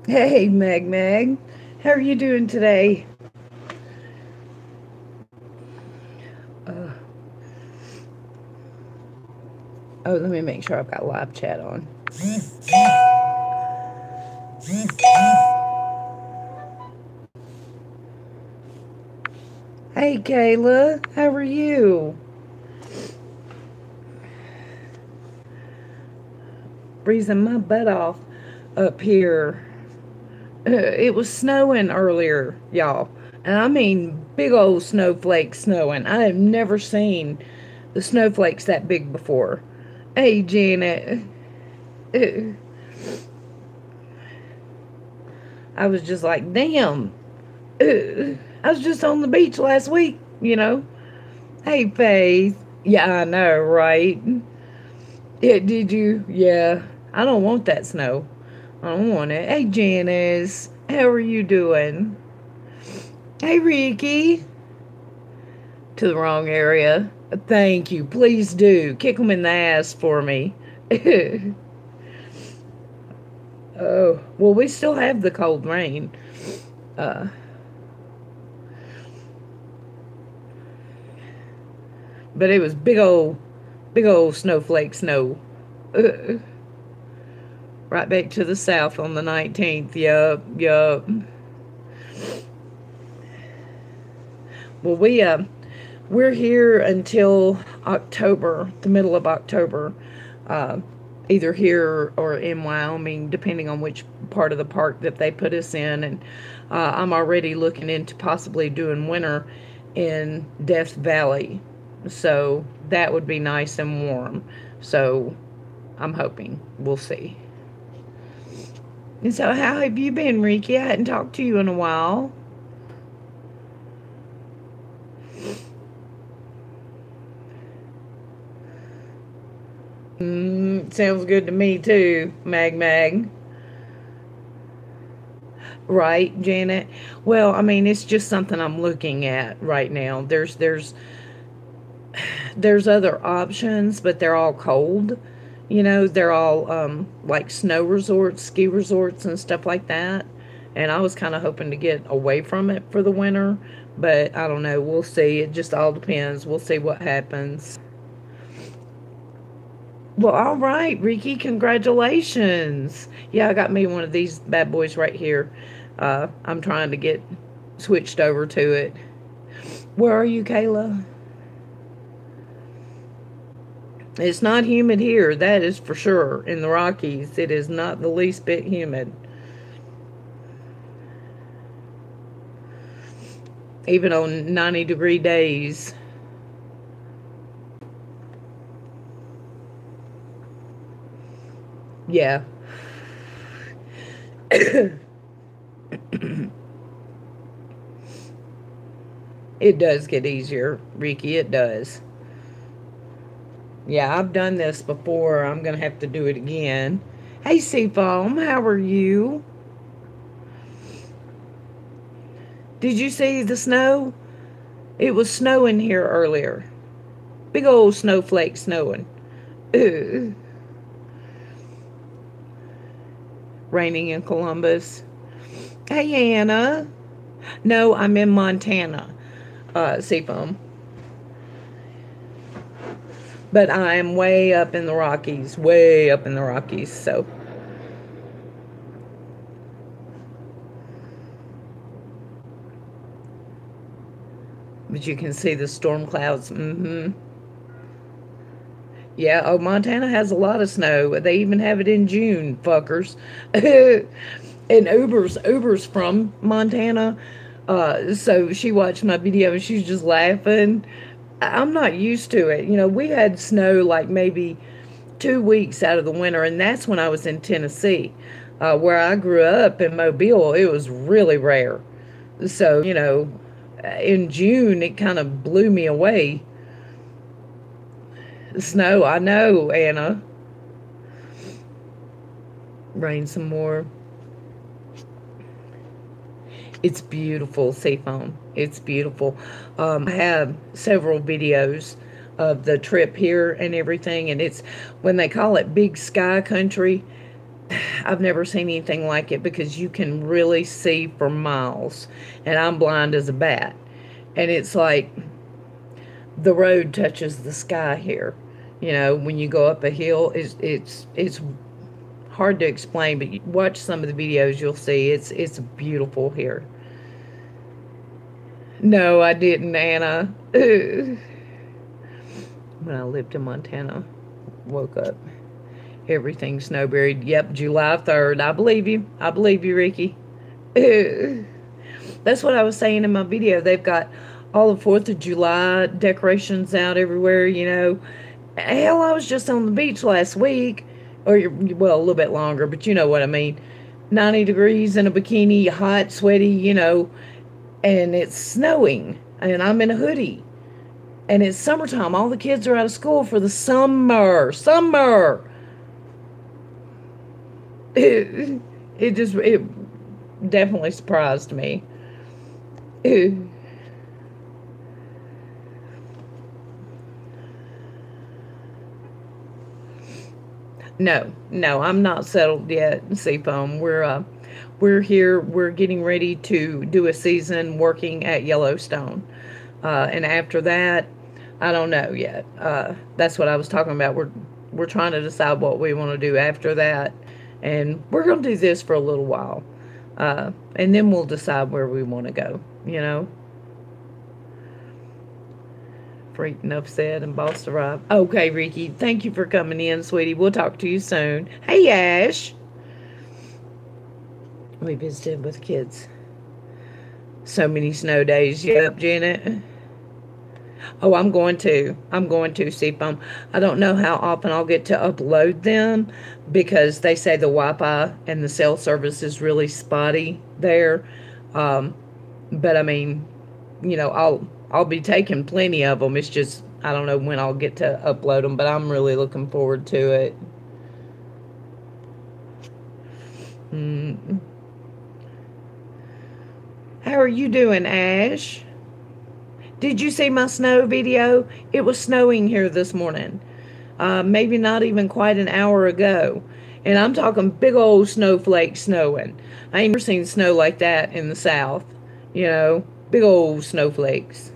Hey, Meg. How are you doing today? Uh, oh, let me make sure I've got live chat on. Hey, Kayla. How are you? Freezing my butt off up here. It was snowing earlier, y'all. And I mean big old snowflakes snowing. I have never seen the snowflakes that big before. Hey, Janet. Uh, I was just like, damn. I was just on the beach last week. Hey, Faith. Yeah, I know, right? Yeah, did you? Yeah. I don't want that snow. I don't want it. Hey, Janice. How are you doing? Hey, Ricky. To the wrong area. Thank you. Please do. Kick them in the ass for me. Oh, well, we still have the cold rain. Uh, but it was big old snowflake snow. Uh, right back to the south on the 19th. Yup. Well, we're here until October, the middle of October, uh, either here or in Wyoming, depending on which part of the park that they put us in. And I'm already looking into possibly doing winter in Death Valley, so that would be nice and warm. So I'm hoping. We'll see. And so, how have you been, Ricky? I hadn't talked to you in a while. Sounds good to me too, Mag. Right, Janet? Well, I mean, it's just something I'm looking at right now. There's other options, but they're all cold. They're all like snow resorts, ski resorts, and stuff like that. And I was kind of hoping to get away from it for the winter, but I don't know. We'll see. It just all depends. We'll see what happens. Well, all right, Ricky, congratulations. Yeah, I got me one of these bad boys right here. I'm trying to get switched over to it. Where are you, Kayla? It's not humid here, that is for sure. In the Rockies, it is not the least bit humid. Even on 90-degree days. Yeah. It does get easier, Ricky, it does. Yeah, I've done this before. I'm going to have to do it again. Hey, Seafoam, how are you? Did you see the snow? It was snowing here earlier. Big old snowflake snowing. Ugh. Raining in Columbus. Hey, Anna. No, I'm in Montana, Seafoam. But I'm way up in the Rockies, way up in the Rockies. So, but you can see the storm clouds. Yeah, oh, Montana has a lot of snow. They even have it in June, fuckers. And Uber's from Montana. So she watched my video and she's just laughing. I'm not used to it. We had snow like maybe 2 weeks out of the winter, and that's when I was in Tennessee. Where I grew up in Mobile, it was really rare. So, in June, it kind of blew me away. Snow, I know, Anna. Rain some more. It's beautiful, Seafoam. It's beautiful. I have several videos of the trip here and everything, and it's when they call it Big Sky Country. I've never seen anything like it because you can really see for miles. And I'm blind as a bat. And it's like the road touches the sky here. You know, when you go up a hill, it's hard to explain, but you watch some of the videos, you'll see it's beautiful here. No, I didn't, Anna. When I lived in Montana, woke up, everything snow buried. Yep, July 3rd. I believe you. I believe you, Ricky. That's what I was saying in my video. They've got all the 4th of July decorations out everywhere, you know. Hell, I was just on the beach last week, or, well, a little bit longer, but you know what I mean. 90 degrees in a bikini, hot, sweaty, you know, and it's snowing, and I'm in a hoodie. And it's summertime. All the kids are out of school for the summer. Summer. It definitely surprised me. No, no, I'm not settled yet, Seafoam. We're here. We're getting ready to do a season working at Yellowstone, and after that, I don't know yet. That's what I was talking about. We're trying to decide what we want to do after that, and we're going to do this for a little while, and then we'll decide where we want to go. You know. Freak, enough said, and boss arrived. Okay, Ricky, thank you for coming in, sweetie. We'll talk to you soon. Hey, Ash. We visited with kids. So many snow days. Yep, Janet. Oh, I'm going to. Seafoam. I don't know how often I'll get to upload them because they say the Wi-Fi and the cell service is really spotty there. But I mean, you know, I'll be taking plenty of them. It's just I don't know when I'll get to upload them, but I'm really looking forward to it. How are you doing, Ash? Did you see my snow video? It was snowing here this morning. Maybe not even quite an hour ago. And I'm talking big old snowflakes snowing. I ain't never seen snow like that in the South. You know, big old snowflakes.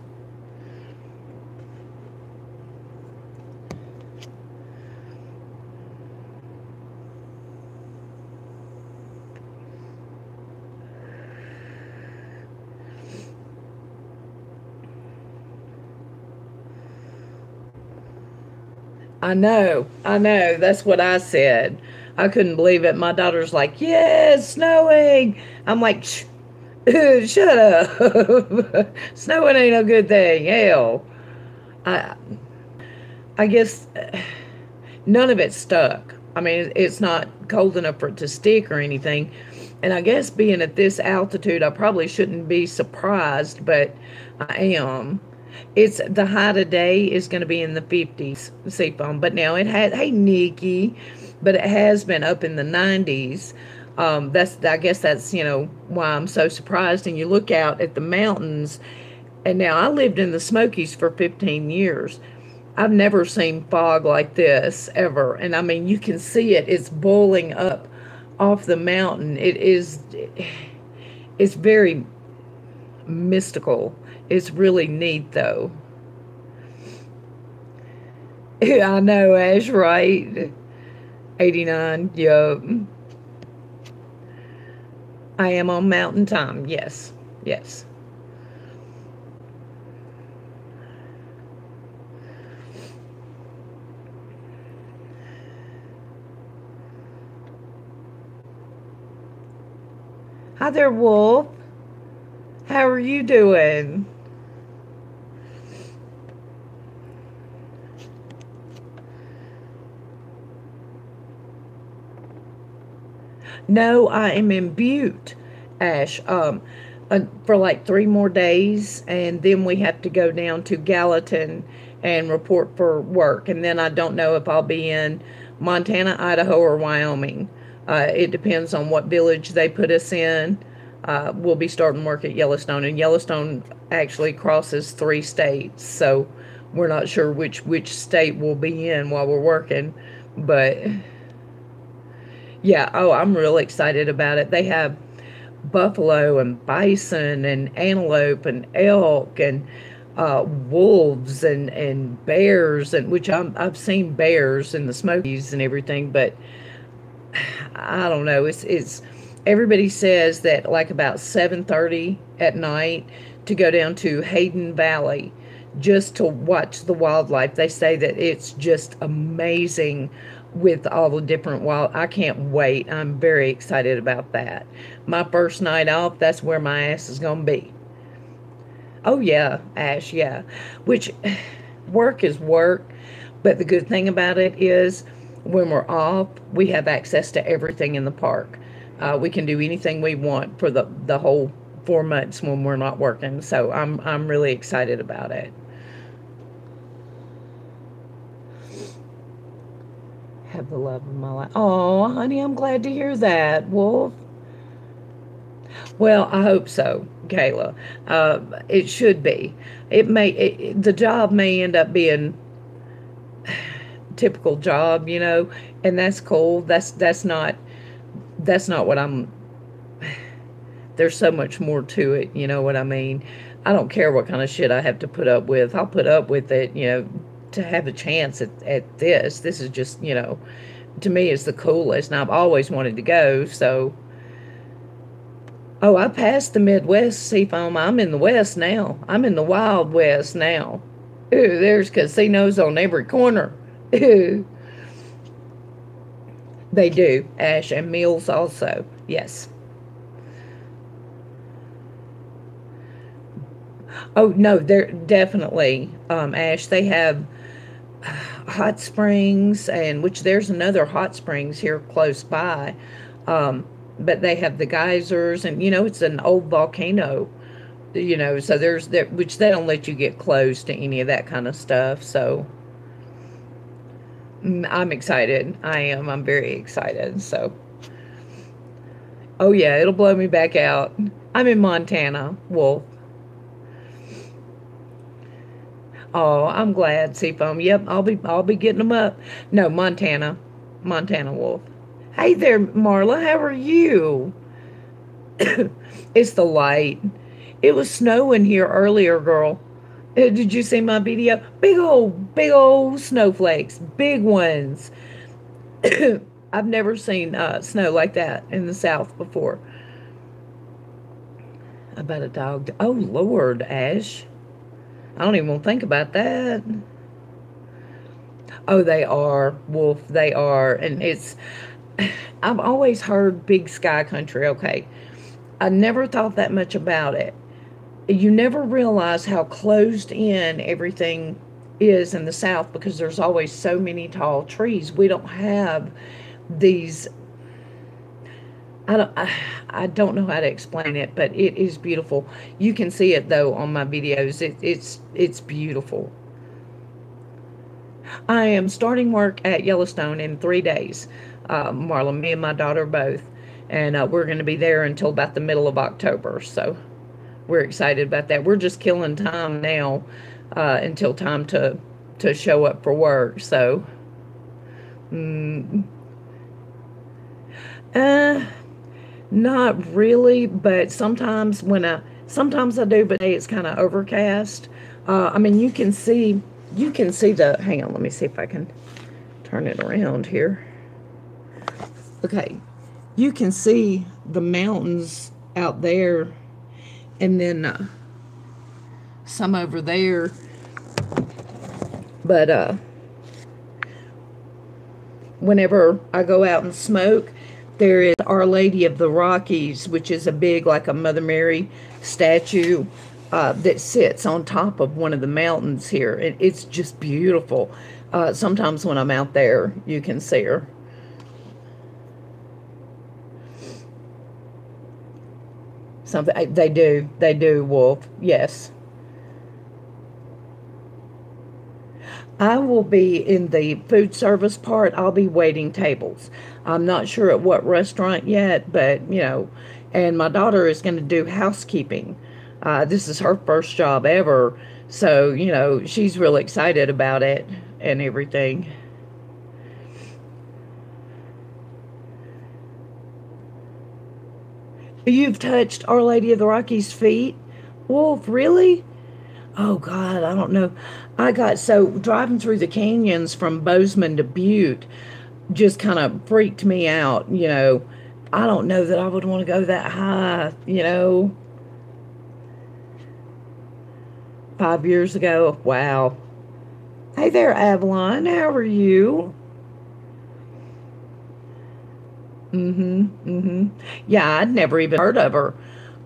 I know. That's what I said. I couldn't believe it. My daughter's like, yeah, it's snowing. I'm like, shut up. Snowing ain't a good thing. Hell. I, I guess none of it stuck. I mean, it's not cold enough for it to stick or anything. And I guess being at this altitude, I probably shouldn't be surprised, but I am. It's the high today is going to be in the 50s, Seafoam. But now it has, hey, Nikki, but it has been up in the 90s. I guess that's, you know, why I'm so surprised. And you look out at the mountains, and now I lived in the Smokies for 15 years. I've never seen fog like this ever. And I mean, you can see it. It's boiling up off the mountain. It's very mystical. It's really neat, though. I know, Ash, right? 89, yup. I am on mountain time. Yes, yes. Hi there, Wolf. How are you doing? No, I am in Butte, Ash, for like 3 more days, and then we have to go down to Gallatin and report for work. And then I don't know if I'll be in Montana, Idaho, or Wyoming. It depends on what village they put us in. We'll be starting work at Yellowstone, and Yellowstone actually crosses 3 states, so we're not sure which state we'll be in while we're working, but Yeah, oh, I'm real excited about it. They have buffalo and bison and antelope and elk and wolves and bears, and which I've seen bears in the Smokies and everything, but I don't know. It's everybody says that like about 7:30 at night to go down to Hayden Valley just to watch the wildlife. They say that it's just amazing with all the different wild. I can't wait. I'm very excited about that. My first night off, that's where my ass is going to be. Oh yeah, Ash, yeah. Which work is work, but the good thing about it is when we're off, we have access to everything in the park. We can do anything we want for the whole 4 months when we're not working. So I'm really excited about it. Have the love of my life. Oh, honey, I'm glad to hear that, Wolf. Well, I hope so, Kayla. It should be. The job may end up being typical job, and that's cool. That's not what I'm. There's so much more to it. You know what I mean? I don't care what kind of shit I have to put up with. I'll put up with it. To have a chance at this. This is just to me, it's the coolest, and I've always wanted to go. So. Oh, I passed the Midwest Seafoam. I'm in the West now. I'm in the Wild West now. Ooh, there's casinos on every corner. Ooh. They do, Ash, and meals also. Yes. Oh, no, they're definitely, Ash. They have hot springs, and which there's another hot springs here close by. But they have the geysers, and it's an old volcano. So there's that, which they don't let you get close to any of that kind of stuff. So I'm excited. I am. I'm very excited. So, oh yeah, it'll blow me back out. I'm in Montana, Wolf. Oh, I'm glad, Seafoam. Yep, I'll be getting them up. No, Montana Wolf. Hey there, Marla. How are you? It's the light. It was snowing here earlier, girl. Did you see my video? Big old snowflakes, big ones. I've never seen snow like that in the South before. About a dog. Oh Lord, Ash. I don't even want to think about that. Oh, they are, Wolf. They are, and I've always heard big sky country. Okay, I never thought that much about it. You never realize how closed in everything is in the South because there's always so many tall trees. We don't have these. I don't know how to explain it, but it is beautiful. You can see it though on my videos. It's beautiful. I am starting work at Yellowstone in 3 days. Marla, me and my daughter both, and we're going to be there until about the middle of October. So we're excited about that. We're just killing time now until time to show up for work. So, mm, uh, not really, but sometimes I do, but today it's kind of overcast. I mean, you can see the. Hang on, let me see if I can turn it around here. Okay, you can see the mountains out there, and then some over there. But whenever I go out and smoke, there is Our Lady of the Rockies, which is a big, like a Mother Mary statue that sits on top of one of the mountains here. It's just beautiful. Sometimes when I'm out there, you can see her. Something they do, Wolf. Yes. I will be in the food service part. I'll be waiting tables. I'm not sure at what restaurant yet, but and my daughter is going to do housekeeping. This is her first job ever, so she's really excited about it and everything. You've touched Our Lady of the Rockies' feet? Wolf, really? Oh God, I don't know. I got so driving through the canyons from Bozeman to Butte just kind of freaked me out, you know. I don't know that I would want to go that high, you know. 5 years ago. Wow. Hey there, Avalon. How are you? Mm-hmm. Mm-hmm. Yeah, I'd never even heard of her.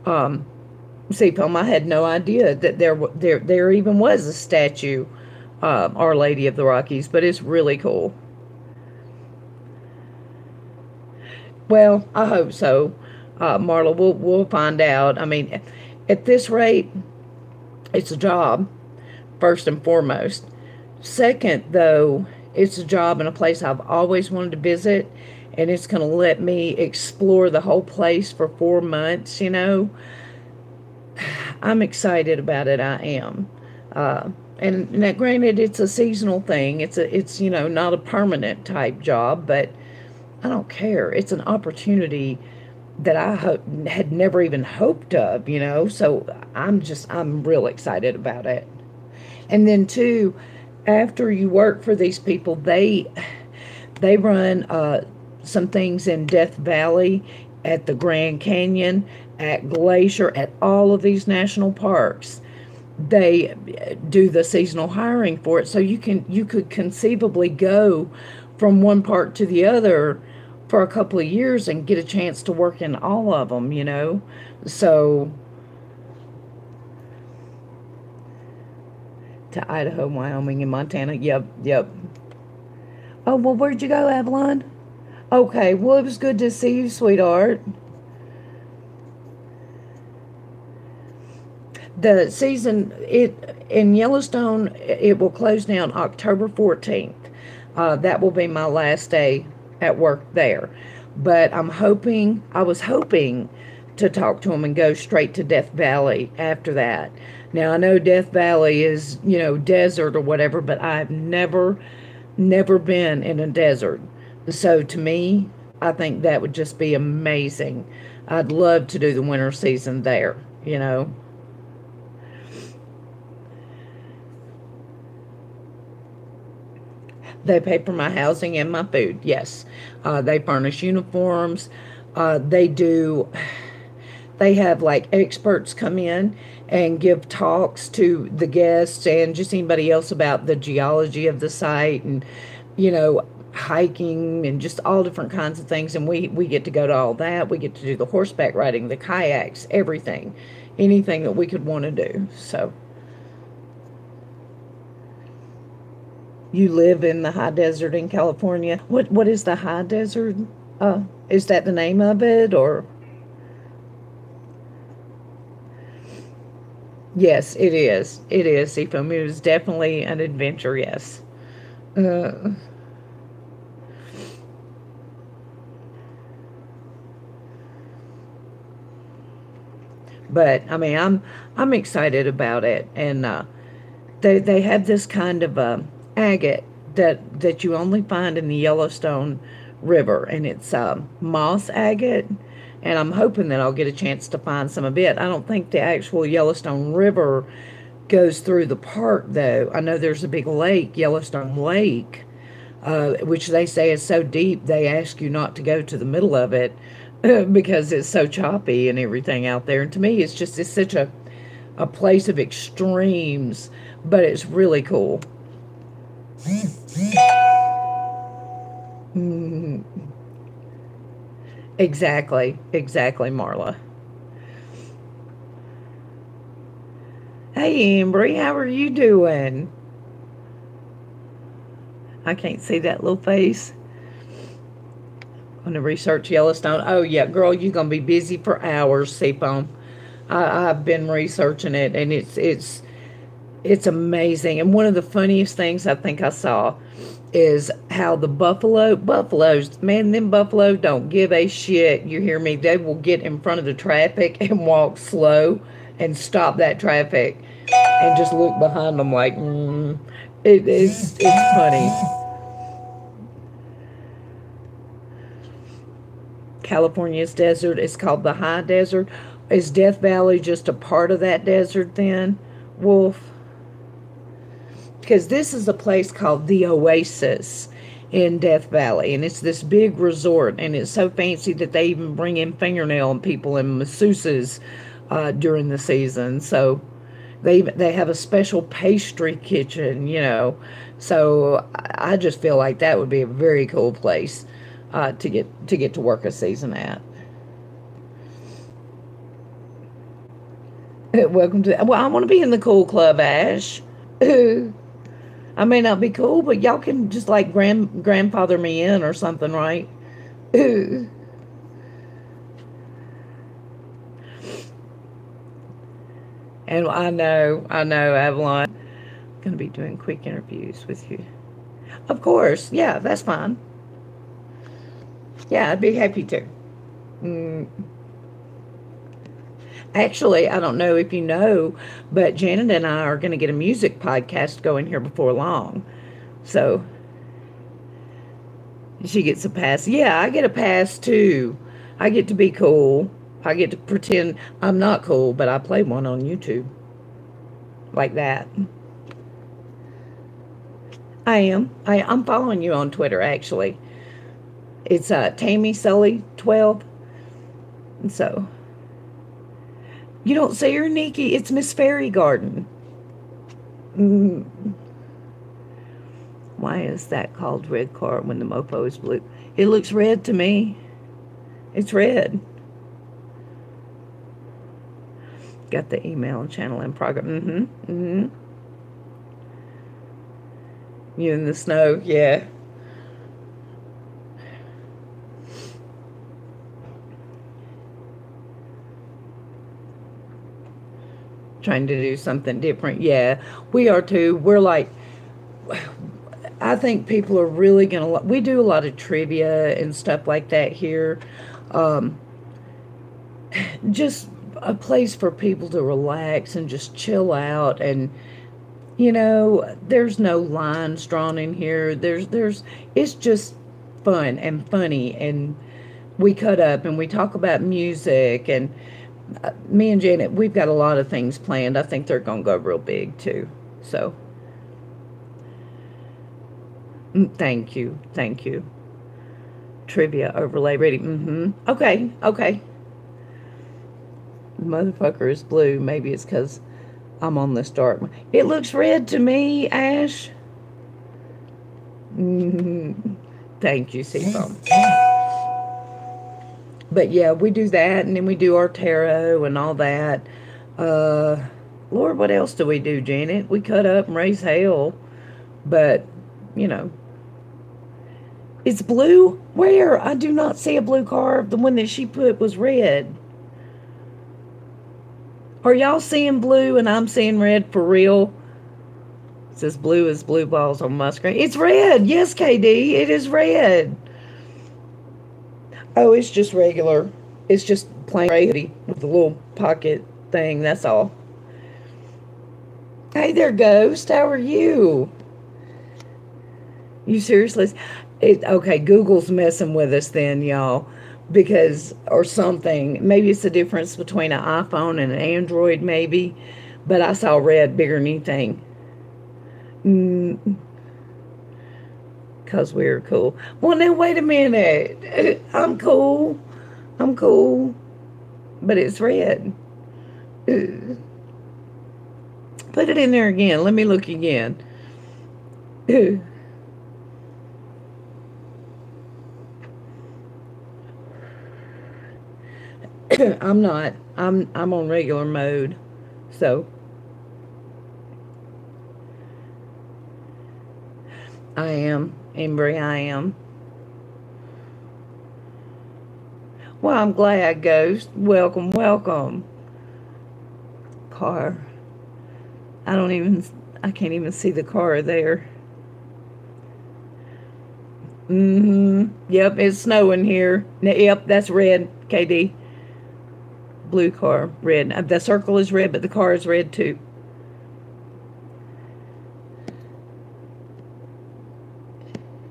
Um, See, Palm, I had no idea that there even was a statue, Our Lady of the Rockies, but it's really cool. Well, I hope so, Marla. We'll find out. I mean, at this rate, it's a job first and foremost. Second, though, it's a job in a place I've always wanted to visit, and it's going to let me explore the whole place for 4 months. You know, I'm excited about it. I am. Uh, and now, granted, it's a seasonal thing. It's not a permanent type job, but I don't care. It's an opportunity that had never even hoped of. So I'm real excited about it. And then too, after you work for these people, they run some things in Death Valley, at the Grand Canyon, at Glacier, at all of these national parks. They do the seasonal hiring for it, so you could conceivably go from one park to the other for a couple of years and get a chance to work in all of them. So to Idaho, Wyoming, and Montana. Yep, yep. Oh, well, where'd you go, Avalon? Okay, well, it was good to see you, sweetheart. The season in Yellowstone, it will close down October 14th. That will be my last day at work there. But I was hoping to talk to him and go straight to Death Valley after that. Now, I know Death Valley is, desert or whatever, but I've never been in a desert. So to me, I think that would just be amazing. I'd love to do the winter season there. They pay for my housing and my food, yes. They furnish uniforms. They do, they have like experts come in and give talks to the guests and just anybody else about the geology of the site and, you know, hiking and just all different kinds of things. And we get to go to all that. We get to do the horseback riding, the kayaks, everything, anything that we could want to do. So you live in the high desert in California. What is the high desert? Is that the name of it, or? Yes, it is. It is, Seafoam. It is definitely an adventure, yes. Uh, but I mean, I'm excited about it, and they have this kind of agate that you only find in the Yellowstone River, and it's moss agate, and I'm hoping that I'll get a chance to find some of it. I don't think the actual Yellowstone River goes through the park, though. I know there's a big lake, Yellowstone Lake, which they say is so deep they ask you not to go to the middle of it because it's so choppy and everything out there. And to me, it's such a place of extremes, but it's really cool. Mm, exactly, exactly, Marla. Hey, Embry, how are you doing? I can't see that little face. I'm gonna research Yellowstone. Oh yeah, girl, you're gonna be busy for hours, Seafoam. I've been researching it, and it's amazing. And one of the funniest things I think I saw is how the buffaloes, man, them buffalo don't give a shit. You hear me? They will get in front of the traffic and walk slow and stop that traffic and just look behind them like, it's funny. California's desert is called the high desert. Is Death Valley just a part of that desert then, Wolf? Because this is a place called the Oasis in Death Valley, and it's this big resort, and it's so fancy that they even bring in fingernail people and masseuses during the season. So they have a special pastry kitchen, you know. So I just feel like that would be a very cool place to get to work a season at. Welcome to. Well, I want to be in the cool club, Ash. I may not be cool, but y'all can just like grandfather me in or something, right? And I know, Avalon. Going to be doing quick interviews with you. Of course, yeah, that's fine. Yeah, I'd be happy to. Mm. Actually, I don't know if you know, but Janet and I are going to get a music podcast going here before long. So she gets a pass. Yeah, I get a pass too. I get to be cool. I get to pretend I'm not cool, but I play one on YouTube. Like that. I'm following you on Twitter, actually. It's Tammy Sully 12. And so, you don't see her, Nikki? It's Miss Fairy Garden. Mm. Why is that called red car when the mofo is blue? It looks red to me. It's red. Got the email and channel in progress. You in the snow, yeah. Trying to do something different. Yeah, we are too. We're like, I think people are really going to, we do a lot of trivia and stuff like that here. Um, just a place for people to relax and just chill out. And, you know, there's no lines drawn in here. It's just fun and funny. And we cut up and we talk about music. And me and Janet, we've got a lot of things planned. I think they're going to go real big too. So, thank you. Thank you. Trivia overlay ready. Okay. Okay. Motherfucker is blue. Maybe it's because I'm on this dark one. It looks red to me, Ash. Thank you, Seafoam. But yeah, we do that, and then we do our tarot and all that. Lord, what else do we do, Janet? We cut up and raise hell. But, you know. It's blue? Where? I do not see a blue car. The one that she put was red. Are y'all seeing blue and I'm seeing red for real? It says blue is blue balls on my screen. It's red. Yes, KD. It is red. Oh, it's just regular. It's just plain gray hoodie with a little pocket thing. That's all. Hey there, Ghost. How are you? You seriously? Okay, Google's messing with us then, y'all. Because, or something. Maybe it's the difference between an iPhone and an Android, maybe. But I saw red bigger than anything. Because we're cool. Well, now, wait a minute. I'm cool. I'm cool. But it's red. Put it in there again. Let me look again. I'm not. I'm on regular mode. So I am. Embry, I am. Well, I'm glad, Ghost. Welcome, welcome. Car. I can't even see the car there. Yep, it's snowing here. Yep, that's red, KD. Blue car, red. The circle is red, but the car is red too.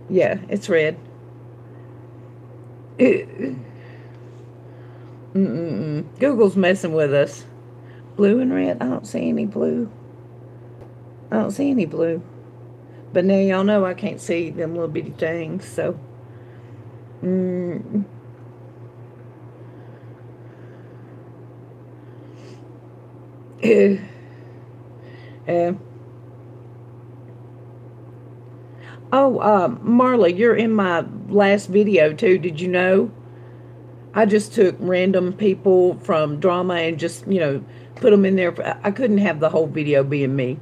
Yeah, it's red. Google's messing with us. Blue and red. I don't see any blue. I don't see any blue. But now y'all know I can't see them little bitty things, so. Marla, you're in my last video too. Did you know? I just took random people from drama and just, put them in there. I couldn't have the whole video being me,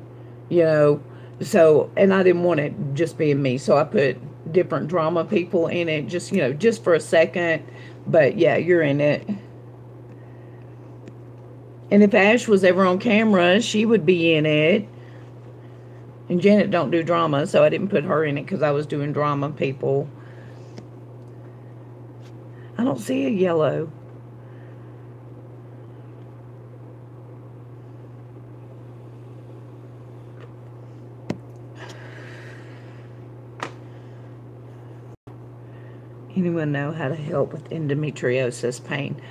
you know. So, and I didn't want it just being me. So I put different drama people in it just, just for a second. But yeah, you're in it. And if Ash was ever on camera, she would be in it. And Janet don't do drama, so I didn't put her in it because I was doing drama people. I don't see a yellow. Anyone know how to help with endometriosis pain?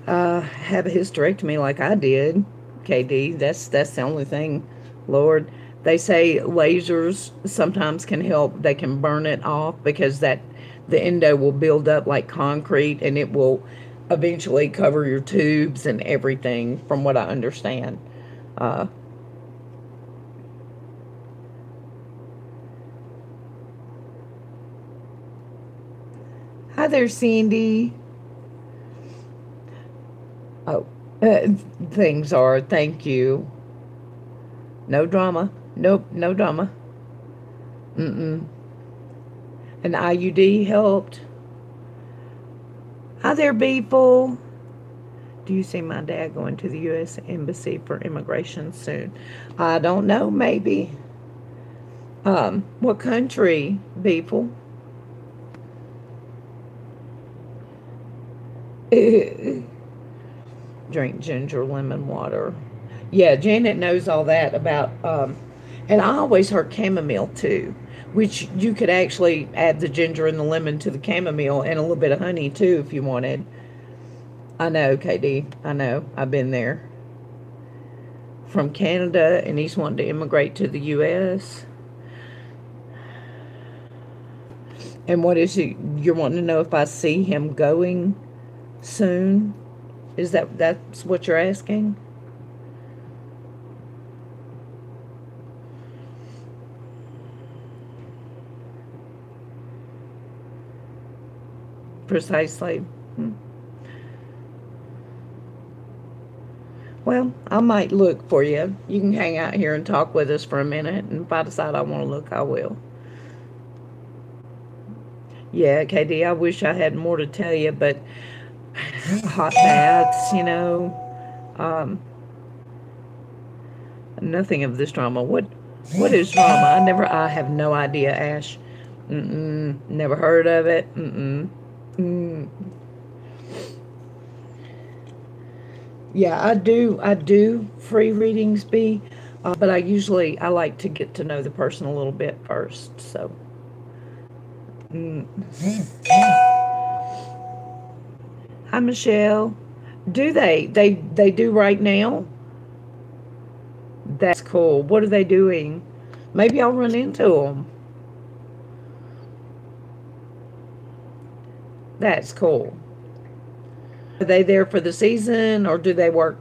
Have a hysterectomy like I did, KD. That's the only thing, Lord. They say lasers sometimes can help. They can burn it off because the endo will build up like concrete and it will eventually cover your tubes and everything, from what I understand. Hi there, Cindy. Oh, things are, thank you. No drama. Nope, no drama. An IUD helped. Hi there, people. Do you see my dad going to the U.S. Embassy for immigration soon? I don't know, maybe. What country, people? Drink ginger lemon water. Yeah, Janet knows all that about, and I always heard chamomile too, which you could actually add the ginger and the lemon to the chamomile and a little bit of honey too if you wanted. I know, KD, I know, I've been there. From Canada, and he's wanting to immigrate to the U.S. And what is it, you're wanting to know if I see him going soon? That's what you're asking? Precisely. Well, I might look for you. You can hang out here and talk with us for a minute, and if I decide I want to look, I will. Yeah, KD, I wish I had more to tell you, but hot baths, nothing of this drama. What is drama? I have no idea, Ash. Never heard of it. Yeah, I do free readings, but I like to get to know the person a little bit first, so. Hi, Michelle. Do they do right now? That's cool. What are they doing? Maybe I'll run into them. That's cool. Are they there for the season, or do they work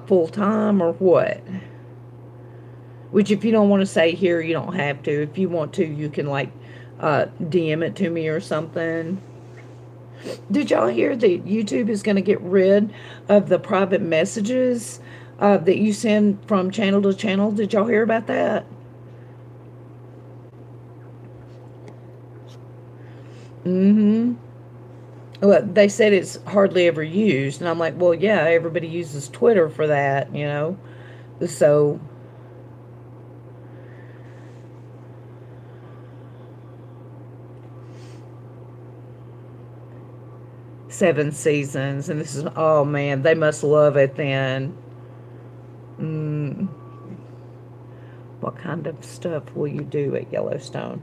full time, or what? Which, if you don't want to say here, you don't have to. If you want to, you can like DM it to me or something. Did y'all hear that YouTube is going to get rid of the private messages that you send from channel to channel? Did y'all hear about that? Well, they said it's hardly ever used, and I'm like, well, yeah, everybody uses Twitter for that, so. Seven seasons, and this is, oh man, they must love it then. What kind of stuff will you do at Yellowstone?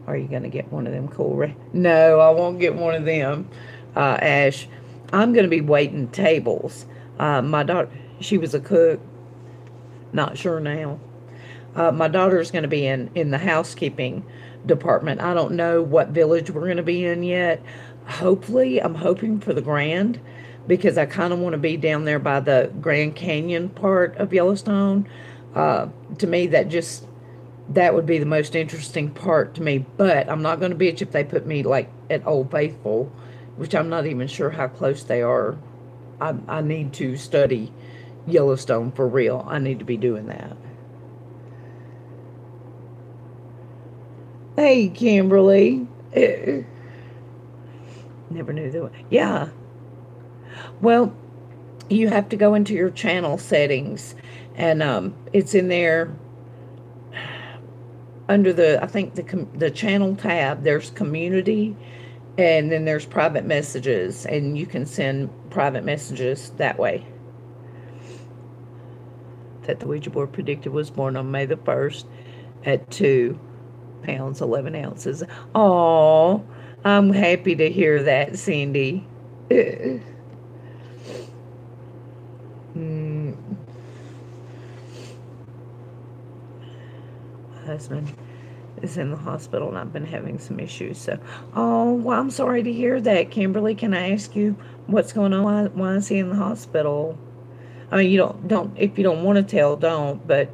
Are you going to get one of them cool? No, I won't get one of them, Ash. I'm going to be waiting tables. My daughter, she was a cook, not sure now. My daughter's going to be in the housekeeping department. I don't know what village we're going to be in yet. Hopefully, I'm hoping for the Grand, because I kind of want to be down there by the Grand Canyon part of Yellowstone. To me, that would be the most interesting part to me. But I'm not going to bitch if they put me like at Old Faithful, which I'm not even sure how close they are. I need to study Yellowstone for real. I need to be doing that. Hey, Kimberly. Never knew that. Yeah. Well, you have to go into your channel settings, and it's in there under I think the channel tab. There's community, and then there's private messages, and you can send private messages that way. That the Ouija board predicted was born on May the 1st at 2 pounds 11 ounces. Oh, I'm happy to hear that, Cindy. Mm. My husband is in the hospital, and I've been having some issues. So, oh, well, I'm sorry to hear that, Kimberly. Can I ask you what's going on? Why is he in the hospital? I mean, you don't if you don't want to tell, don't. But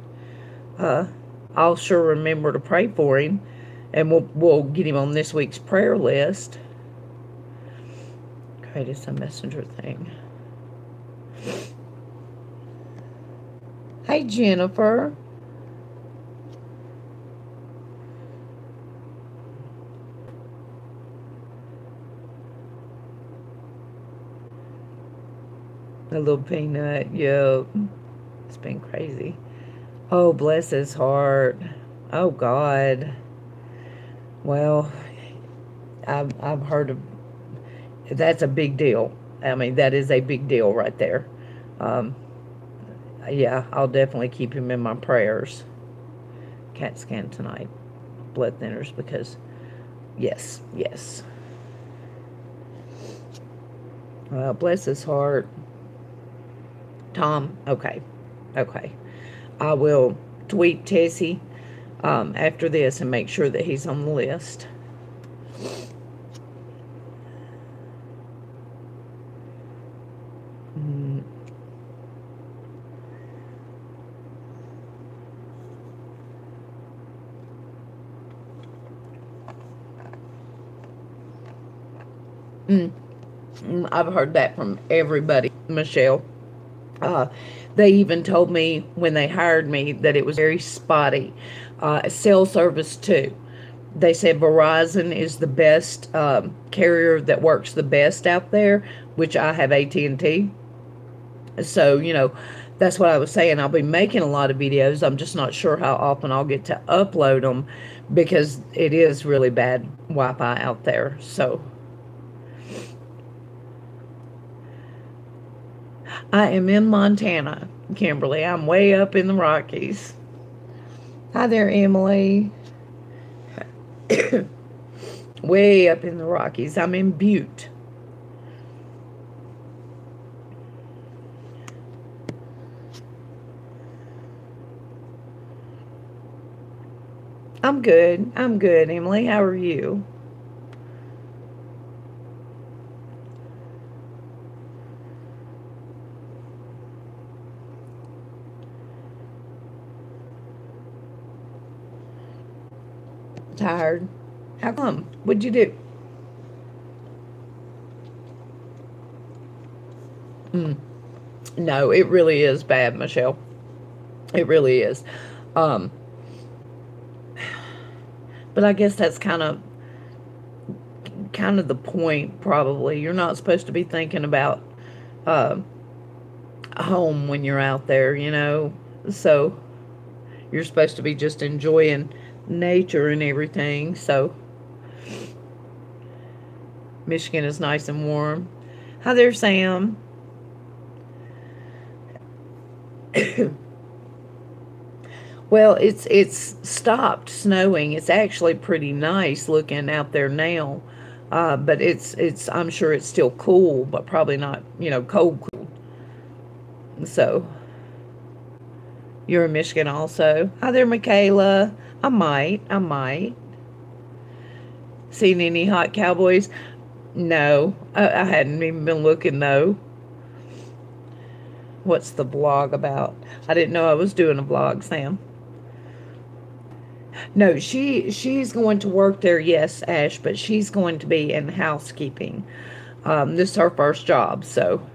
I'll sure remember to pray for him, and we'll get him on this week's prayer list. Created some messenger thing. Hey, Jennifer. A little peanut. Yep. It's been crazy. Oh, bless his heart. Oh, God. Well, I've heard of, that's a big deal. I mean, that is a big deal right there. Yeah, I'll definitely keep him in my prayers. CAT scan tonight. Blood thinners, because yes. Well, bless his heart. Tom, okay. I will tweet Tessie after this and make sure that he's on the list. I've heard that from everybody, Michelle. They even told me when they hired me that it was very spotty. Cell service too. They said Verizon is the best carrier that works the best out there, which I have AT&T. So, that's what I was saying. I'll be making a lot of videos. I'm just not sure how often I'll get to upload them, because it is really bad Wi-Fi out there. So I am in Montana, Kimberly. I'm way up in the Rockies. Hi there, Emily. Way up in the Rockies. I'm in Butte. I'm good, Emily. How are you? Tired? How come? What'd you do? No, it really is bad, Michelle. It really is. Um, but I guess that's kind of the point, probably. You're not supposed to be thinking about uh, home when you're out there, So you're supposed to be just enjoying nature and everything. So Michigan is nice and warm. Hi there, Sam. Well, it's stopped snowing. It's actually pretty nice looking out there now. But I'm sure it's still cool, but probably not, cold cool. So you're in Michigan also. Hi there, Michaela. I might. Seen any hot cowboys? No, I hadn't even been looking though. What's the vlog about? I didn't know I was doing a vlog, Sam. No, she's going to work there, yes, Ash, but she's going to be in housekeeping. This is her first job, so.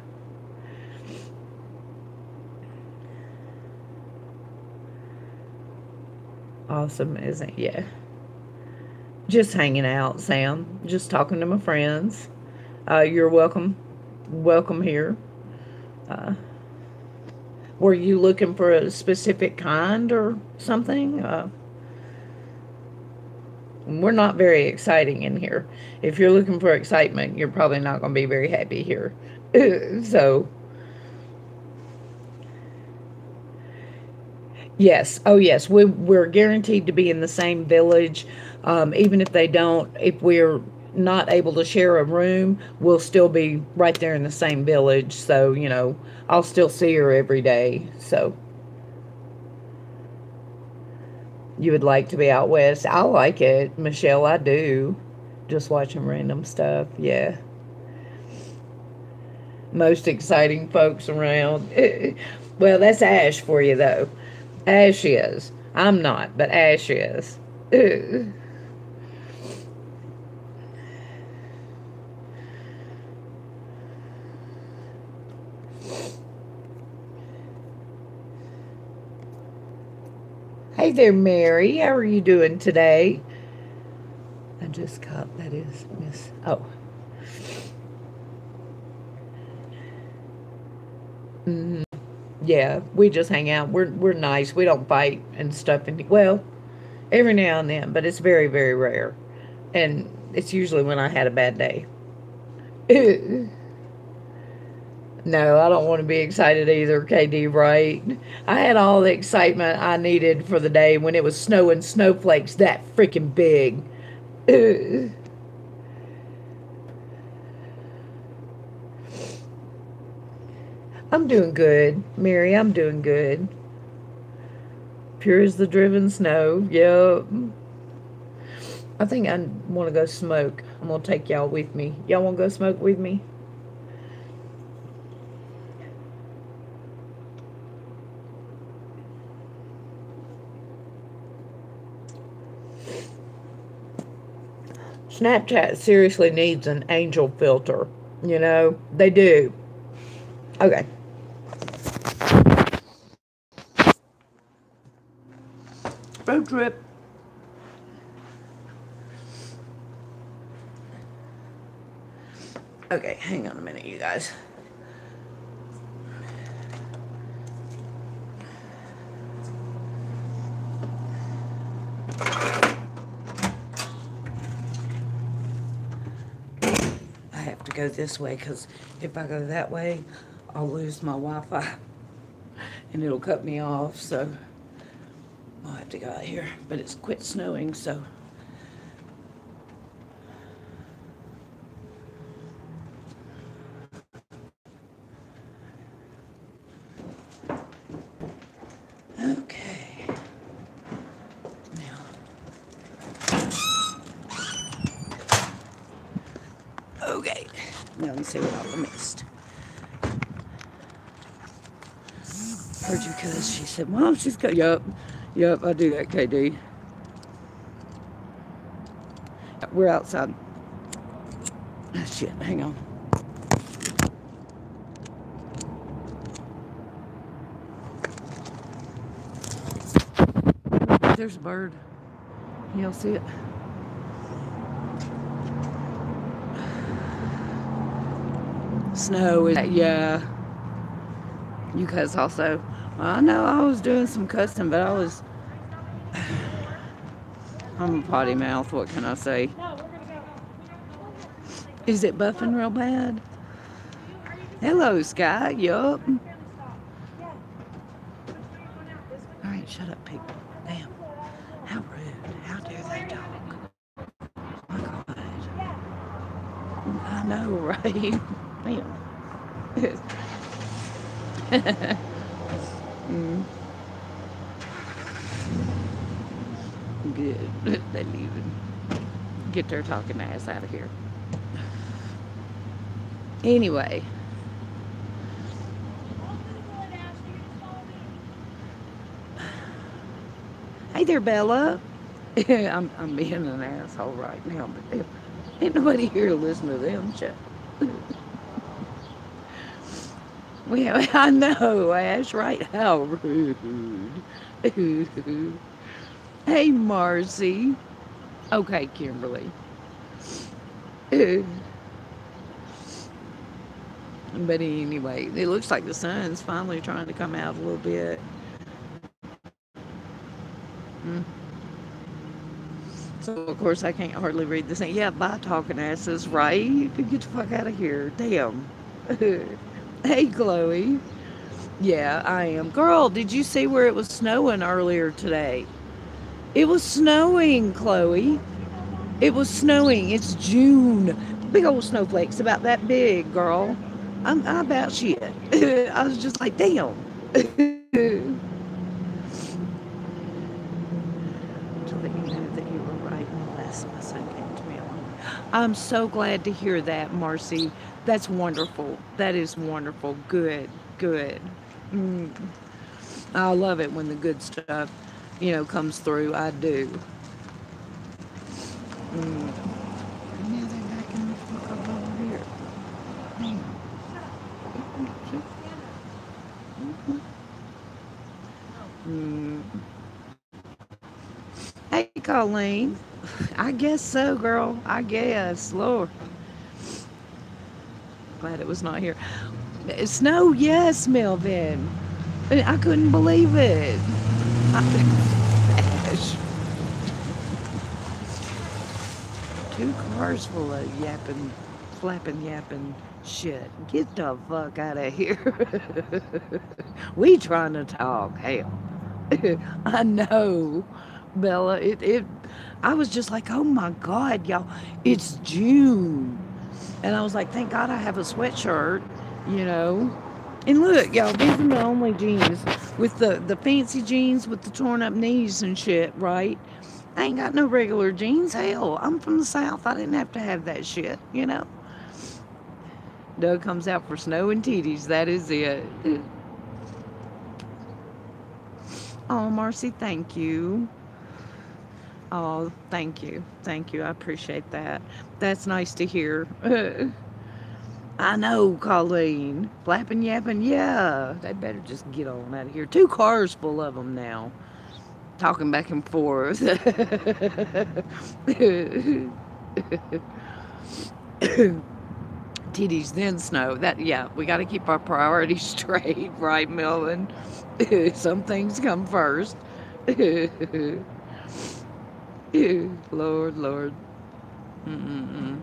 Awesome, isn't it? Yeah. Just hanging out, Sam. Just talking to my friends. You're welcome. Welcome here. Uh, were you looking for a specific kind or something? We're not very exciting in here. If you're looking for excitement, you're probably not going to be very happy here. So, yes. Oh, yes. We're guaranteed to be in the same village. Even if they don't, if we're not able to share a room, we'll still be right there in the same village. So, I'll still see her every day. So, you would like to be out west? I like it, Michelle. I do. Just watching random stuff. Yeah. Most exciting folks around. Well, that's Ash for you, though. Ash is. I'm not, but Ash is. Hey there, Mary. How are you doing today? I just got that is Miss. Oh. Mm, yeah, we just hang out. We're nice. We don't fight and stuff. Well, every now and then, but it's very very rare, and it's usually when I had a bad day. No, I don't want to be excited either, KD, right? I had all the excitement I needed for the day when it was snowing snowflakes that freaking big. I'm doing good, Mary. I'm doing good. Pure as the driven snow. Yep. I think I want to go smoke. I'm going to take y'all with me. Y'all want to go smoke with me? Snapchat seriously needs an angel filter. They do. Okay. Road trip. Okay, hang on a minute, you guys. I have to go this way because if I go that way, I'll lose my Wi-Fi and it'll cut me off. So I'll have to go out here. But it's quit snowing, so. Okay. Okay. Now let me see what I missed. Heard you cuz she said, Mom, she's got Yep, I do that, KD. We're outside. Shit, hang on. There's a bird. Y'all see it? Snow is, yeah. You cuss also. Well, I know I was doing some cussing, but I'm a potty mouth, what can I say? Is it buffing real bad? Hello, Sky, yup. Alright, shut up, people. Damn. How rude. How dare they talk? Oh my God. know, right? Damn. Mm, good. They leaving. Get their talking ass out of here. Anyway, hey there, Bella. I'm being an asshole right now, but ain't nobody here to listen to them. Shut. Well, I know, Ash, right? How rude. Hey, Marcy. Okay, Kimberly. But anyway, it looks like the sun's finally trying to come out a little bit. Mm. So, of course, I can't hardly read this thing. Yeah, bye, talking asses, right? Get the fuck out of here. Damn. Hey, Chloe. Yeah, I am. Girl, did you see where it was snowing earlier today? It was snowing, Chloe. It was snowing. It's June. Big old snowflakes about that big, girl. I about shit. I was just like, damn. To let you know that you were right when last my son came to me alone. I'm so glad to hear that, Marcy. That's wonderful. That is wonderful. Good, good. Mm. I love it when the good stuff, comes through. I do. Mm. And now they're backing the fuck up over here. Damn. Mm. Hey, Colleen. I guess so, girl. I guess. Lord. Glad it was not here. Snow, yes, Melvin. I couldn't believe it. Ash. 2 cars full of yapping, flapping, yapping shit. Get the fuck out of here. We trying to talk. Hell. I know, Bella. I was just like, oh my God, y'all, it's June. And I was like, thank God I have a sweatshirt, you know. And look, y'all, these are my only jeans with the fancy jeans with the torn up knees and shit, right? I ain't got no regular jeans. Hell, I'm from the South. I didn't have to have that shit, you know. Doug comes out for snow and titties. That is it. Oh, Marcy, thank you. Oh, thank you. Thank you. I appreciate that. That's nice to hear. I know, Colleen. Flapping, yapping, yeah. They better just get on out of here. 2 cars full of them now. Talking back and forth. Titties, then snow. Yeah, we got to keep our priorities straight, right, Melvin? Some things come first. Lord, Lord. Mm-mm-mm.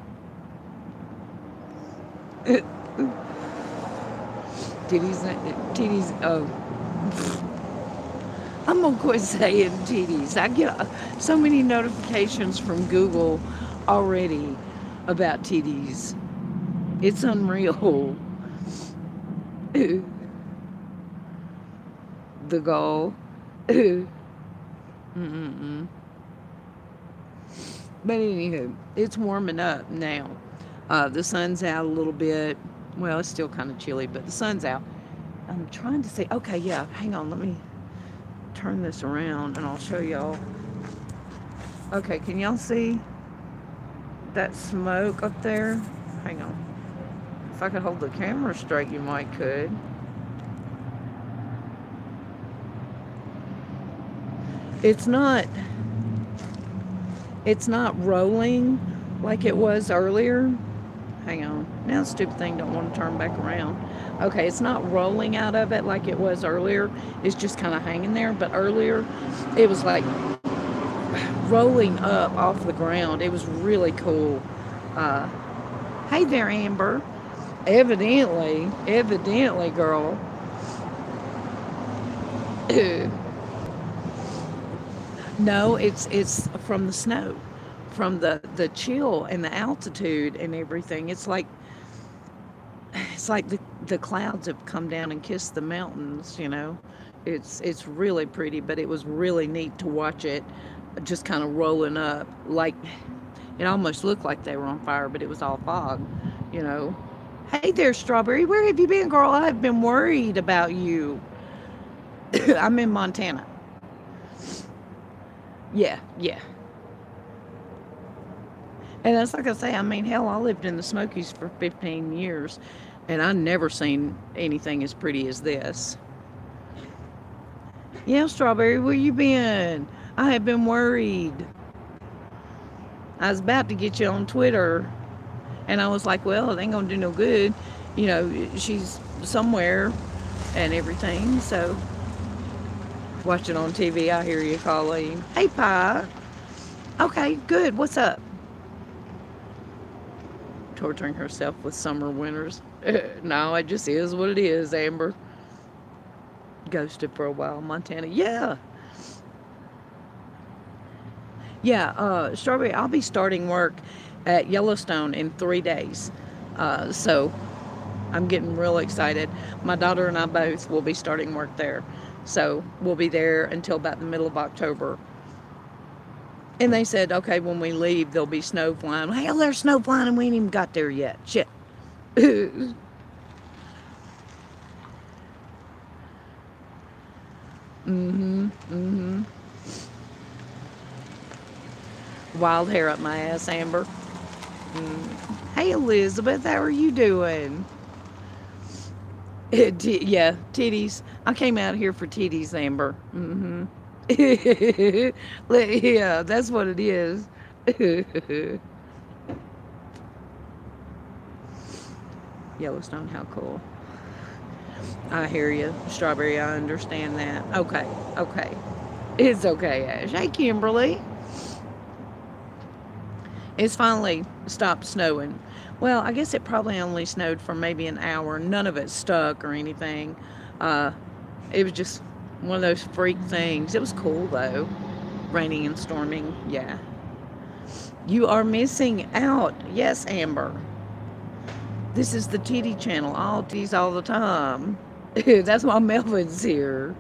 Titties, oh. I'm gonna quit saying titties. I get so many notifications from Google already about titties. It's unreal. The goal. Mm-mm-mm. But anywho, it's warming up now. The sun's out a little bit. Well, it's still kind of chilly, but the sun's out. I'm trying to see. Okay, yeah, hang on. Let me turn this around and I'll show y'all. Okay, can y'all see that smoke up there? Hang on. If I could hold the camera straight, you might could. It's not rolling like it was earlier. Hang on. Now the stupid thing don't want to turn back around. Okay, it's not rolling out of it like it was earlier. It's just kind of hanging there. But earlier, it was like rolling up off the ground. It was really cool. Uh, hey there, Amber. Evidently, girl. No, it's from the snow, from the chill and the altitude and everything. It's like it's like the clouds have come down and kissed the mountains, you know. It's really pretty, but it was really neat to watch it just kind of rolling up. Like it almost looked like they were on fire, but it was all fog, you know. Hey there, Strawberry. Where have you been, girl? I've been worried about you. I'm in Montana. Yeah, yeah. And that's like I say, I mean, hell, I lived in the Smokies for 15 years, and I never seen anything as pretty as this. Yeah, Strawberry, where you been? I have been worried. I was about to get you on Twitter, and I was like, well, it ain't gonna do no good. You know, she's somewhere and everything, so watch it on TV. I hear you calling. Hey, Pie. Okay, good. What's up? Torturing herself with summer winters. No, it just is what it is, Amber. Ghosted for a while, Montana. Yeah. Yeah, Strawberry, I'll be starting work at Yellowstone in 3 days. So I'm getting real excited. My daughter and I both will be starting work there. So we'll be there until about the middle of October. And they said, okay, when we leave, there'll be snow flying. Hell, there's snow flying and we ain't even got there yet. Shit. Mm-hmm. Wild hair up my ass, Amber. Hey, Elizabeth, how are you doing? Yeah, titties. I came out here for titties, Amber. Yeah, that's what it is. Yellowstone, how cool. I hear you, Strawberry. I understand that. Okay, okay. It's okay, Ash. Hey, Kimberly. It's finally stopped snowing. Well, I guess it probably only snowed for maybe an hour. None of it stuck or anything. It was just one of those freak things. It was cool, though. Raining and storming. Yeah. You are missing out. Yes, Amber. This is the TD channel. All tease all the time. That's why Melvin's here.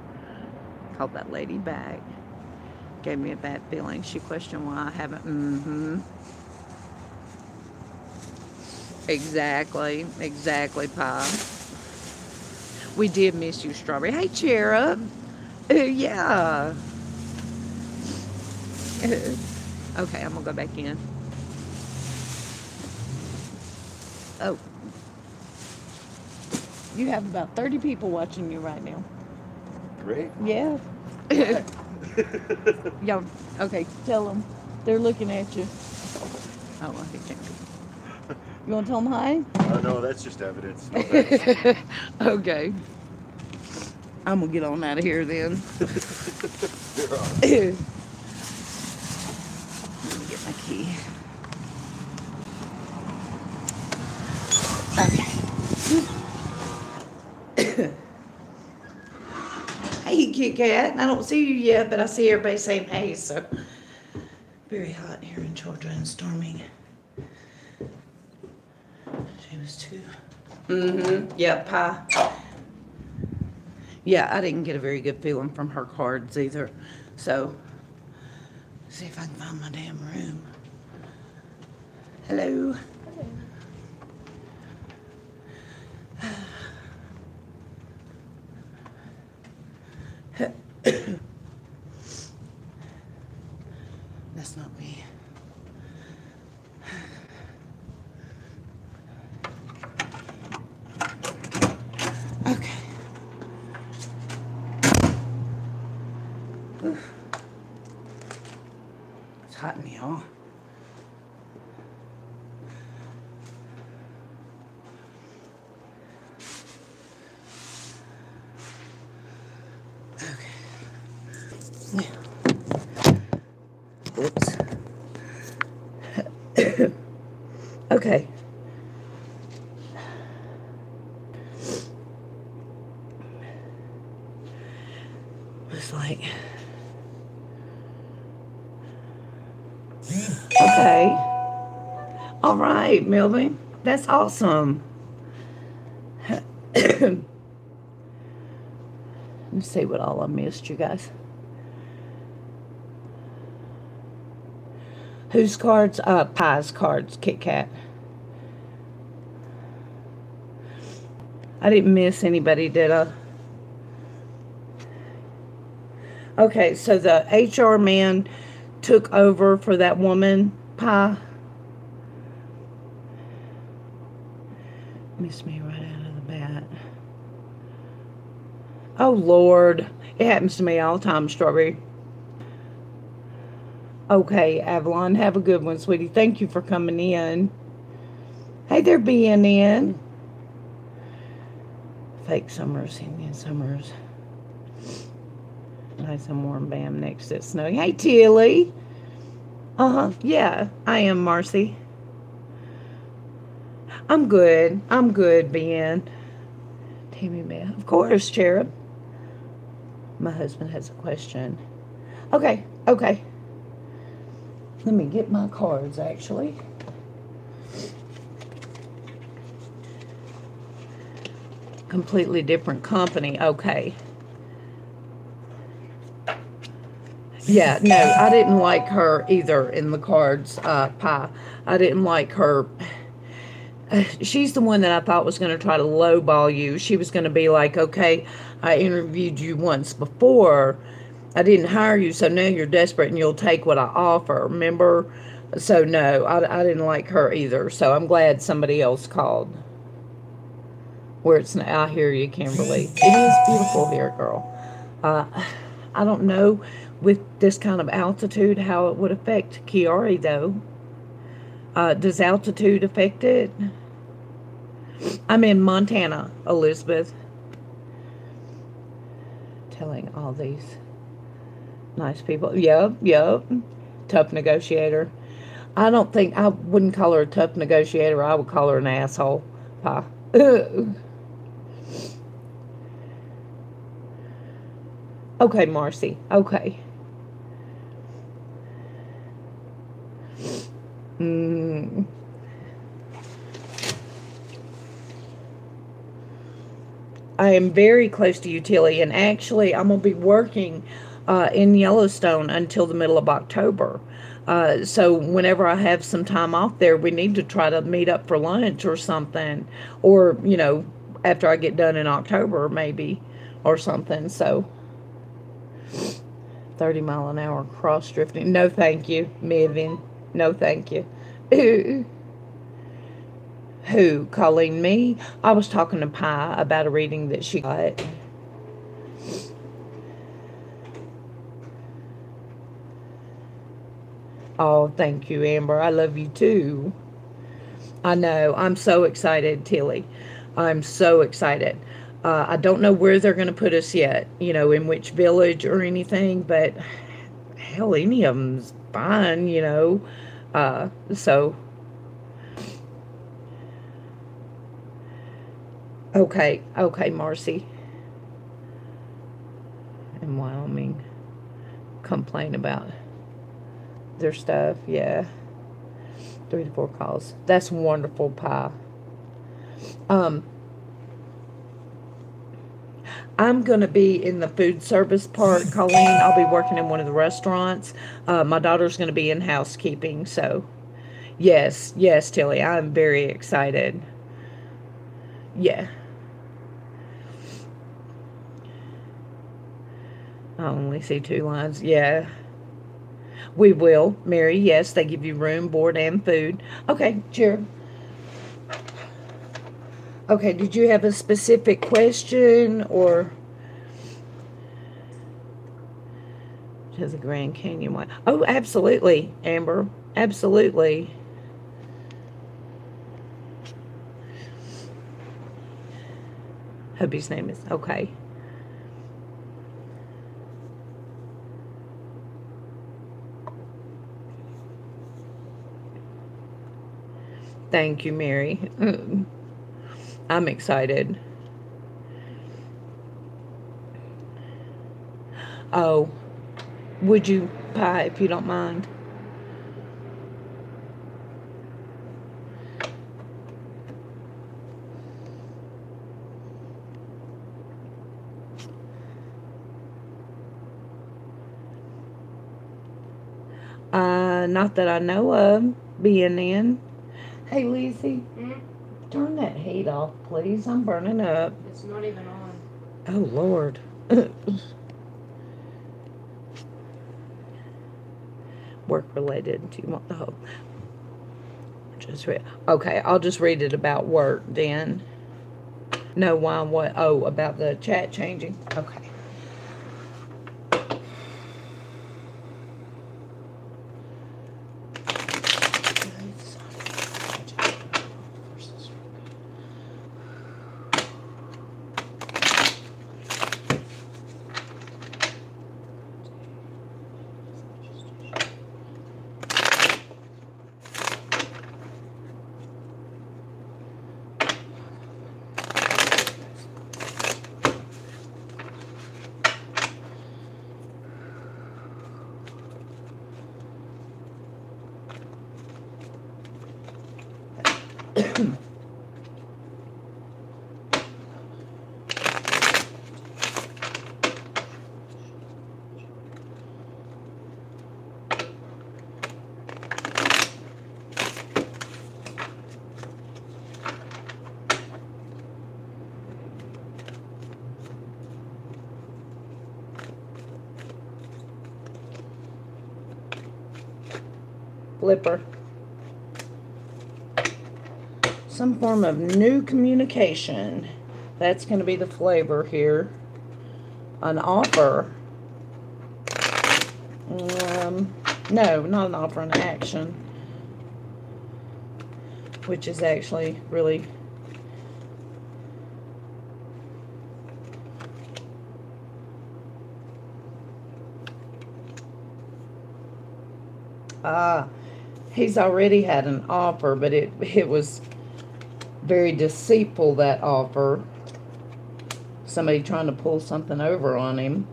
Called that lady back. Gave me a bad feeling. She questioned why I haven't. Exactly, Pie. We did miss you, Strawberry. Hey, Cherub. Yeah. Okay, I'm gonna go back in. Oh. You have about 30 people watching you right now. Great. Yeah. Yeah. Okay, tell them. They're looking at you. Oh, well, he can't. You want to tell them hi? No, that's just evidence. No thanks. Okay. I'm going to get on out of here then. You're on. Let me get my key. Okay. Hey, Kit Kat. I don't see you yet, but I see everybody saying hey, so. Very hot here in Georgia and storming. She was too. Yeah, Pie. Yeah, I didn't get a very good feeling from her cards either. So, see if I can find my damn room. Hello. That's not me. Okay. Oof. It's hot in here. Oops. Okay. It's like, okay. All right, Melvin. That's awesome. Let me see what all I missed, you guys. Whose cards? Pie's cards, Kit Kat. I didn't miss anybody, did I? Okay, so the HR man took over for that woman, Pie. Missed me right out of the bat. Oh, Lord. It happens to me all the time, Strawberry. Okay, Avalon, have a good one, sweetie. Thank you for coming in. Hey there, BNN. Fake Summers, Indian Summers. Nice and warm, bam, next to it snowing. Hey, Tilly. Yeah, I am, Marcy. I'm good, Ben. Tammy May. Of course, Cherub. My husband has a question. Okay. Let me get my cards, actually. Completely different company. Okay. Yeah, no, I didn't like her either in the cards, Pie. I didn't like her. She's the one that I thought was going to try to lowball you. She was going to be like, okay, I interviewed you once before. I didn't hire you, so now you're desperate and you'll take what I offer. Remember? So, no, I didn't like her either. So, I'm glad somebody else called. Where it's now, I hear you, Kimberly. It is beautiful here, girl. I don't know with this kind of altitude how it would affect Kiari, though. Does altitude affect it? I'm in Montana, Elizabeth. Telling all these nice people. Yep. Tough negotiator. I wouldn't call her a tough negotiator. I would call her an asshole. Okay, Marcy. Okay. I am very close to you, Tilly, and actually I'm going to be working in Yellowstone until the middle of October. So whenever I have some time off there, we need to try to meet up for lunch or something. Or, after I get done in October, maybe, or something. So, 30 mile an hour cross drifting. No, thank you, Mivin. No, thank you. Who? Calling me? I was talking to Pi about a reading that she got. Oh, thank you, Amber. I love you too. I know. I'm so excited, Tilly. I'm so excited. I don't know where they're going to put us yet, in which village or anything, but hell, any of them's fine, so. Okay, Marcy. In Wyoming, complain about their stuff, yeah. 3 to 4 calls. That's wonderful, Pie. I'm going to be in the food service part, Colleen. I'll be working in one of the restaurants. My daughter's going to be in housekeeping, so yes, Tilly, I'm very excited. Yeah. I only see 2 lines. Yeah. We will, Mary. Yes, they give you room, board, and food. Okay, sure. Okay, did you have a specific question or to the Grand Canyon one? Oh, absolutely, Amber. Absolutely. Hubby's name is okay. Thank you, Mary. I'm excited. Oh, would you, Pie, if you don't mind? Not that I know of being in. Hey, Lizzie, Mm, turn that heat off, please. I'm burning up. it's not even on. Oh, Lord. Work related. Do you want the whole? Just read. Okay, I'll just read it about work then. No, why? What? Oh, about the chat changing. Okay. Flipper. Some form of new communication. That's going to be the flavor here. An offer. No, not an offer, an action. Which is actually really... he's already had an offer, but it was very deceitful, that offer. Somebody trying to pull something over on him.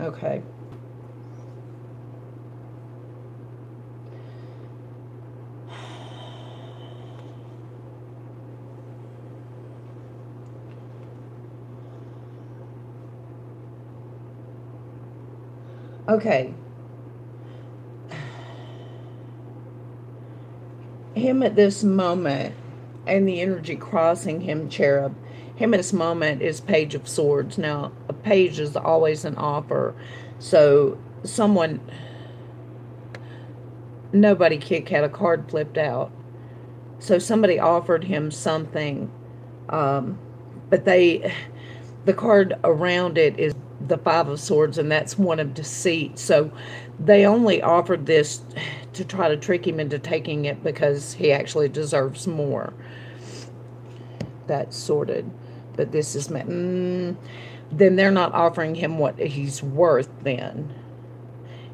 Okay. Okay. Him at this moment, and the energy crossing him, Cherub, him at this moment is Page of Swords. Now, a page is always an offer. So, someone, nobody kick had a card flipped out. So, somebody offered him something, but the card around it is the Five of Swords, and that's one of deceit. So, they only offered this to try to trick him into taking it because he actually deserves more. That's sorted. But this is then they're not offering him what he's worth then.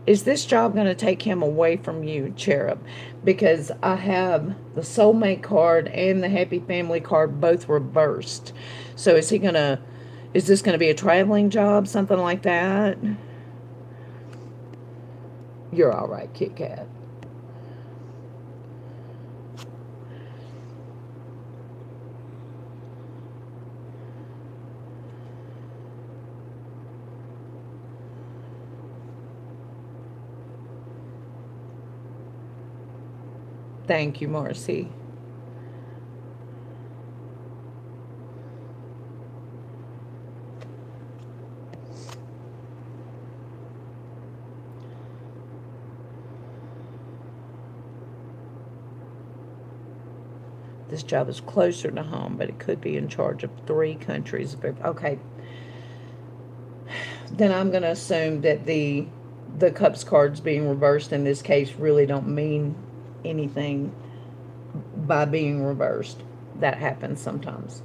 Is this job going to take him away from you, Cherub? Because I have the Soulmate card and the Happy Family card both reversed. So is this going to be a traveling job, something like that? You're all right, Kit Kat. Thank you, Marcy. This job is closer to home, but it could be in charge of 3 countries. Okay. Then I'm going to assume that the Cups cards being reversed in this case really don't mean anything by being reversed. That happens sometimes.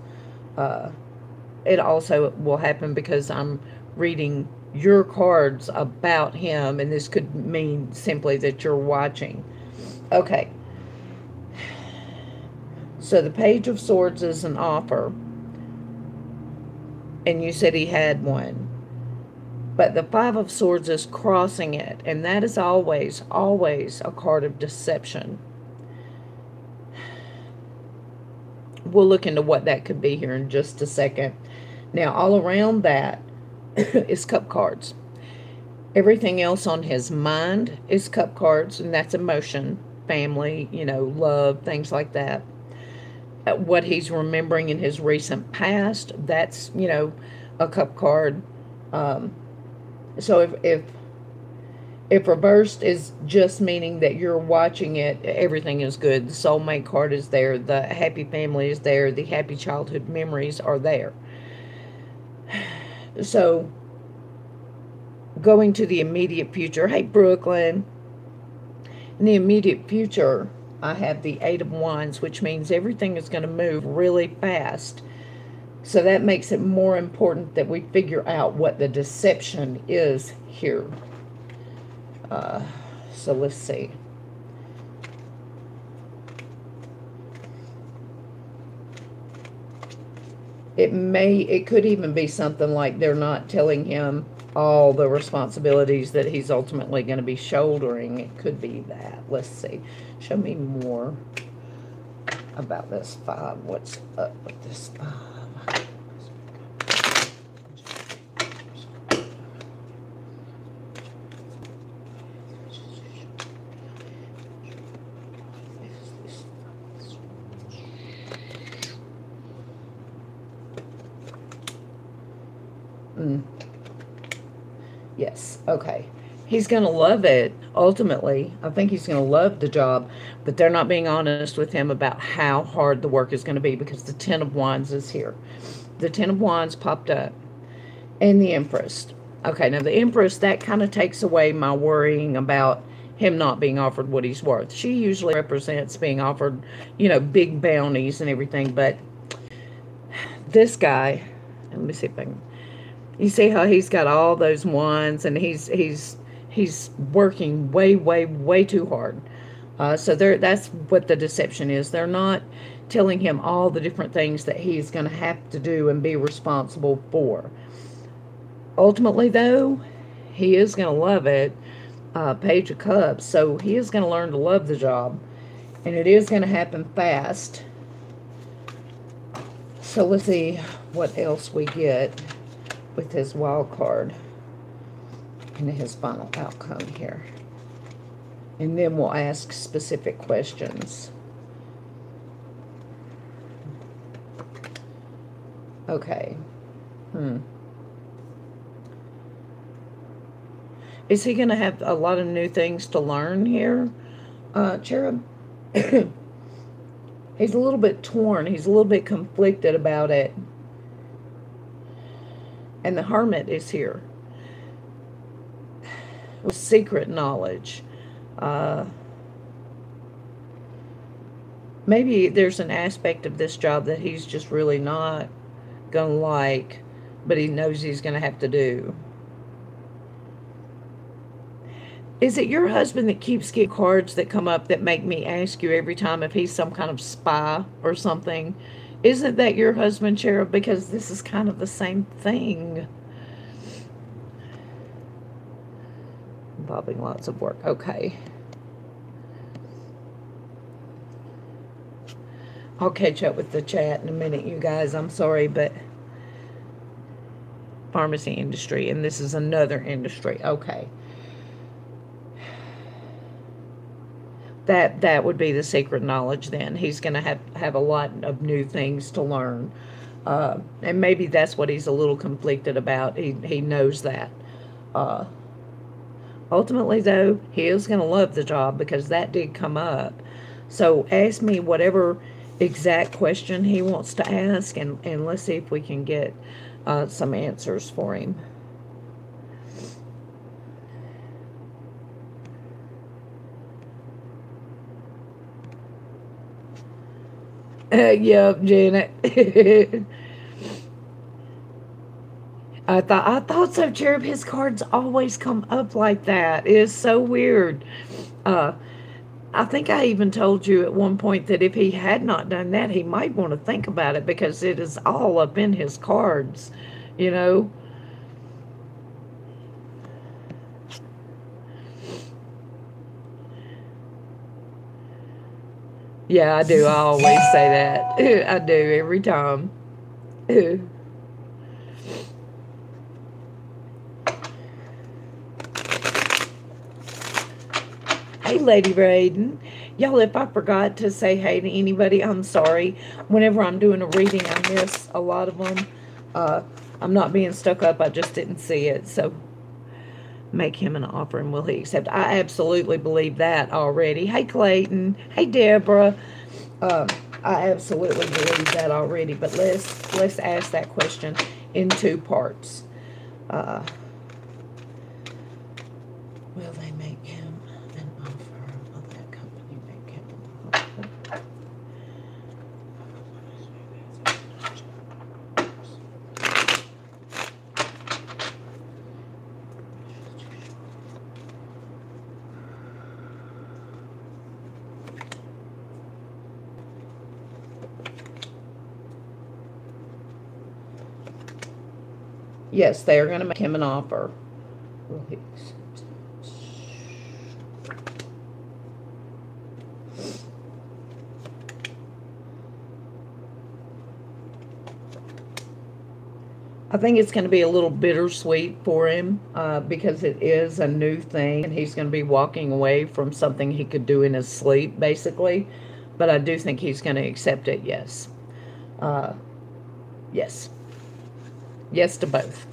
It also will happen because I'm reading your cards about him, and this could mean simply that you're watching. Okay. So the Page of Swords is an offer, and you said he had one. But the Five of Swords is crossing it, and that is always, always a card of deception. We'll look into what that could be here in just a second. Now, all around that is cup cards. Everything else on his mind is cup cards, and that's emotion, family, love, things like that. What he's remembering in his recent past, that's, a cup card. Um, so if reversed is just meaning that you're watching it, everything is good. The soulmate card is there. The happy family is there. The happy childhood memories are there. So, going to the immediate future. Hey, Brooklyn. In the immediate future, I have the Eight of Wands, which means everything is going to move really fast. So that makes it more important that we figure out what the deception is here. So let's see. It could even be something like they're not telling him all the responsibilities that he's ultimately going to be shouldering. It could be that. Let's see. Show me more about this 5. What's up with this 5? Yes, okay. He's going to love it, ultimately. I think he's going to love the job, but they're not being honest with him about how hard the work is going to be because the Ten of Wands is here. The Ten of Wands popped up, and the Empress. Okay, now the Empress, that kind of takes away my worrying about him not being offered what he's worth. She usually represents being offered, big bounties and everything, but this guy, let me see if I can... You see how he's got all those wands, and he's working way, way, way too hard. So that's what the deception is. They're not telling him all the different things that he's going to have to do and be responsible for. Ultimately, though, he is going to love it. Page of Cups. So he is going to learn to love the job, and it is going to happen fast. So let's see what else we get with his wild card and his final outcome here. And then we'll ask specific questions. Okay. Is he going to have a lot of new things to learn here? Cherub? He's a little bit torn. He's a little bit conflicted about it. And the Hermit is here. With secret knowledge. Maybe there's an aspect of this job that he's just really not going to like, but he knows he's going to have to do. Is it your husband that keeps getting cards that come up that make me ask you every time if he's some kind of spy or something? Isn't that your husband, Cherub? Because this is kind of the same thing. Involving lots of work. Okay. I'll catch up with the chat in a minute, you guys. I'm sorry, but pharmacy industry, and this is another industry. Okay. That would be the secret knowledge then. He's going to have a lot of new things to learn. And maybe that's what he's a little conflicted about. He knows that. Ultimately, though, he is going to love the job because that did come up. So ask me whatever exact question he wants to ask, and let's see if we can get some answers for him. Yep, Janet. I thought so, Cherub. His cards always come up like that. It is so weird. I think I even told you at one point that if he had not done that, he might want to think about it because it is all up in his cards, you know. Yeah, I do. I always say that. I do every time. Hey, Lady Raiden. Y'all, if I forgot to say hey to anybody, I'm sorry. Whenever I'm doing a reading, I miss a lot of them. I'm not being stuck up. I just didn't see it. So make him an offer and will he accept? I absolutely believe that already. Hey, Clayton. Hey, Deborah. I absolutely believe that already. But let's ask that question in two parts. Will they make him an offer? Will that company make him an offer? Yes, they are going to make him an offer. Will he accept? I think it's going to be a little bittersweet for him because it is a new thing and he's going to be walking away from something he could do in his sleep, basically. But I do think he's going to accept it, yes. Yes. Yes to both.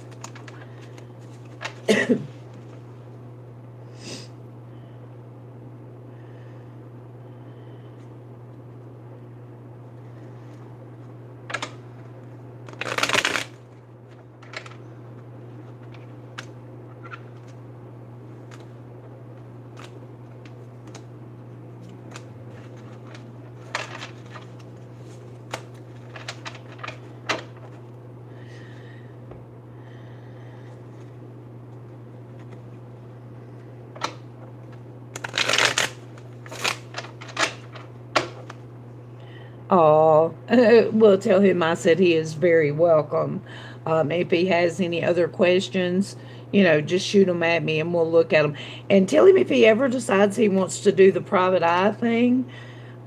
Oh, we'll tell him I said he is very welcome. If he has any other questions, just shoot them at me and we'll look at them. And tell him if he ever decides he wants to do the private eye thing,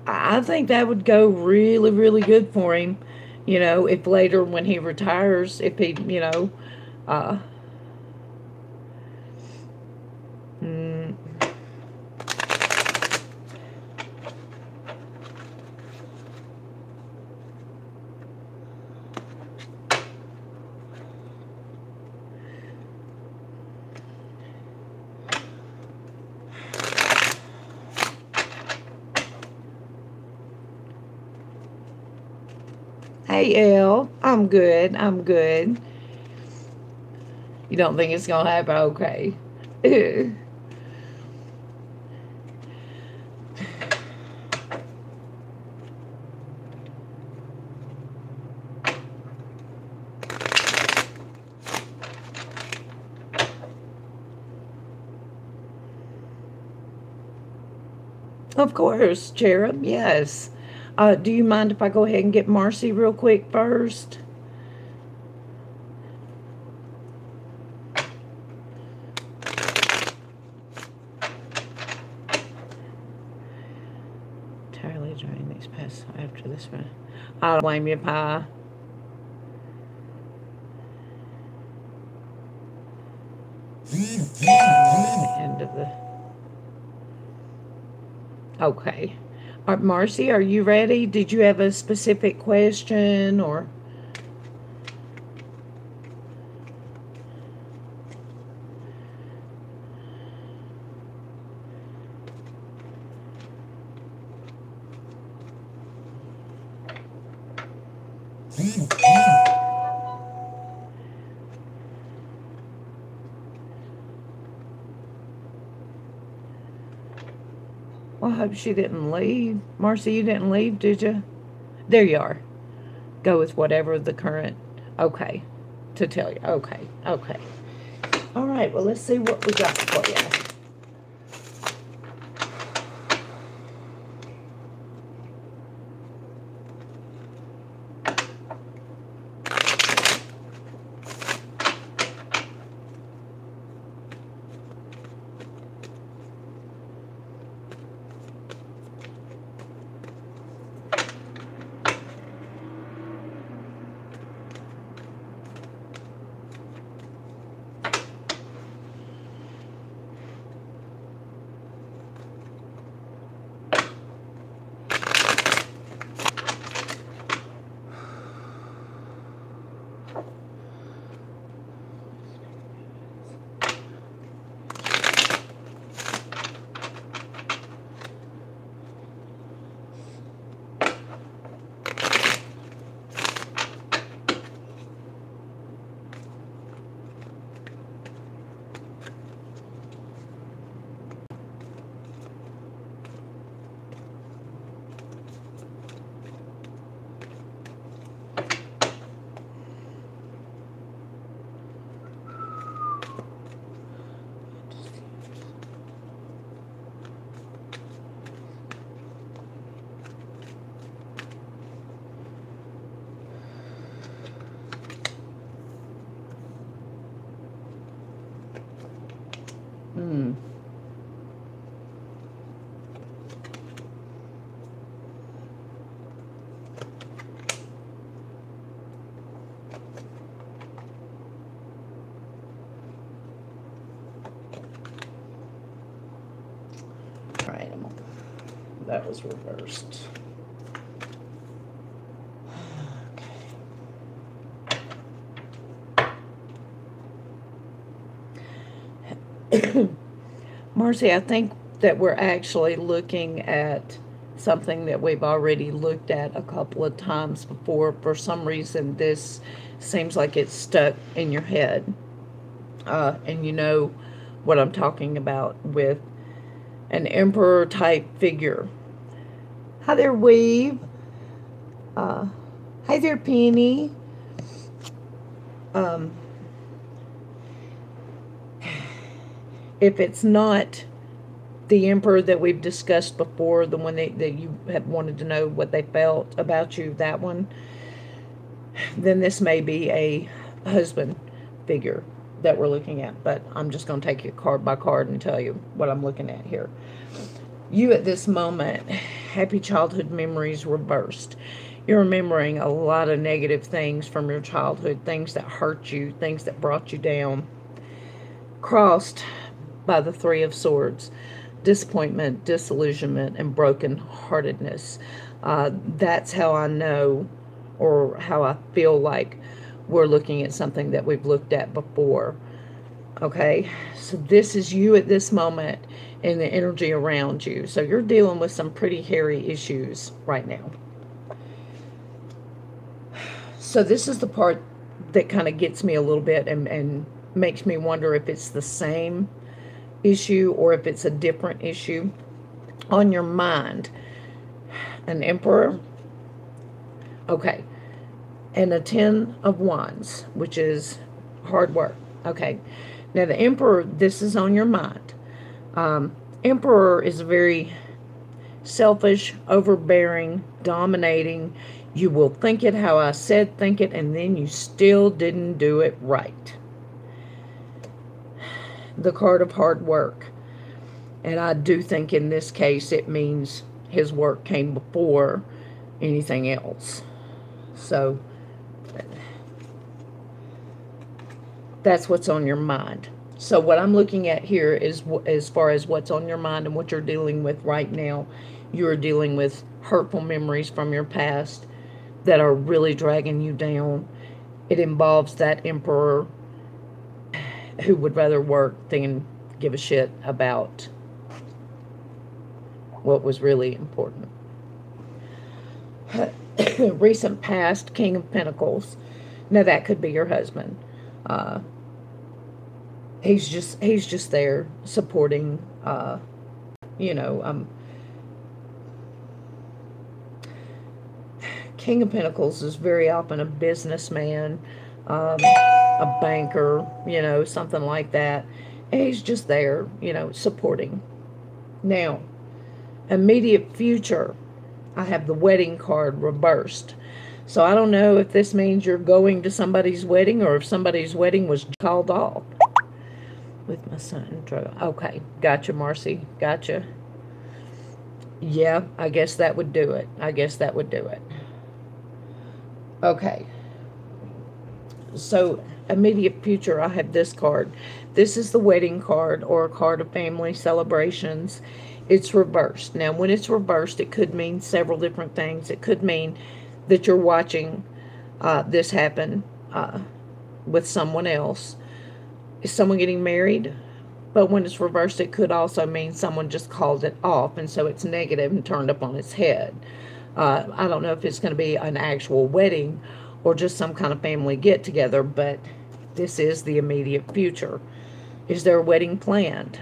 I think that would go really, really good for him. If later when he retires, if he, uh, mm, hey, Elle, I'm good. I'm good. You don't think it's going to happen? Okay. Of course, Cherub, yes. Do you mind if I go ahead and get Marcy real quick first? Entirely during these past after this one. I don't blame you, Pie. The end of the... Okay. Marcy, are you ready? Did you have a specific question or... Well, I hope she didn't leave. Marcy, you didn't leave, did you? There you are. Go with whatever the current... Okay. To tell you. Okay. Okay. All right. Well, let's see what we got for you. that was reversed. Okay. Marcy, I think that we're actually looking at something that we've already looked at a couple of times before. For some reason, this seems like it's stuck in your head. And you know what I'm talking about with an emperor type figure. Hi there, Weave. Hi there, Penny. If it's not the emperor that we've discussed before, the one that you have wanted to know what they felt about you, that one, then this may be a husband figure that we're looking at. But I'm just going to take you card by card and tell you what I'm looking at here. You at this moment, happy childhood memories reversed. You're remembering a lot of negative things from your childhood, things that hurt you, things that brought you down. Crossed by the Three of Swords, disappointment, disillusionment, and brokenheartedness. That's how I know, or how I feel like we're looking at something that we've looked at before. Okay, so this is you at this moment and the energy around you. So you're dealing with some pretty hairy issues right now. So this is the part that kind of gets me a little bit and makes me wonder if it's the same issue or if it's a different issue. On your mind, an Emperor, okay, and a Ten of Wands, which is hard work. Okay, now the Emperor, this is on your mind. Emperor is very selfish, overbearing, dominating. You will think it how I said think it, and then you still didn't do it right. The card of hard work. And I do think in this case it means his work came before anything else. So that's what's on your mind. So what I'm looking at here is, as far as what's on your mind and what you're dealing with right now, you're dealing with hurtful memories from your past that are really dragging you down. It involves that Emperor who would rather work than give a shit about what was really important. Recent past, King of Pentacles. Now that could be your husband. He's just there supporting, you know, King of Pentacles is very often a businessman, a banker, you know, something like that. And he's just there, you know, supporting. Now, immediate future, I have the wedding card reversed. So I don't know if this means you're going to somebody's wedding or if somebody's wedding was called off. With my son. Okay, gotcha, Marcy. Gotcha. Yeah, I guess that would do it. I guess that would do it. Okay. So, immediate future, I have this card. This is the wedding card or a card of family celebrations. It's reversed. Now, when it's reversed, it could mean several different things. It could mean that you're watching this happen with someone else. Is someone getting married? But when it's reversed, it could also mean someone just called it off, and so it's negative and turned up on its head. I don't know if it's going to be an actual wedding or just some kind of family get-together, but this is the immediate future. Is there a wedding planned?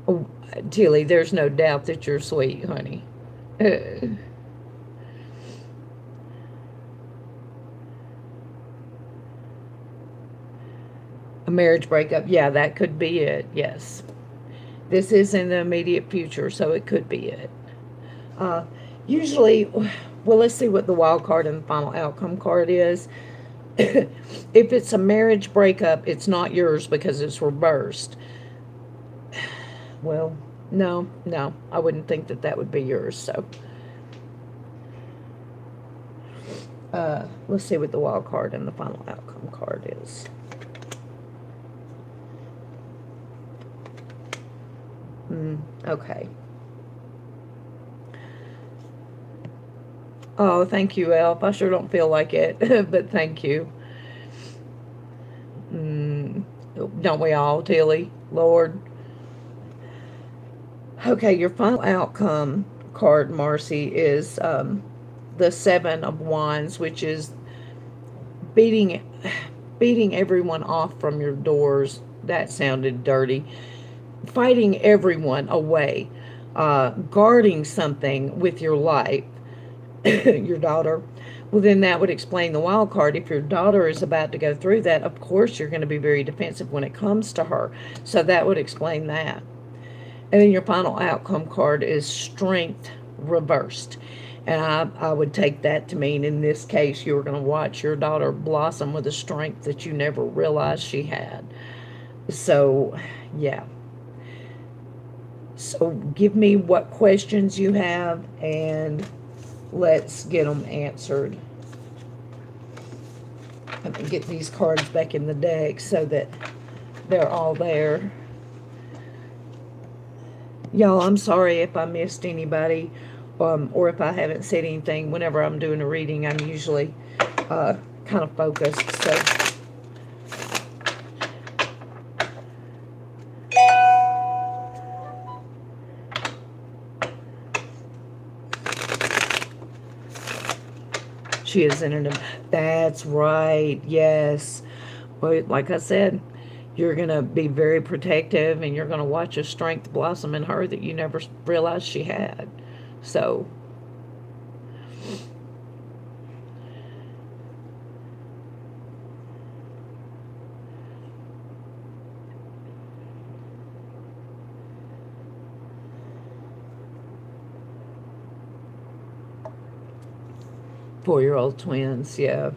Oh, Tilly, there's no doubt that you're sweet, honey. A marriage breakup. Yeah, that could be it. Yes. This is in the immediate future, so it could be it. Usually, well, let's see what the wild card and the final outcome card is. If it's a marriage breakup, it's not yours because it's reversed. Well, no, I wouldn't think that that would be yours, so. Let's see what the wild card and the final outcome card is. Okay. Oh, thank you, Elf. I sure don't feel like it, but thank you. Don't we all, Tilly? Lord. Okay, your final outcome card, Marcy, is the Seven of Wands, which is beating everyone off from your doors. That sounded dirty. Fighting everyone away. Guarding something with your life. Your daughter. Well, then that would explain the wild card. If your daughter is about to go through that, of course you're going to be very defensive when it comes to her. So that would explain that. And then your final outcome card is Strength reversed. And I would take that to mean, in this case, you were going to watch your daughter blossom with a strength that you never realized she had. So, yeah. So give me what questions you have, and let's get them answered. I'm going to get these cards back in the deck so that they're all there. Y'all, I'm sorry if I missed anybody, or if I haven't said anything. Whenever I'm doing a reading, I'm usually kind of focused. So, she is in an... That's right. Yes. Well, like I said, you're going to be very protective, and you're going to watch a strength blossom in her that you never realized she had. So, four-year-old twins, yeah.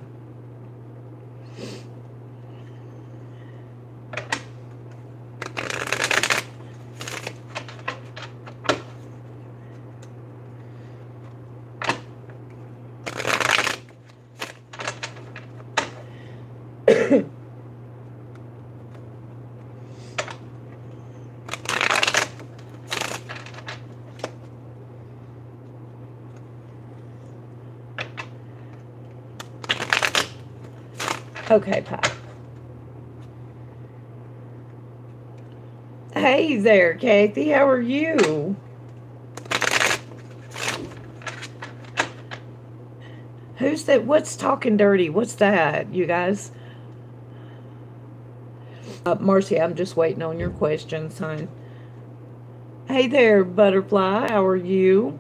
Okay, Pop. Hey there, Kathy. How are you? Who's that? What's talking dirty? What's that, you guys? Marcy, I'm just waiting on your questions, hon. Hey there, Butterfly. How are you?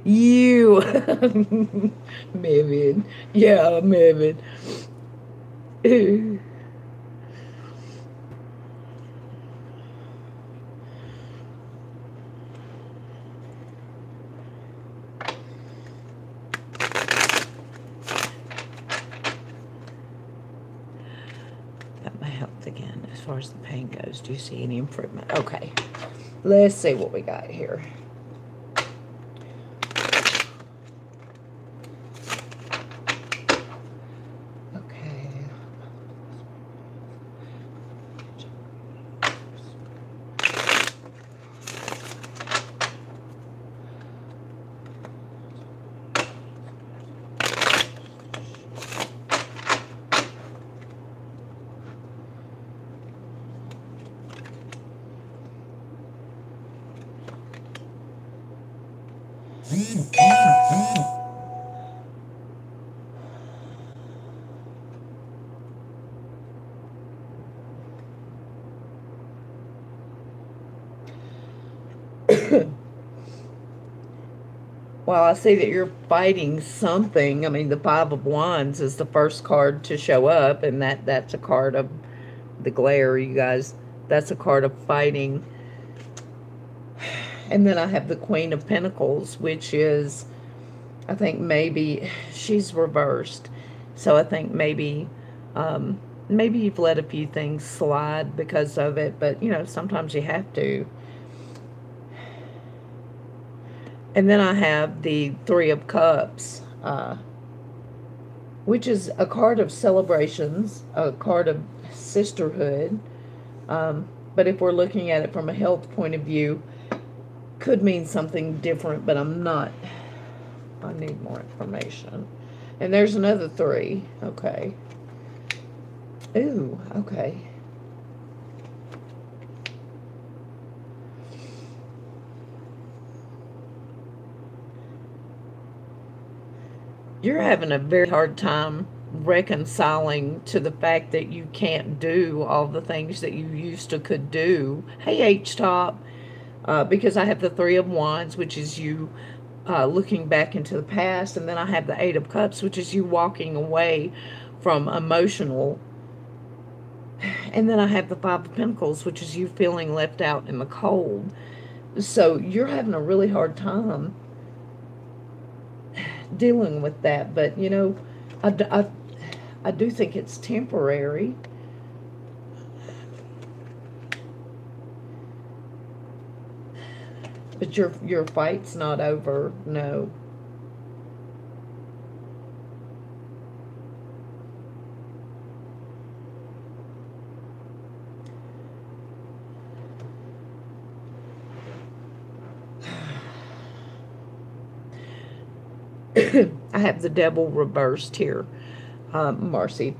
You, Mevin. Yeah, Mevin. Got my health again. As far as the pain goes, do you see any improvement? Okay, let's see what we got here. Well, I see that you're fighting something. I mean, the Five of Wands is the first card to show up, and that's a card of the glare, you guys. That's a card of fighting. And then I have the Queen of Pentacles, which is, I think maybe she's reversed. So I think maybe maybe you've let a few things slide because of it, but, you know, sometimes you have to. And then I have the Three of Cups, which is a card of celebrations, a card of sisterhood. But if we're looking at it from a health point of view, could mean something different, but I'm not. I need more information. And there's another 3. Okay. Ooh, okay. You're having a very hard time reconciling to the fact that you can't do all the things that you used to could do. Hey, H-Top, because I have the 3 of Wands, which is you looking back into the past, and then I have the 8 of Cups, which is you walking away from emotional, and then I have the 5 of Pentacles, which is you feeling left out in the cold. So you're having a really hard time dealing with that, but you know, I do think it's temporary. But your fight's not over, no. I have the Devil reversed here, Marcy.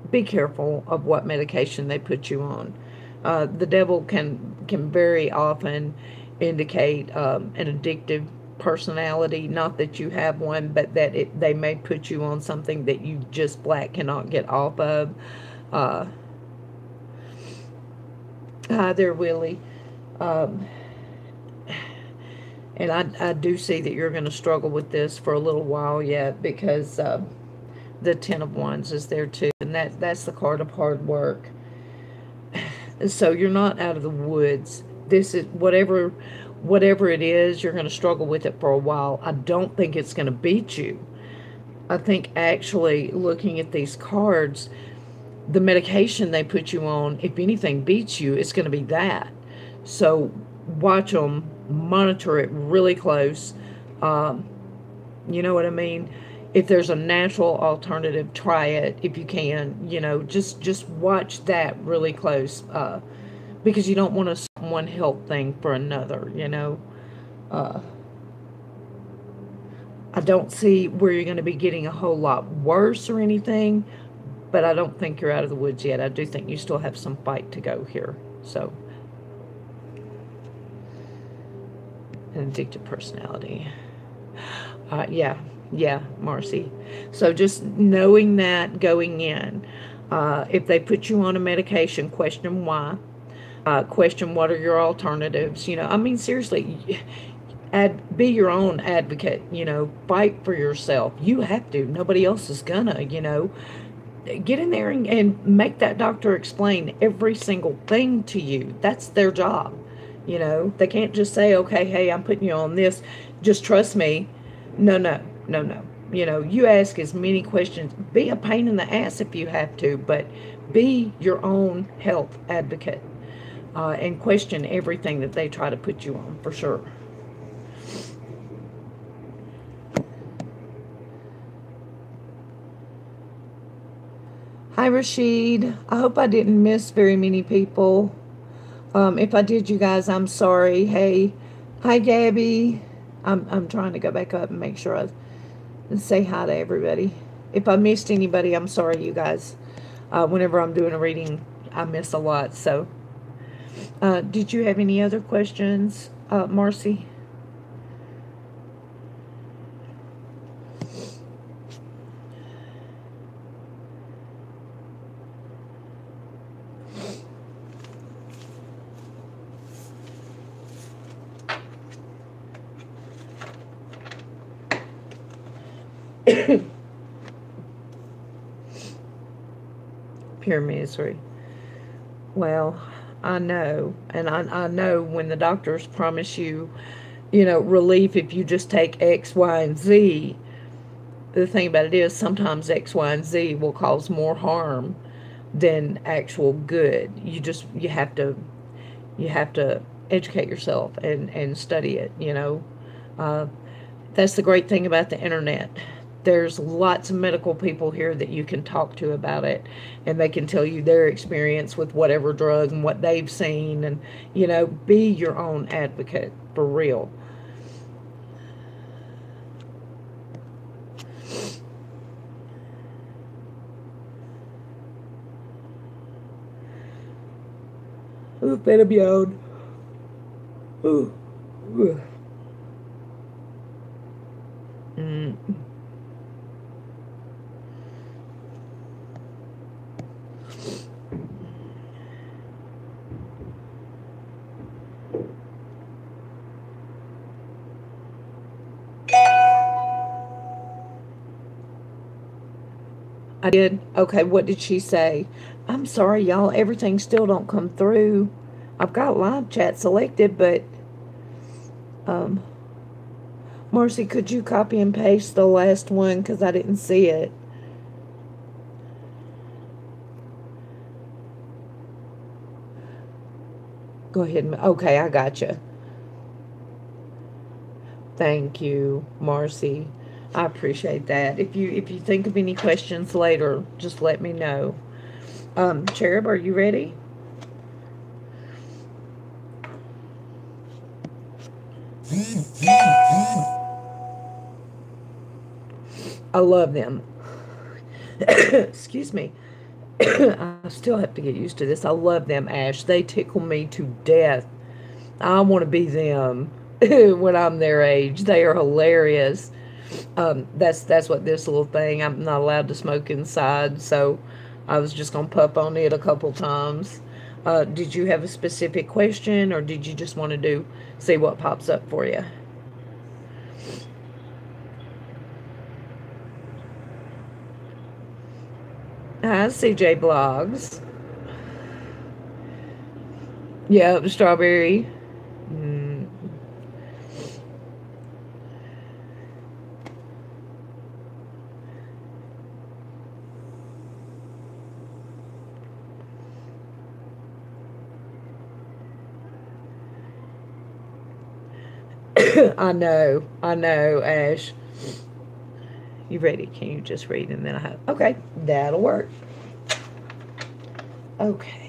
Be careful of what medication they put you on. The Devil can very often indicate an addictive personality. Not that you have one, but that they may put you on something that you just flat cannot get off of. Hi there, Willie. And I do see that you're going to struggle with this for a little while yet, because the 10 of Wands is there too. And that's the card of hard work. So you're not out of the woods. This is whatever it is, you're going to struggle with it for a while. I don't think it's going to beat you. I think actually looking at these cards, the medication they put you on, if anything beats you, it's going to be that. So watch them. Monitor it really close. You know what I mean? If there's a natural alternative, try it if you can. You know, just watch that really close, because you don't want to swap one health thing for another. You know, I don't see where you're going to be getting a whole lot worse or anything, but I don't think you're out of the woods yet. I do think you still have some fight to go here. So. An addictive personality. Yeah, Marcy. So just knowing that going in, if they put you on a medication, question why. Question what are your alternatives. You know, I mean, seriously, be your own advocate. You know, fight for yourself. You have to. Nobody else is gonna. You know, get in there and make that doctor explain every single thing to you. That's their job. You know, they can't just say, okay, hey, I'm putting you on this. Just trust me. No. You know, you ask as many questions. Be a pain in the ass if you have to, but be your own health advocate, and question everything that they try to put you on, for sure. Hi, Rashid. I hope I didn't miss very many people. If I did, you guys, I'm sorry. Hey, hi, Gabby. I'm trying to go back up and make sure I say hi to everybody. If I missed anybody, I'm sorry, you guys. Whenever I'm doing a reading, I miss a lot. So, did you have any other questions, Marcy? Pure misery. Well, I know, and I know when the doctors promise you, you know, relief if you just take X, Y, and Z. The thing about it is sometimes X, Y, and Z will cause more harm than actual good. You have to, You have to educate yourself and study it, you know. Uh, that's the great thing about the internet. There's lots of medical people here that you can talk to about it, and they can tell you their experience with whatever drug and what they've seen, and, you know, be your own advocate for real. Ooh, better be on. Ooh. Ooh. Mm. I did. Okay, what did she say? I'm sorry, y'all. Everything still don't come through. I've got live chat selected, but um, Marcy, could you copy and paste the last one because I didn't see it? Go ahead and okay, I got you. Thank you, Marcy. I appreciate that. If you think of any questions later, just let me know. Cherub, are you ready? I love them. Excuse me. I still have to get used to this. I love them, Ash. They tickle me to death. I want to be them when I'm their age. They are hilarious. That's what this little thing. I'm not allowed to smoke inside, so I was just gonna puff on it a couple times. Did you have a specific question, or did you just want to see what pops up for you? Hi, CJ Blogs. Yeah, strawberry. Mm. I know, Ash. You ready? Can you just read and then I have. Okay, that'll work. Okay.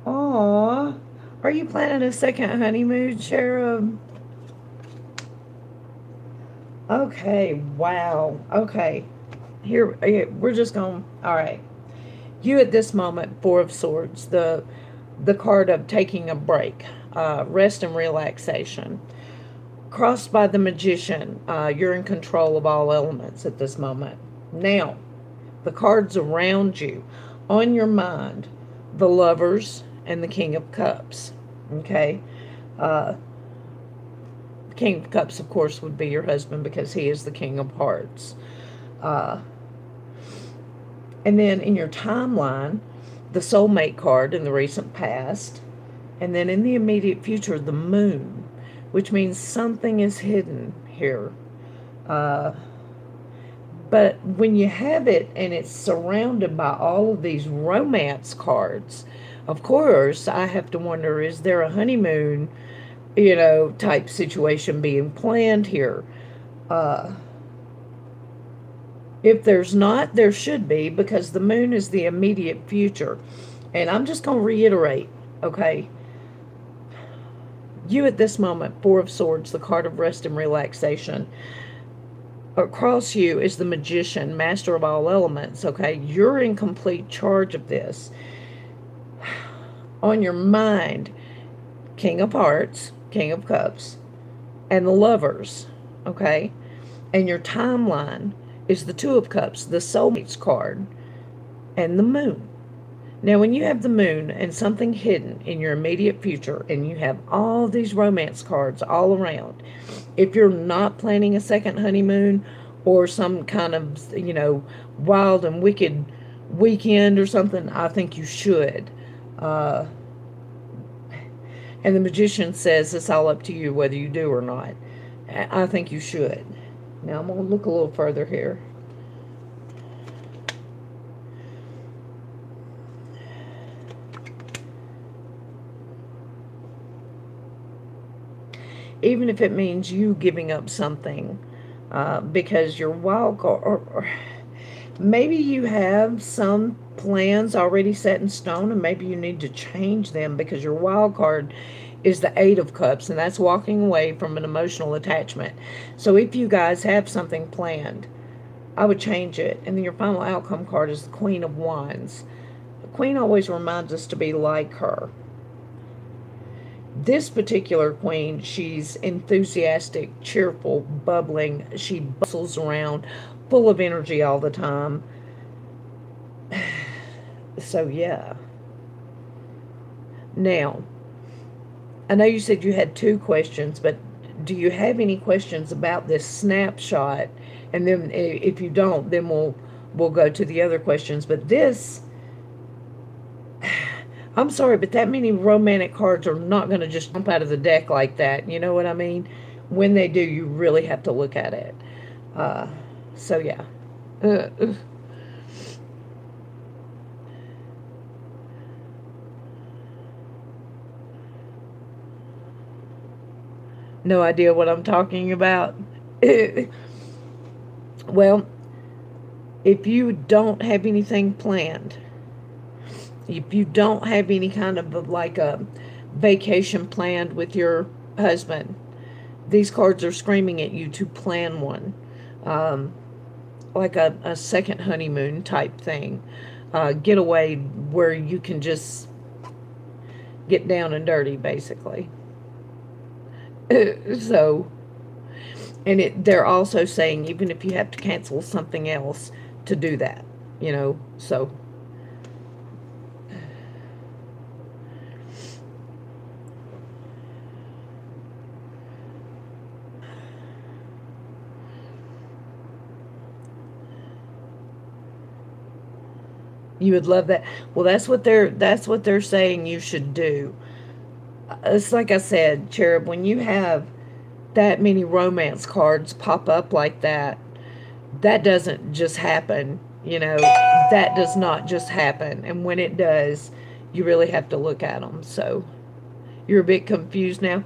Aw, are you planning a second honeymoon, Cherub? Okay, wow. Okay, here we're just going. All right, you at this moment, Four of Swords, the card of taking a break, rest and relaxation. Crossed by the Magician, you're in control of all elements at this moment. Now, the cards around you, on your mind, the Lovers and the King of Cups. Okay? The King of Cups, of course, would be your husband because he is the King of Hearts. Uh, and then in your timeline, the Soulmate card in the recent past. And then in the immediate future, the Moon, which means something is hidden here. But when you have it and it's surrounded by all of these romance cards, of course, I have to wonder, is there a honeymoon, type situation being planned here? If there's not, there should be, because the moon is the immediate future. And I'm just going to reiterate, okay? You at this moment, Four of Swords, the card of rest and relaxation. Across you is the Magician, master of all elements, okay? You're in complete charge of this. On your mind, King of Hearts, King of Cups, and the Lovers, okay? And your timeline is the Two of Cups, the Soulmates card, and the Moon. Now, when you have the Moon and something hidden in your immediate future, and you have all these romance cards all around, if you're not planning a second honeymoon or some kind of, wild and wicked weekend or something, I think you should. And the Magician says it's all up to you whether you do or not. I think you should. Now, I'm going to look a little further here. Even if it means you giving up something because your wild card, or maybe you have some plans already set in stone and maybe you need to change them because your wild card is the Eight of Cups, and that's walking away from an emotional attachment. So if you guys have something planned, I would change it. And then your final outcome card is the Queen of Wands. The Queen always reminds us to be like her. This particular queen, she's enthusiastic, cheerful, bubbling. She bustles around, full of energy all the time. So, yeah. Now, I know you said you had 2 questions, but do you have any questions about this snapshot? And then if you don't, then we'll go to the other questions. But this, I'm sorry, but that many romantic cards are not going to just jump out of the deck like that. You know what I mean? When they do, you really have to look at it. So, yeah. No idea what I'm talking about. Well, if you don't have anything planned, if you don't have any kind of like a vacation planned with your husband, these cards are screaming at you to plan one. Like a second honeymoon type thing. Getaway where you can just get down and dirty, basically. So, and they're also saying even if you have to cancel something else to do that, so. You would love that. Well, that's what they're saying you should do. It's like I said, Cherub, when you have that many romance cards pop up like that, that doesn't just happen, that does not just happen. And when it does, you really have to look at them. So, you're a bit confused now.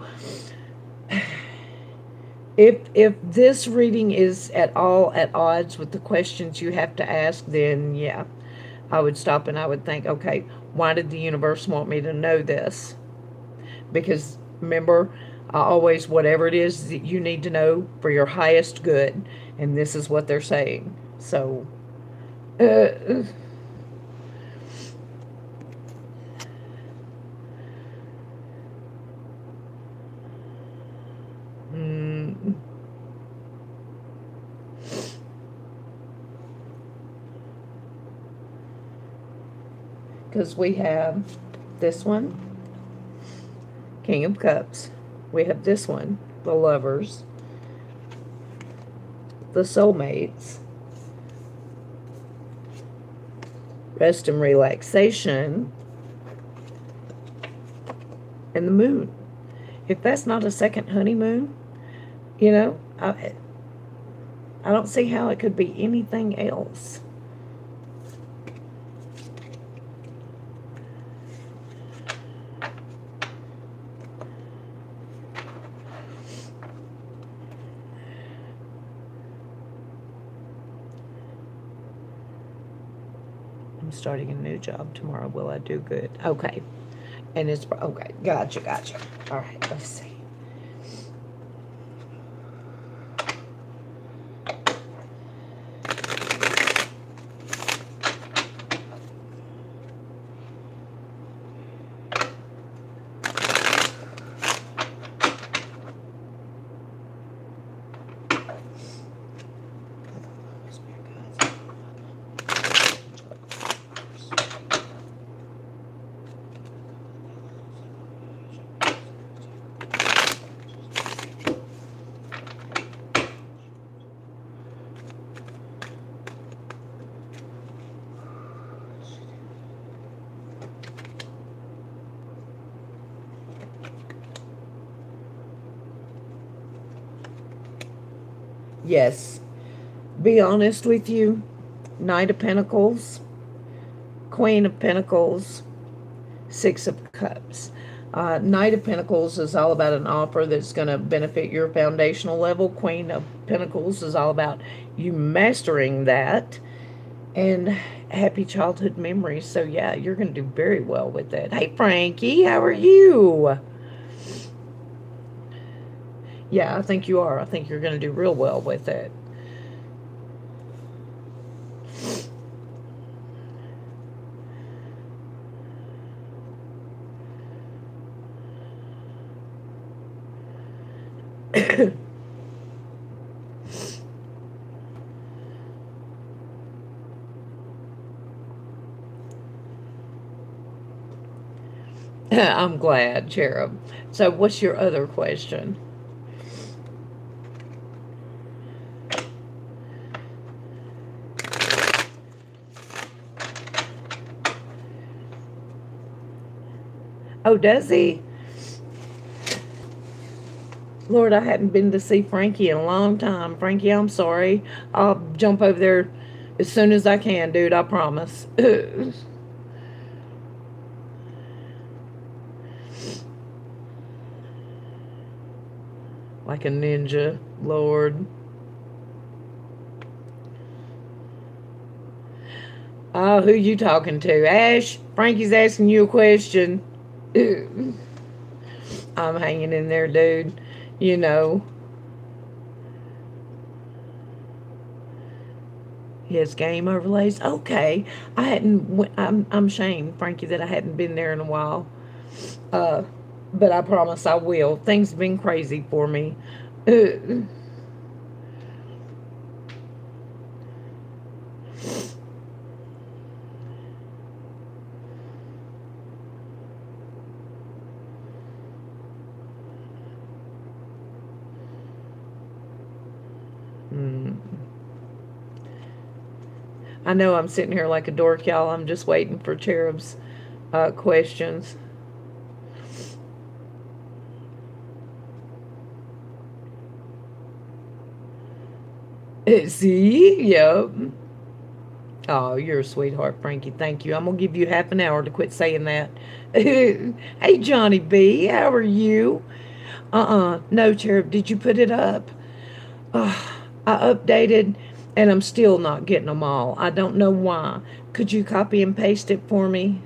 If this reading is at all at odds with the questions you have to ask, then yeah, I would stop and I would think, okay, why did the universe want me to know this? Because remember, whatever it is that you need to know for your highest good, and this is what they're saying. So, because we have this one, King of Cups. We have this one, the Lovers, the Soulmates, Rest and Relaxation, and the Moon. If that's not a second honeymoon, you know, I don't see how it could be anything else. I'm starting a new job tomorrow. Will I do good? Okay. And it's, okay, gotcha. All right, let's see. Yes. Be honest with you. Knight of Pentacles, Queen of Pentacles, Six of Cups. Knight of Pentacles is all about an offer that's going to benefit your foundational level. Queen of Pentacles is all about you mastering that. And happy childhood memories. So yeah, you're going to do very well with that. Hey Frankie, how are you? Yeah, I think you are. I think you're going to do real well with it. I'm glad, Cherub. So what's your other question? Oh, does he? Lord, I hadn't been to see Frankie in a long time. Frankie, I'm sorry. I'll jump over there as soon as I can, dude. I promise. Like a ninja, Lord. Oh, who you talking to? Ash, Frankie's asking you a question. I'm hanging in there, dude. You know. Yes, game overlays. Okay. I hadn't, I'm ashamed, Frankie, that I hadn't been there in a while. But I promise I will. Things have been crazy for me. I know I'm sitting here like a dork, y'all. I'm just waiting for Cherub's questions. See? Yep. Oh, you're a sweetheart, Frankie. Thank you. I'm going to give you half an hour to quit saying that. Hey, Johnny B. How are you? No, Cherub. Did you put it up? I updated, and I'm still not getting them all. I don't know why. Could you copy and paste it for me?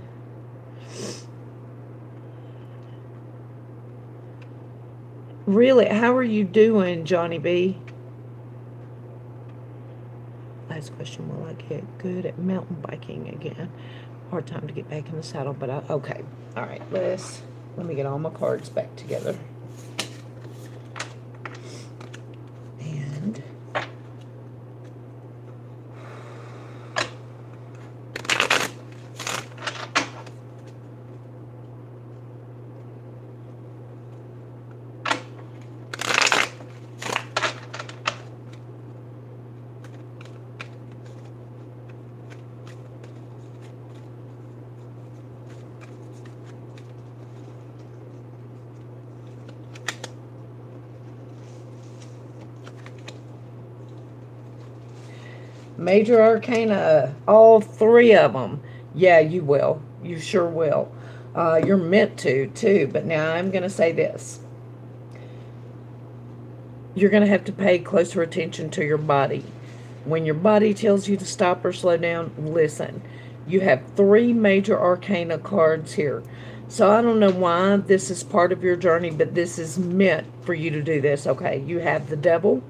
Really? How are you doing, Johnny B? Last question, will I get good at mountain biking again? Hard time to get back in the saddle, but okay. All right, let me get all my cards back together. And Major Arcana, all three of them. Yeah, you will. You sure will. You're meant to, too. But now I'm going to say this. You're going to have to pay closer attention to your body. When your body tells you to stop or slow down, listen. You have three major arcana cards here. So I don't know why this is part of your journey, but this is meant for you to do this, okay? You have the devil.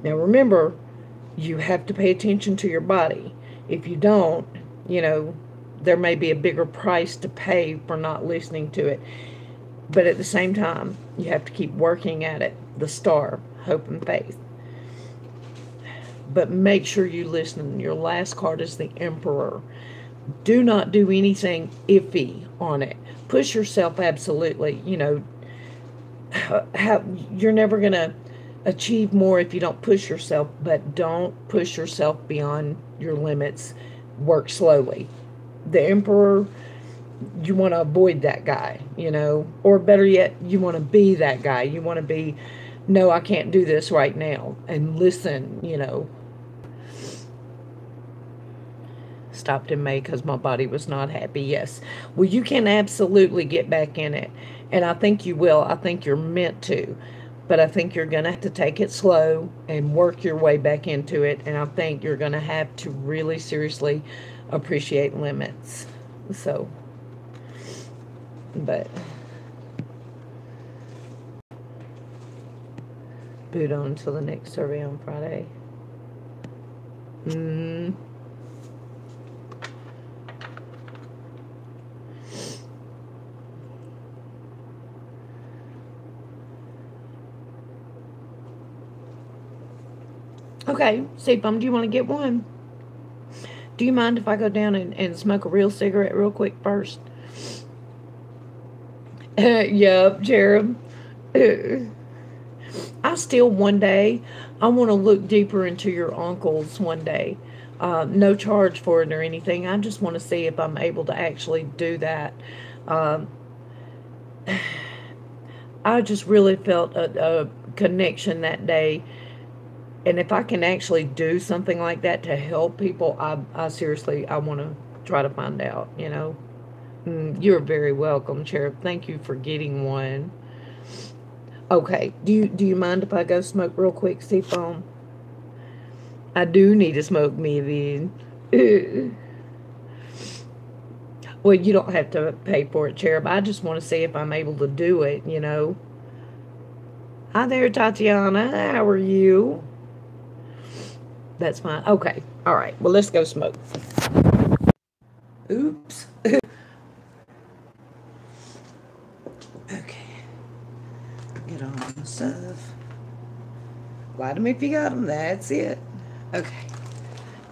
Now remember, you have to pay attention to your body. If you don't, you know, there may be a bigger price to pay for not listening to it. But at the same time, you have to keep working at it. The star, hope and faith. But make sure you listen. Your last card is the Emperor. Do not do anything iffy on it. Push yourself absolutely. You know, you're never going to achieve more if you don't push yourself, but don't push yourself beyond your limits. Work slowly. The Emperor, you want to avoid that guy, you know, or better yet, you want to be that guy. You want to be, no, I can't do this right now, and listen, you know. Stopped in May because my body was not happy. Yes. Well, you can absolutely get back in it, and I think you will. I think you're meant to, but I think you're going to have to take it slow and work your way back into it, and I think you're going to have to really seriously appreciate limits. So, but boot on until the next survey on Friday. Okay, Seafoam, do you want to get one? Do you mind if I go down and smoke a real cigarette real quick first? Yup, Cherub. I still, one day, I want to look deeper into your uncles one day. No charge for it or anything. I just want to see if I'm able to actually do that. I just really felt a connection that day. And if I can actually do something like that to help people, I seriously, I want to try to find out, you know. You're very welcome, Cherub. Thank you for getting one. Okay, do you mind if I go smoke real quick, Seafoam? I do need to smoke me then. Well, you don't have to pay for it, Cherub. I just want to see if I'm able to do it, you know. Hi there, Tatiana. How are you? That's fine. Okay. All right. Well, let's go smoke. Oops. Okay. Get on the stuff. Light them if you got them. That's it. Okay.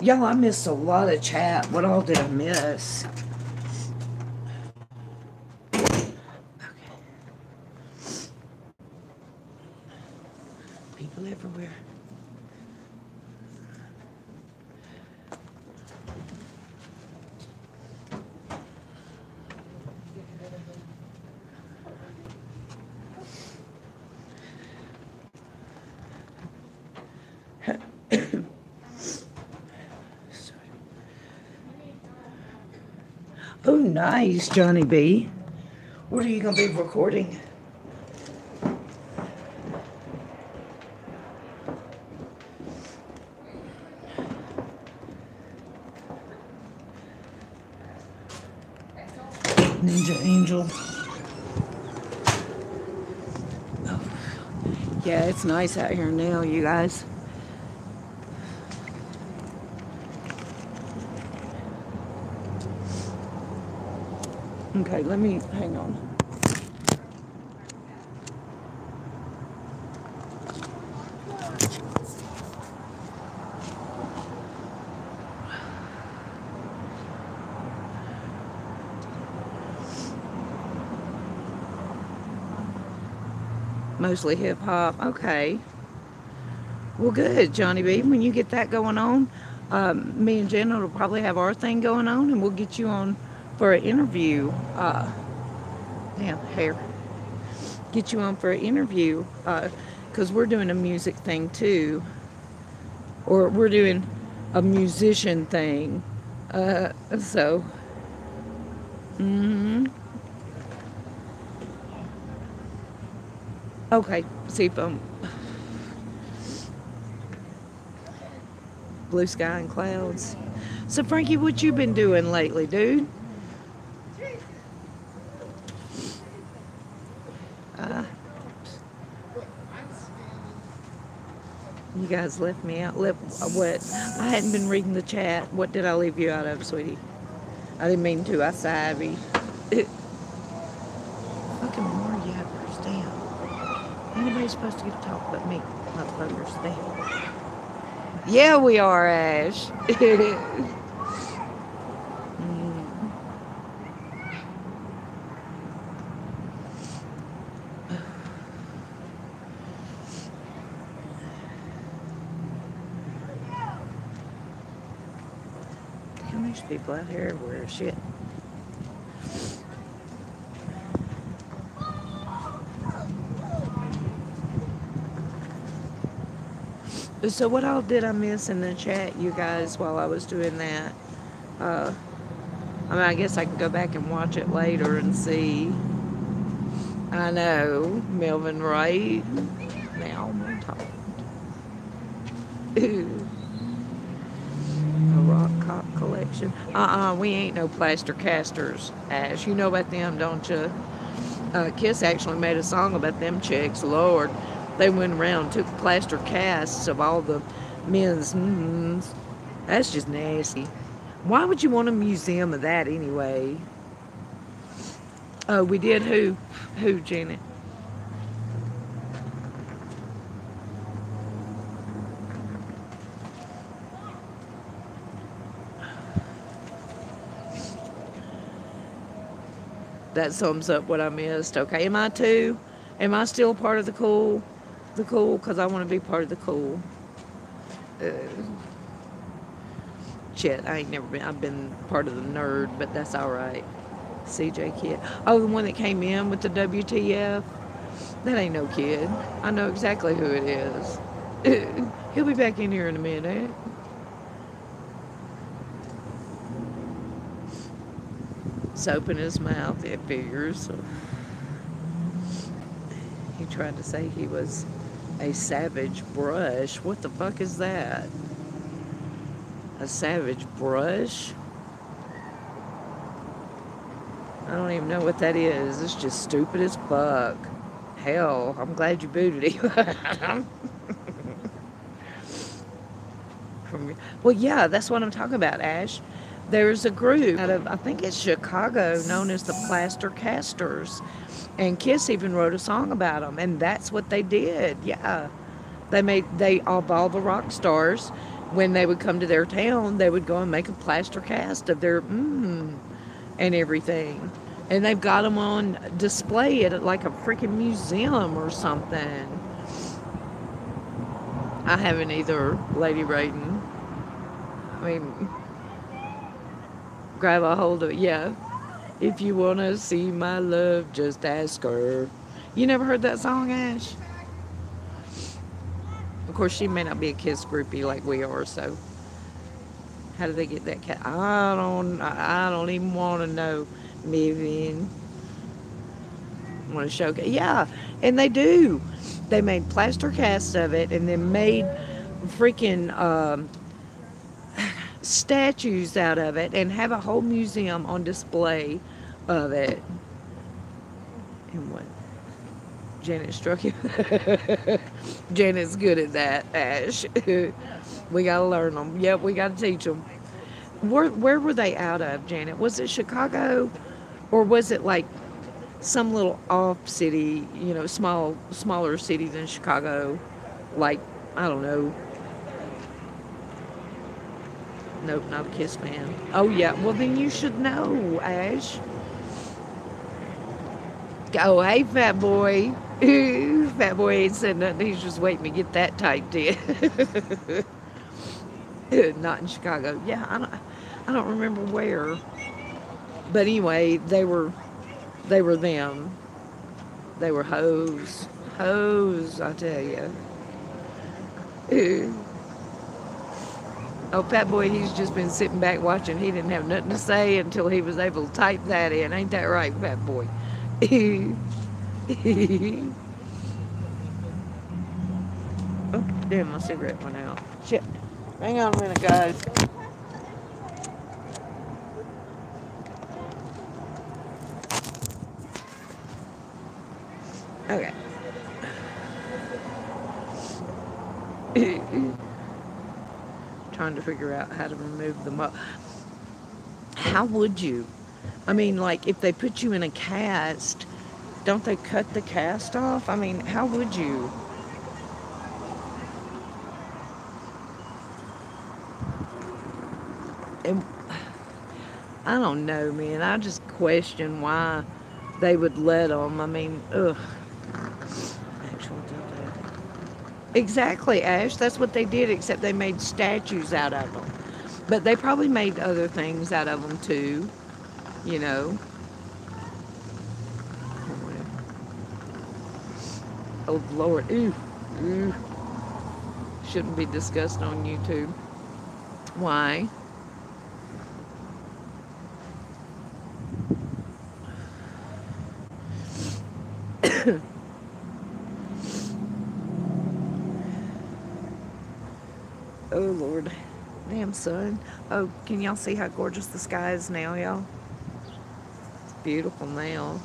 Y'all, I missed a lot of chat. What all did I miss? Okay. People everywhere. Oh, nice, Johnny B. What are you going to be recording? Ninja Angel. Oh. Yeah, it's nice out here now, you guys. Okay, let me, hang on. Mostly hip hop. Okay. Well, good, Johnny B. When you get that going on, me and Jenna will probably have our thing going on, and we'll get you on for an interview. Damn, hair. Get you on for an interview, because we're doing a music thing too. Or we're doing a musician thing. So, okay, see if blue sky and clouds. So, Frankie, what you been doing lately, dude? You guys left me out. What? I hadn't been reading the chat. What did I leave you out of, sweetie? I didn't mean to. I savvy. Fucking more yappers, damn. Anybody's supposed to get to talk but me, motherfuckers, damn. Yeah, we are, Ash. Damn, there's people out here everywhere. Shit. So what all did I miss in the chat, you guys, while I was doing that? I mean, I guess I can go back and watch it later and see. I know, Melvin Wright. Now I'm talking. A rock cop collection. We ain't no plaster casters, Ash. You know about them, don't you? Kiss actually made a song about them chicks. Lord, they went around and took plaster casts of all the men's. That's just nasty. Why would you want a museum of that anyway? Oh, we did who? Who, Janet? That sums up what I missed. Okay, am I too? Am I still part of the cool? The cool? Because I want to be part of the cool. Shit, I ain't never been. I've been part of the nerd, but that's all right. CJ Kid. Oh, the one that came in with the WTF? That ain't no kid. I know exactly who it is. He'll be back in here in a minute. Soap in his mouth, it figures. He tried to say he was a savage brush. What the fuck is that? A savage brush? I don't even know what that is. It's just stupid as fuck. Hell, I'm glad you booted him. Well, yeah, that's what I'm talking about, Ash. There's a group out of, I think it's Chicago, known as the Plaster Casters. And Kiss even wrote a song about them. And that's what they did, yeah. All the rock stars, when they would come to their town, they would go and make a plaster cast of their and everything. And they've got them on display at like a freaking museum or something. I haven't either, Lady Raiden. I mean, grab a hold of it. Yeah. If you want to see my love, just ask her. You never heard that song, Ash? Of course, she may not be a Kiss groupie like we are, so how did they get that cat? I don't even want to know. Vivian. Want to show? Yeah, and they do. They made plaster casts of it, and then made freaking statues out of it, and have a whole museum on display of it. And what? Janet struck you. Janet's good at that, Ash. We gotta learn them. Yep, we gotta teach them. Where were they out of, Janet? Was it Chicago, or was it like some little off city? You know, smaller city than Chicago. Like, I don't know. Nope, not a Kiss fan. Oh yeah, well then you should know, Ash. Oh, hey, fat boy. Fat boy ain't said nothing. He's just waiting to get that typed in. Not in Chicago. Yeah, I don't remember where. But anyway, they were them. They were hoes. Hoes, I tell you. Oh, Fat Boy, he's just been sitting back watching. He didn't have nothing to say until he was able to type that in. Ain't that right, Fat Boy? Oh, damn, my cigarette went out. Shit. Hang on a minute, guys. Okay. Trying to figure out how to remove them up. How would you? I mean, like, if they put you in a cast, don't they cut the cast off? I mean, how would you? And I don't know, man. I just question why they would let them. I mean, ugh. Actual dildo. Exactly, Ash. That's what they did, except they made statues out of them. But they probably made other things out of them too, you know. Oh, Lord. Ooh. Ooh. Shouldn't be discussed on YouTube. Why? Oh, Lord. Damn, son. Oh, can y'all see how gorgeous the sky is now, y'all? It's beautiful now.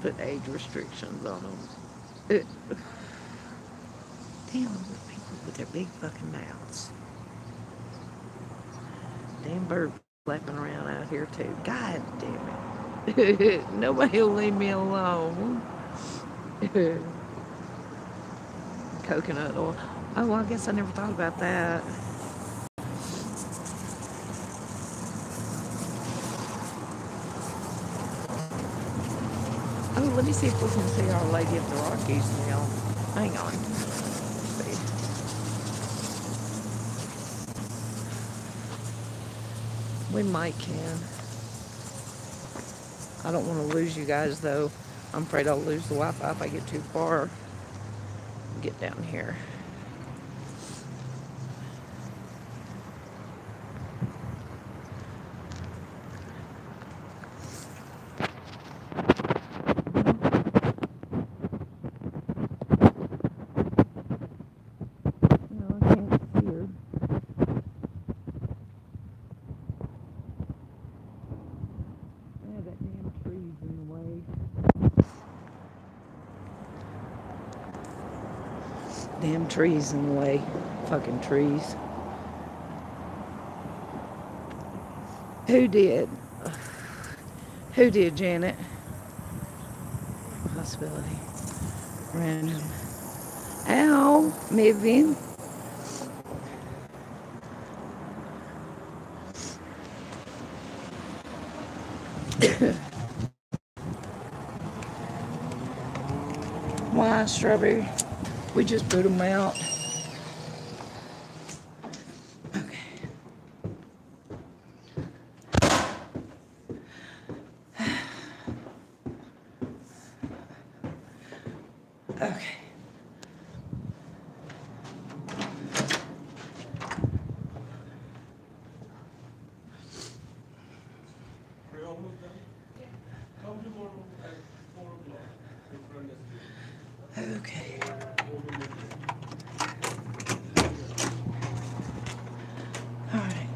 Put age restrictions on them. Damn, those people with their big fucking mouths. Damn bird flapping around out here, too. God damn it. Nobody will leave me alone. Coconut oil. Oh, well, I guess I never thought about that. Oh, let me see if we can see Our Lady of the Rockies now. Hang on. Let's see. We might can. I don't want to lose you guys, though. I'm afraid I'll lose the Wi-Fi if I get too far. Get down here. No, I can't see her. Yeah, that damn tree's in the way. Damn trees in the way. Fucking trees. Who did? Who did, Janet? Possibility. Random. Ow, Mivian. Why, Strawberry? We just put them out. Okay. Okay. Okay. All right.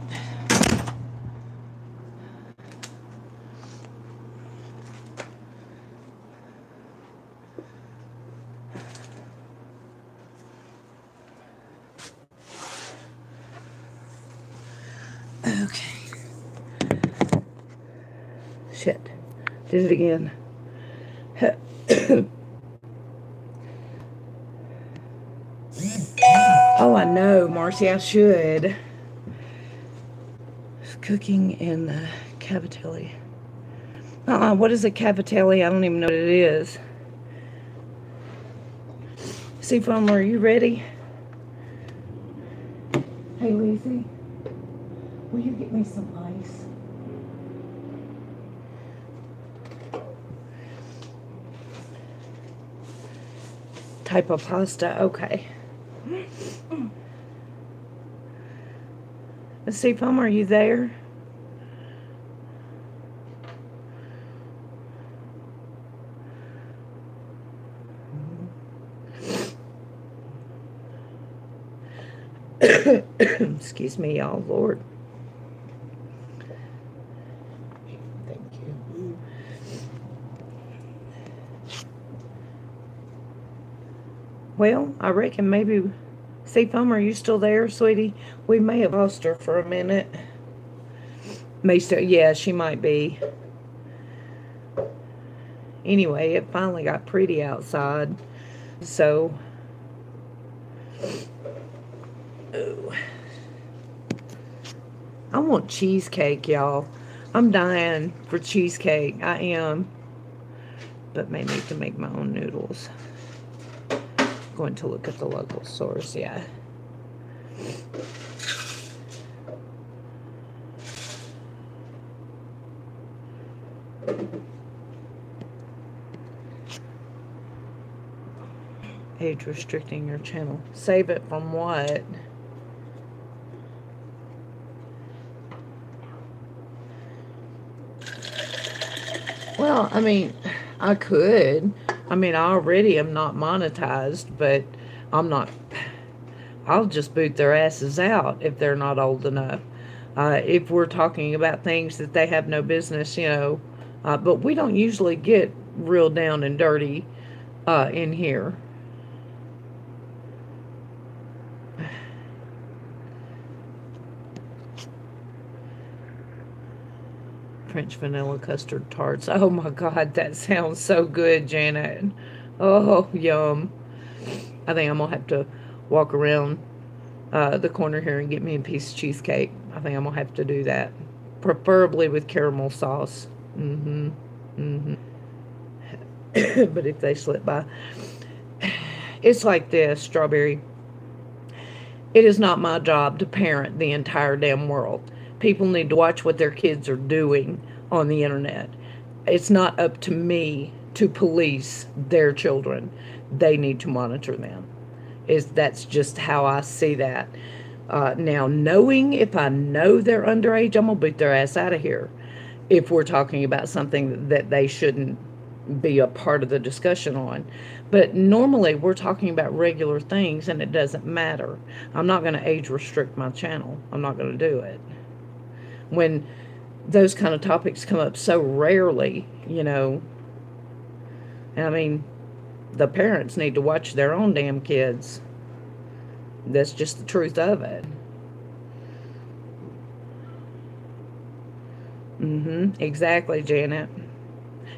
Okay. Shit. Did it again. Oh, I know, Marcy, I should. Cooking in the cavatelli. What is a cavatelli? I don't even know what it is. Seafoam, are you ready? Hey, Lizzie, will you get me some ice? type of pasta. Okay. Seafoam, are you there? Excuse me, y'all, Lord. Thank you. Well, I reckon maybe, Seafoam, are you still there, sweetie? We may have lost her for a minute. May still, yeah, she might be. Anyway, it finally got pretty outside, so. Ooh. I want cheesecake, y'all. I'm dying for cheesecake. I am. But may need to make my own noodles. Going to look at the local source, yeah. Age restricting your channel. Save it from what? Well, I mean, I could. I mean, I already am not monetized, but I'm not. I'll just boot their asses out if they're not old enough. If we're talking about things that they have no business, you know. But we don't usually get real down and dirty in here. French vanilla custard tarts. Oh my God, that sounds so good, Janet. Oh, yum. I think I'm going to have to walk around the corner here and get me a piece of cheesecake. I think I'm going to have to do that. Preferably with caramel sauce. But if they slip by. It's like this, Strawberry. It is not my job to parent the entire damn world. People need to watch what their kids are doing on the internet. It's not up to me to police their children. They need to monitor them. That's just how I see that. Now, knowing if I know they're underage, I'm going to boot their ass out of here. If we're talking about something that they shouldn't be a part of the discussion on. But normally we're talking about regular things and it doesn't matter. I'm not going to age restrict my channel. I'm not going to do it. When those kind of topics come up so rarely, you know. And I mean, the parents need to watch their own damn kids. That's just the truth of it. Exactly, Janet.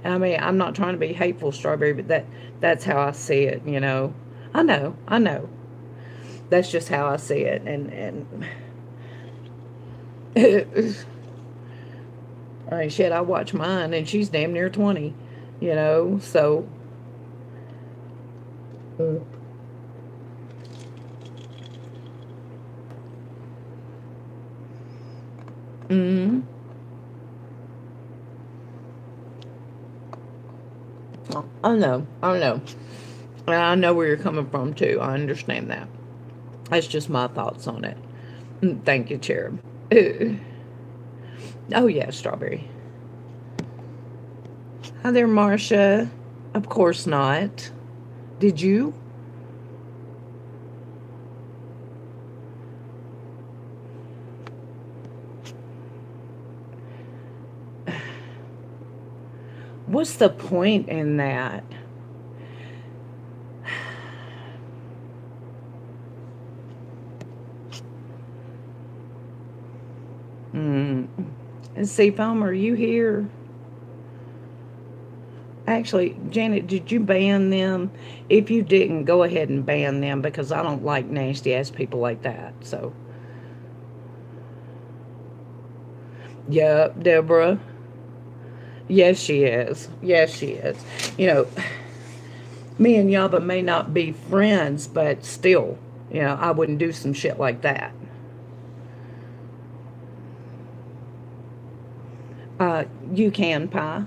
And I mean, I'm not trying to be hateful, Strawberry, but that's how I see it, you know. I know. That's just how I see it. And I mean, shit, I watch mine, and she's damn near 20, you know, so. I know. And I know where you're coming from, too. I understand that. That's just my thoughts on it. Thank you, Cherub. Oh, yeah, Strawberry. Hi there, Marcia. Of course not. Did you? What's the point in that? And Seafoam, are you here? Actually, Janet, did you ban them? If you didn't, go ahead and ban them because I don't like nasty ass people like that. So, yep, Deborah. Yes, she is. Yes, she is. You know, me and Yaba may not be friends, but still, you know, I wouldn't do some shit like that. You can, Pie.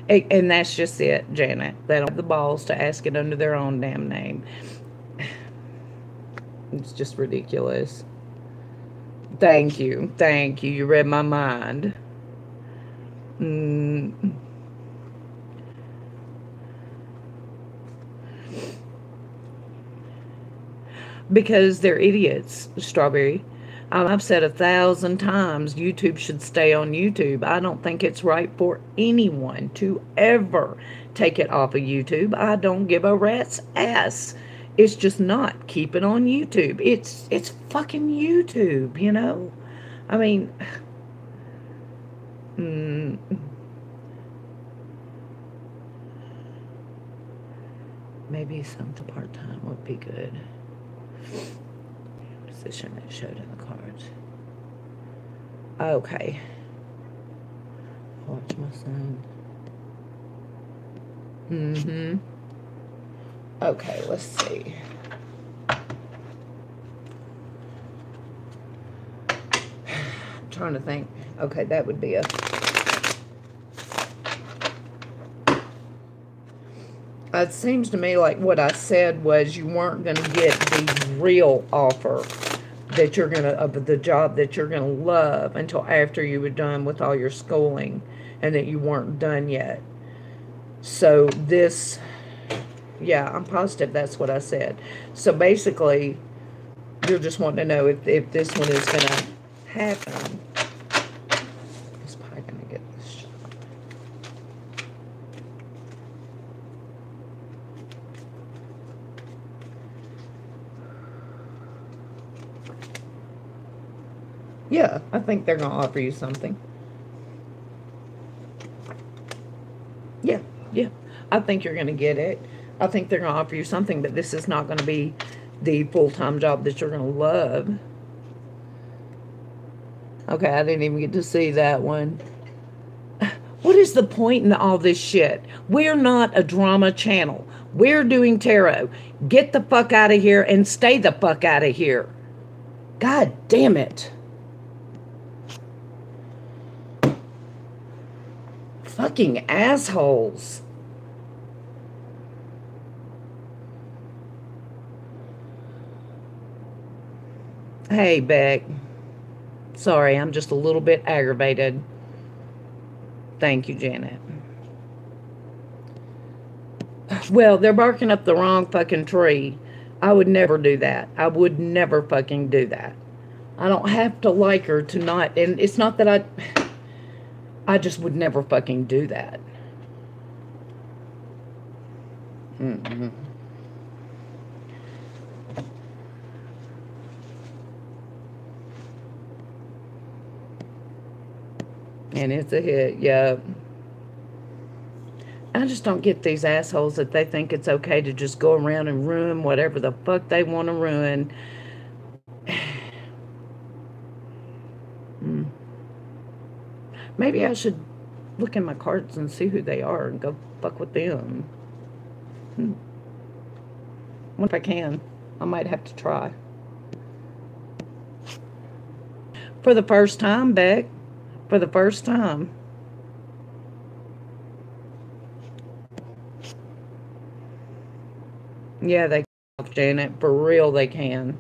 And that's just it, Janet. They don't have the balls to ask it under their own damn name. It's just ridiculous. Thank you. Thank you. You read my mind. Because they're idiots, Strawberry. I've said 1,000 times YouTube should stay on YouTube. I don't think it's right for anyone to ever take it off of YouTube. I don't give a rat's ass. It's just not. Keep it on YouTube. It's fucking YouTube, you know? I mean, maybe something part-time would be good. Position that showed in the cards. Okay. Watch my son. Okay, let's see. I'm trying to think. Okay, that would be a... It seems to me like what I said was you weren't going to get the real offer that you're going to, of the job that you're going to love until after you were done with all your schooling, and that you weren't done yet. So this, yeah, I'm positive that's what I said. So basically, you're just wanting to know if this one is going to happen. It's probably going to get this job. Yeah, I think they're going to offer you something. Yeah. I think you're going to get it. I think they're going to offer you something, but this is not going to be the full-time job that you're going to love. Okay, I didn't even get to see that one. What is the point in all this shit? We're not a drama channel. We're doing tarot. Get the fuck out of here and stay the fuck out of here. God damn it. Fucking assholes. Hey, Beck. Sorry, I'm just a little bit aggravated. Thank you, Janet. Well, they're barking up the wrong fucking tree. I would never do that. I would never fucking do that. I don't have to like her to not, and it's not that I just would never fucking do that. And it's a hit, yeah. I just don't get these assholes that they think it's okay to just go around and ruin whatever the fuck they want to ruin. Maybe I should look in my cards and see who they are and go fuck with them. What if I can? I might have to try. For the first time, Beck. For the first time. Yeah, they can, Janet. For real, they can.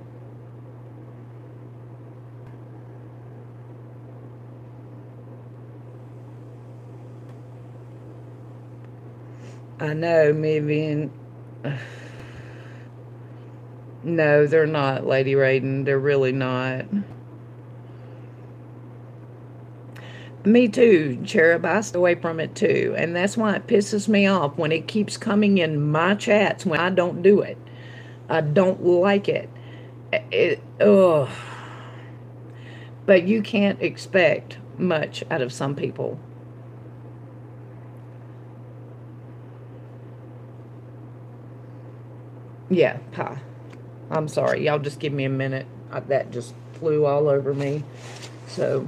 I know, Vivian. No, they're not, Lady Raiden. They're really not. Me too, Cherub. I stay away from it too. And that's why it pisses me off when it keeps coming in my chats when I don't do it. I don't like it. Ugh. But you can't expect much out of some people. Yeah, pie. I'm sorry. Y'all just give me a minute. That just flew all over me. So...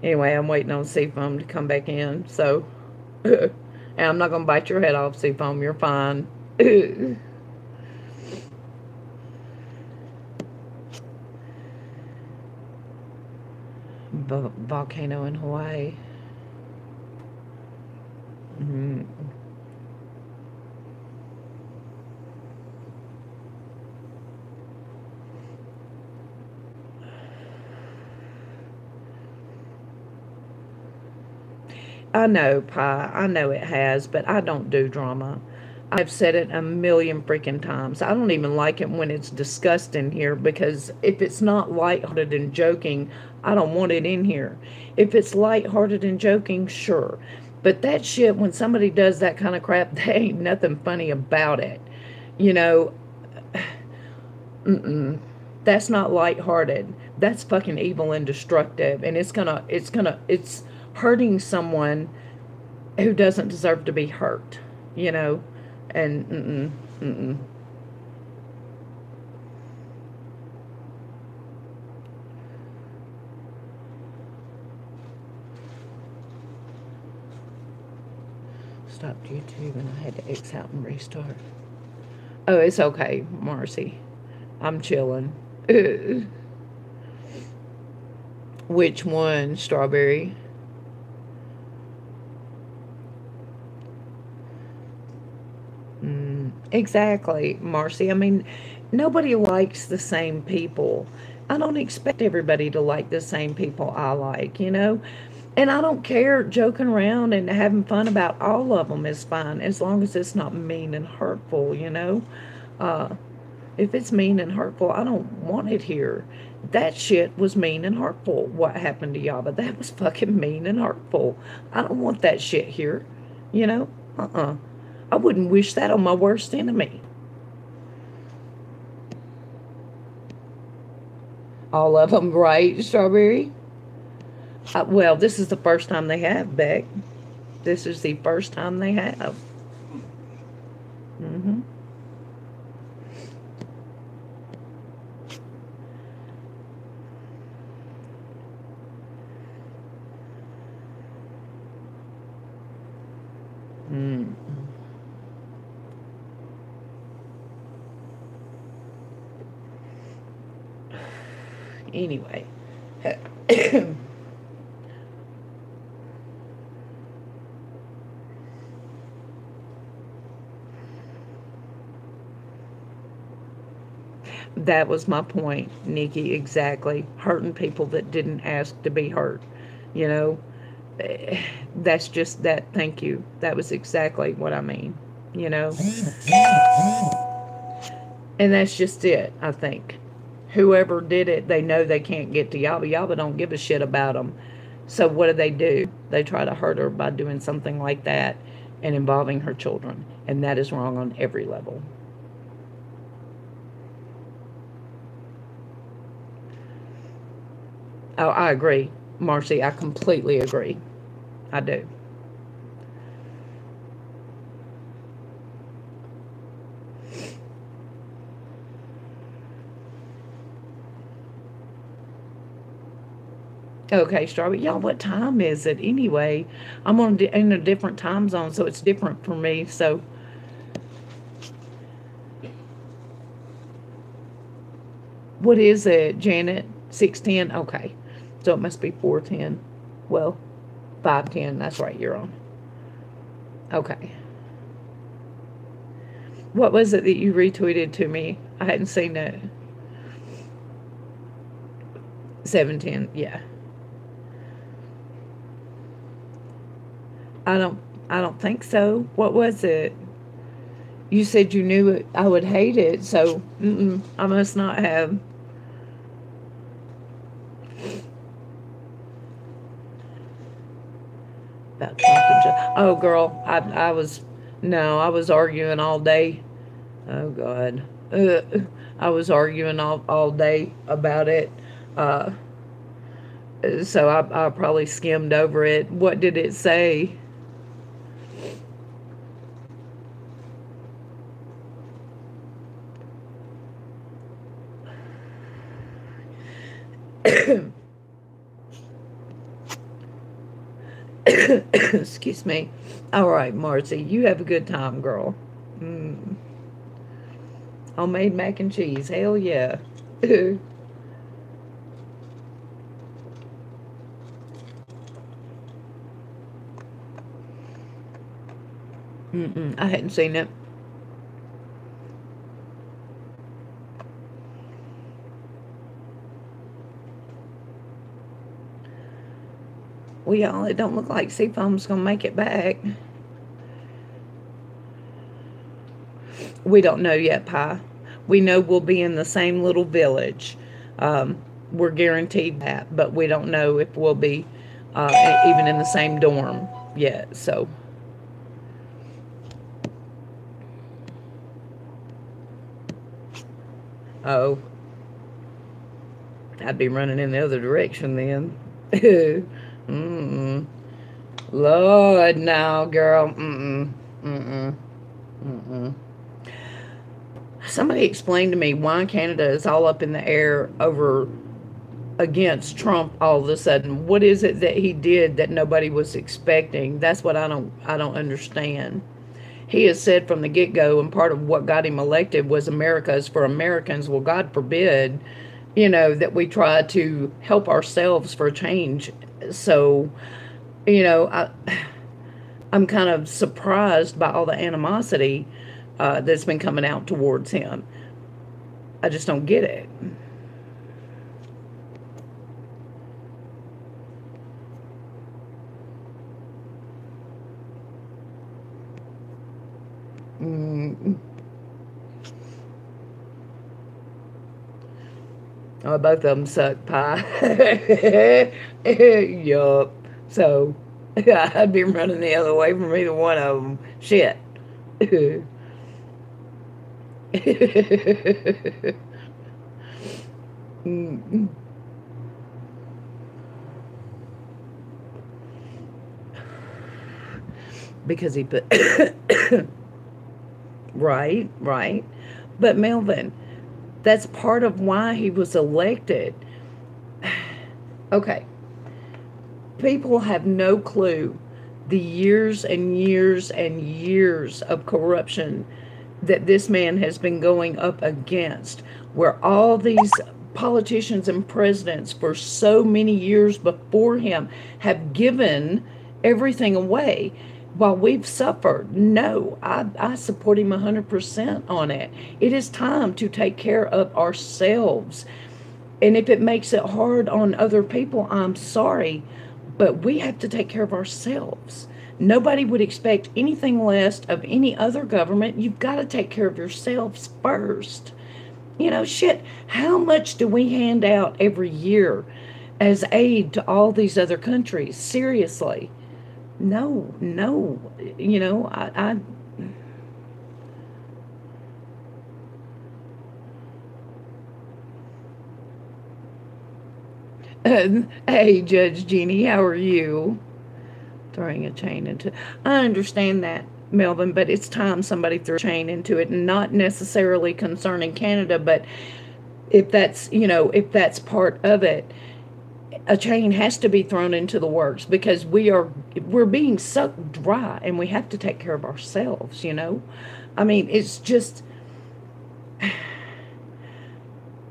anyway, I'm waiting on Seafoam to come back in, so... and I'm not going to bite your head off, Seafoam. You're fine. Volcano in Hawaii. Mm. I know, Pi. I know it has, but I don't do drama. I've said it a million freaking times. I don't even like it when it's discussed in here because if it's not lighthearted and joking, I don't want it in here. If it's lighthearted and joking, sure. But that shit, when somebody does that kind of crap, there ain't nothing funny about it. You know, mm-mm. That's not lighthearted. That's fucking evil and destructive, and it's hurting someone who doesn't deserve to be hurt. You know, and stopped YouTube and I had to X out and restart. Oh, it's okay, Marcy. I'm chilling. Which one, Strawberry? Exactly, Marcy. I mean, nobody likes the same people. I don't expect everybody to like the same people I like, you know? And I don't care, joking around and having fun about all of them is fine as long as it's not mean and hurtful, you know? Uh, if it's mean and hurtful, I don't want it here. That shit was mean and hurtful, what happened to Yaba. That was fucking mean and hurtful. I don't want that shit here, you know? I wouldn't wish that on my worst enemy. All of them, right, Strawberry? Well, this is the first time they have, Beck. This is the first time they have. Mm-hmm. Mm. Anyway. That was my point, Nikki, exactly. Hurting people that didn't ask to be hurt. You know, that's just that. Thank you. That was exactly what I mean, you know. And that's just it, I think. Whoever did it, they know they can't get to Yaba. Yaba don't give a shit about them. So what do? They try to hurt her by doing something like that and involving her children. And that is wrong on every level. Oh, I agree, Marcy. I completely agree. I do. Okay, Strawberry. Y'all, what time is it anyway? I'm in a different time zone, so it's different for me. So, what is it, Janet? 6:10? Okay. So it must be 4:10. Well, 5:10. That's right, you're on. Okay. What was it that you retweeted to me? I hadn't seen it. 7:10. Yeah. I don't I don't think so. What was it? You said you knew it, I would hate it, so I must not have. About talking to, oh girl, I was, no, I was arguing all day. Oh God. I was arguing all day about it. Uh, so I probably skimmed over it. What did it say? Excuse me. All right, Marcy, you have a good time, girl. Homemade mac and cheese. Hell yeah. I hadn't seen it. Well, y'all, it don't look like Seafoam's gonna make it back. We don't know yet, Pi. We know we'll be in the same little village. We're guaranteed that, but we don't know if we'll be even in the same dorm yet. So, oh, I'd be running in the other direction then. Mm-mm. Lord, no, girl. Mm-mm. Mm-mm. Mm-mm. Somebody explained to me why Canada is all up in the air over against Trump all of a sudden. What is it that he did that nobody was expecting? That's what I don't understand. He has said from the get-go, and part of what got him elected was America is for Americans. Well, God forbid, you know, that we try to help ourselves for a change. So, you know, I'm kind of surprised by all the animosity that's been coming out towards him. I just don't get it. Oh, both of them suck pie. Yup. So, I'd be running the other way from either one of them. Shit. Because he put... Right, right. But Melvin, that's part of why he was elected. Okay. People have no clue the years and years and years of corruption that this man has been going up against, where all these politicians and presidents for so many years before him have given everything away while we've suffered. No, I support him 100% on it. It is time to take care of ourselves. And if it makes it hard on other people, I'm sorry, but we have to take care of ourselves. Nobody would expect anything less of any other government. You've got to take care of yourselves first. You know, shit, how much do we hand out every year as aid to all these other countries? Seriously. No, you know, hey, Judge Jeannie, how are you? Throwing a chain into... I understand that, Melvin, but it's time somebody threw a chain into it, and not necessarily concerning Canada, but if that's, you know, if that's part of it, a chain has to be thrown into the works, because we're being sucked dry, and we have to take care of ourselves, you know? I mean, it's just...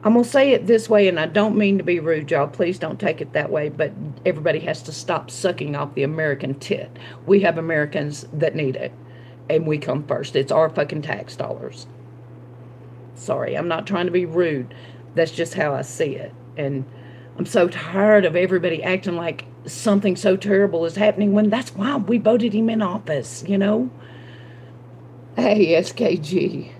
I'm going to say it this way, and I don't mean to be rude, y'all. Please don't take it that way, but everybody has to stop sucking off the American tit. We have Americans that need it, and we come first. It's our fucking tax dollars. Sorry, I'm not trying to be rude. That's just how I see it. And I'm so tired of everybody acting like something so terrible is happening when that's why we voted him in office, you know? Hey, SKG.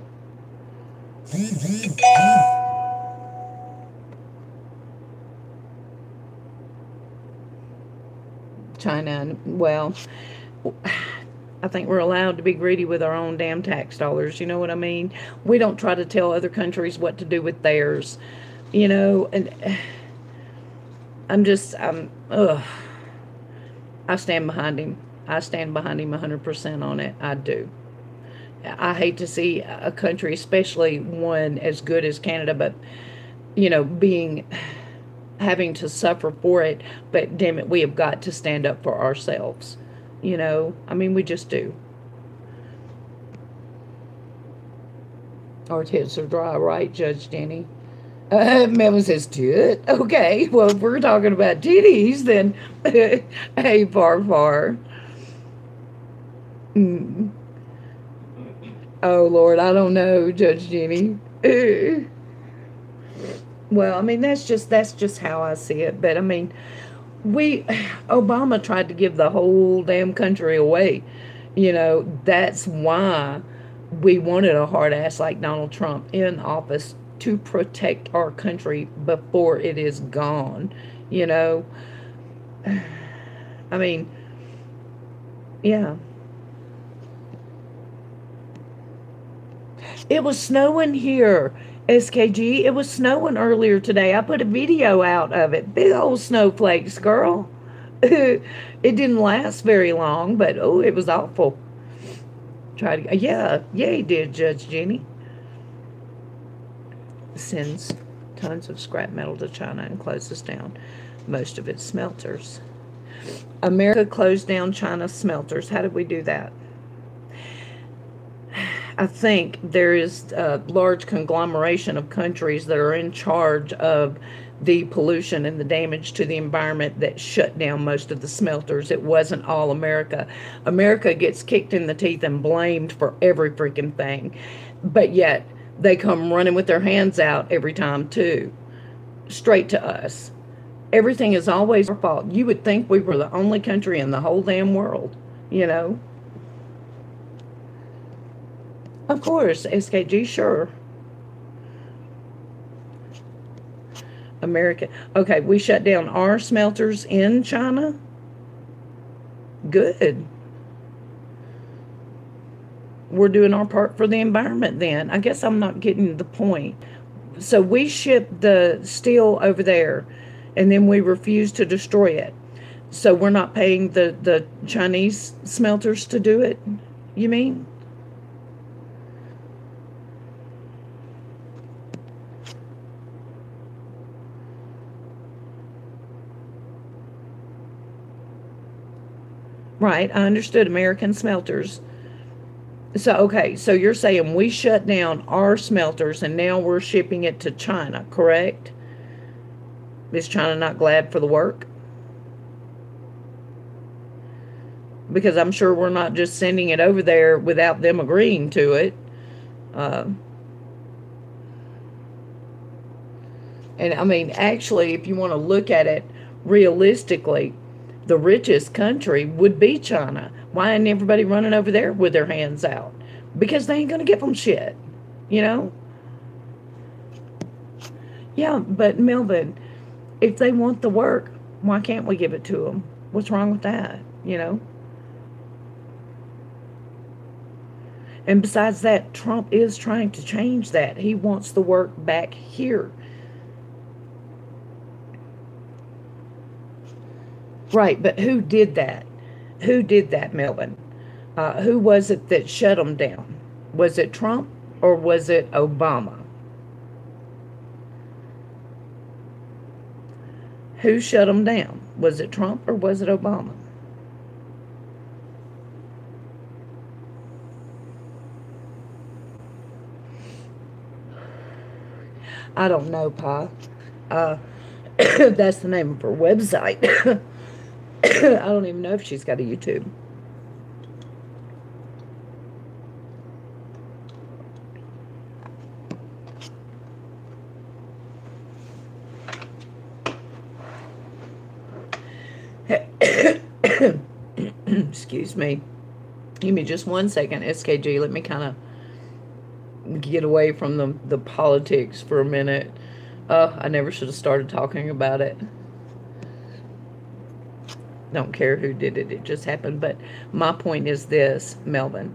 China, well, I think we're allowed to be greedy with our own damn tax dollars, you know what I mean? We don't try to tell other countries what to do with theirs, you know, and ugh. I stand behind him. I stand behind him 100% on it. I do. I hate to see a country, especially one as good as Canada, but, you know, having to suffer for it, but damn it, we have got to stand up for ourselves. You know, I mean, we just do. Our tits are dry, right, Judge Danny? Melvin says, tit? Okay, well, if we're talking about titties, then, hey, far. Oh Lord, I don't know, Judge Jenny. Well, I mean that's just how I see it. But I mean, we Obama tried to give the whole damn country away. That's why we wanted a hard ass like Donald Trump in office to protect our country before it is gone. You know, I mean, yeah. It was snowing here, SKG. It was snowing earlier today. I put a video out of it. Big old snowflakes, girl. It didn't last very long, but oh, it was awful. Yeah, he did, Judge Jenny. Sends tons of scrap metal to China and closes down most of its smelters. America closed down China's smelters. How did we do that? I think there is a large conglomeration of countries that are in charge of the pollution and the damage to the environment that shut down most of the smelters. It wasn't all America. America gets kicked in the teeth and blamed for every freaking thing. But yet, they come running with their hands out every time, too. Straight to us. Everything is always our fault. You would think we were the only country in the whole damn world, you know? Of course, SKG, sure. America. Okay, we shut down our smelters in China. Good. We're doing our part for the environment then. I guess I'm not getting the point. So we ship the steel over there, and then we refuse to destroy it. So we're not paying the Chinese smelters to do it, you mean? Right, I understood American smelters. So, okay, so you're saying we shut down our smelters and now we're shipping it to China, correct? Is China not glad for the work? Because I'm sure we're not just sending it over there without them agreeing to it. And I mean, actually, if you want to look at it realistically, the richest country would be China. Why ain't everybody running over there with their hands out? Because they ain't going to give them shit, you know? Yeah, but Melvin, if they want the work, why can't we give it to them? What's wrong with that, you know? And besides that, Trump is trying to change that. He wants the work back here. Right, but who did that? Who did that, Melvin? Who was it that shut them down? Was it Trump or was it Obama? Who shut them down? Was it Trump or was it Obama? I don't know, Pa. That's the name of her website. I don't even know if she's got a YouTube. Excuse me. Give me just 1 second, SKG. Let me kind of get away from the politics for a minute. I never should have started talking about it. Don't care who did it. It just happened. But my point is this, Melvin.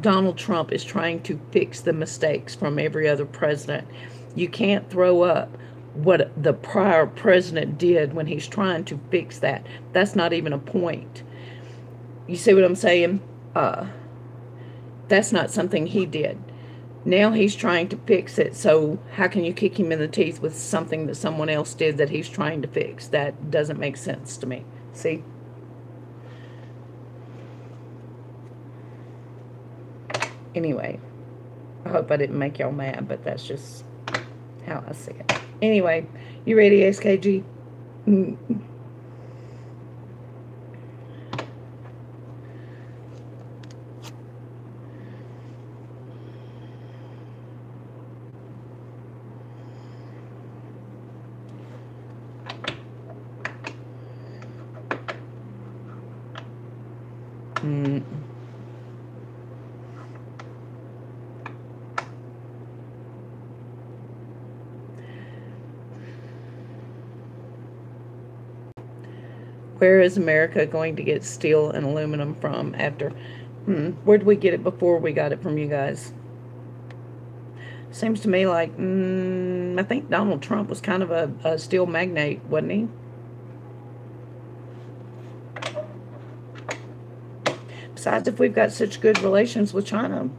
Donald Trump is trying to fix the mistakes from every other president. You can't throw up what the prior president did when he's trying to fix that. That's not even a point. You see what I'm saying? That's not something he did. Now he's trying to fix it, so how can you kick him in the teeth with something that someone else did that he's trying to fix? That doesn't make sense to me. See? Anyway, I hope I didn't make y'all mad, but that's just how I see it. Anyway, you ready, SKG? Mm. Where is America going to get steel and aluminum from after? Where did we get it before we got it from you guys? Seems to me like, I think Donald Trump was kind of a steel magnate, wasn't he? Besides, if we've got such good relations with China.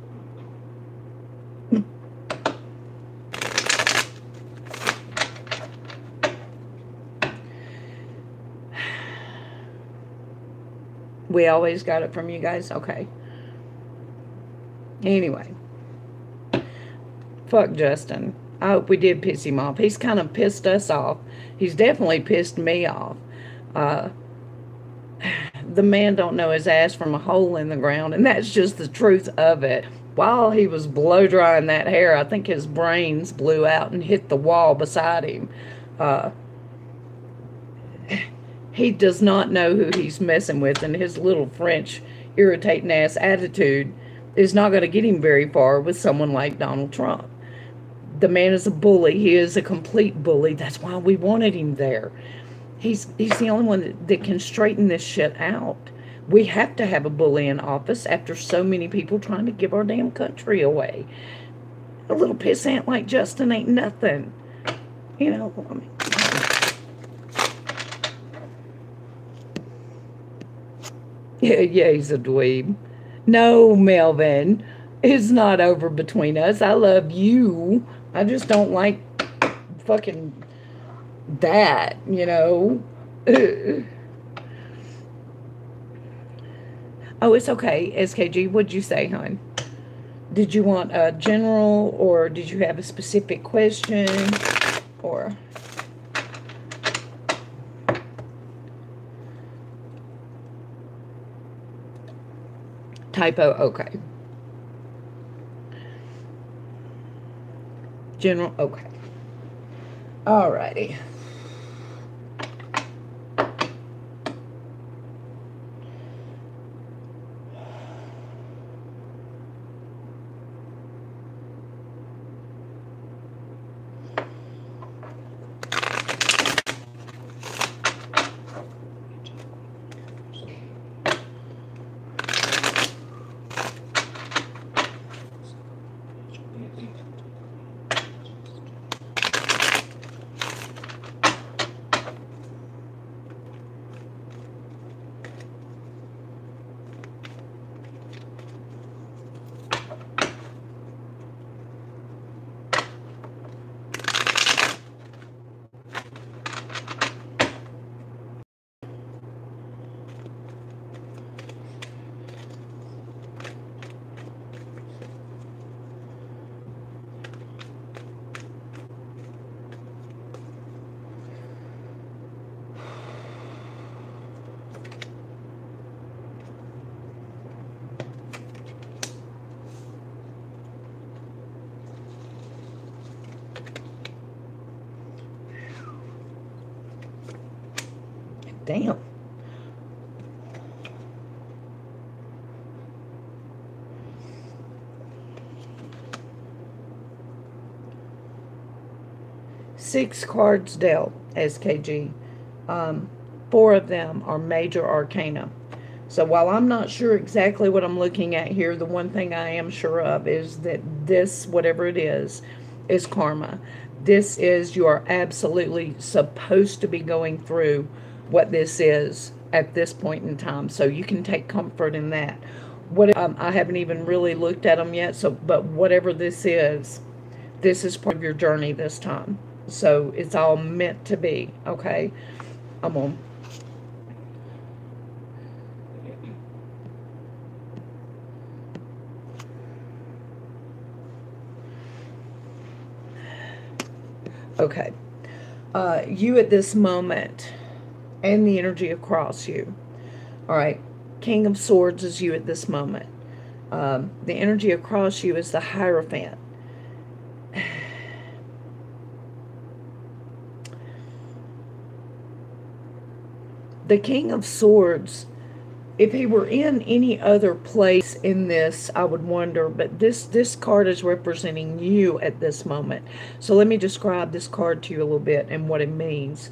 We always got it from you guys? Okay. Anyway. Fuck Justin. I hope we did piss him off. He's kind of pissed us off. He's definitely pissed me off. The man don't know his ass from a hole in the ground, and that's just the truth of it. While he was blow drying that hair, I think his brains blew out and hit the wall beside him. He does not know who he's messing with, and his little French irritating ass attitude is not going to get him very far with someone like Donald Trump. The man is a bully. He is a complete bully. That's why we wanted him there. He's the only one that can straighten this shit out. We have to have a bully in office after so many people trying to give our damn country away. A little pissant like Justin ain't nothing. You know, I mean... Yeah, he's a dweeb. No, Melvin, it's not over between us. I love you. I just don't like fucking that, you know. Oh, it's okay, SKG. What'd you say, hon? Did you want a general, or did you have a specific question, or... Typo, okay. General, okay. Alrighty. Damn. Six cards dealt, SKG. 4 of them are major arcana. So while I'm not sure exactly what I'm looking at here, the one thing I am sure of is that this, whatever it is karma. This is, you are absolutely supposed to be going through what this is at this point in time. So you can take comfort in that. I haven't even really looked at them yet. So, but whatever this is part of your journey this time. So it's all meant to be. Okay. I'm on. Okay. You at this moment, and the energy across you. All right. King of Swords is you at this moment. The energy across you is the Hierophant. The King of Swords If he were in any other place in this, I would wonder, but this card is representing you at this moment. So let me describe this card to you a little bit and what it means.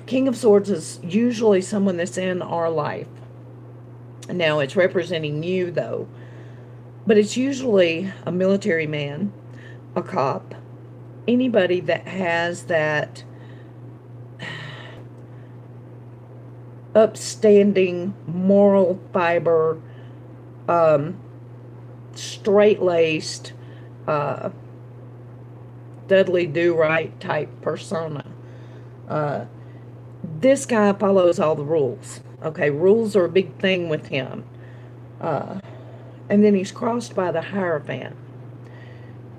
King of Swords is usually someone that's in our life. Now, it's representing you, though. But it's usually a military man, a cop, anybody that has that upstanding moral fiber, straight-laced, Dudley Do-Right type persona. This guy follows all the rules. Okay, rules are a big thing with him. And then he's crossed by the Hierophant.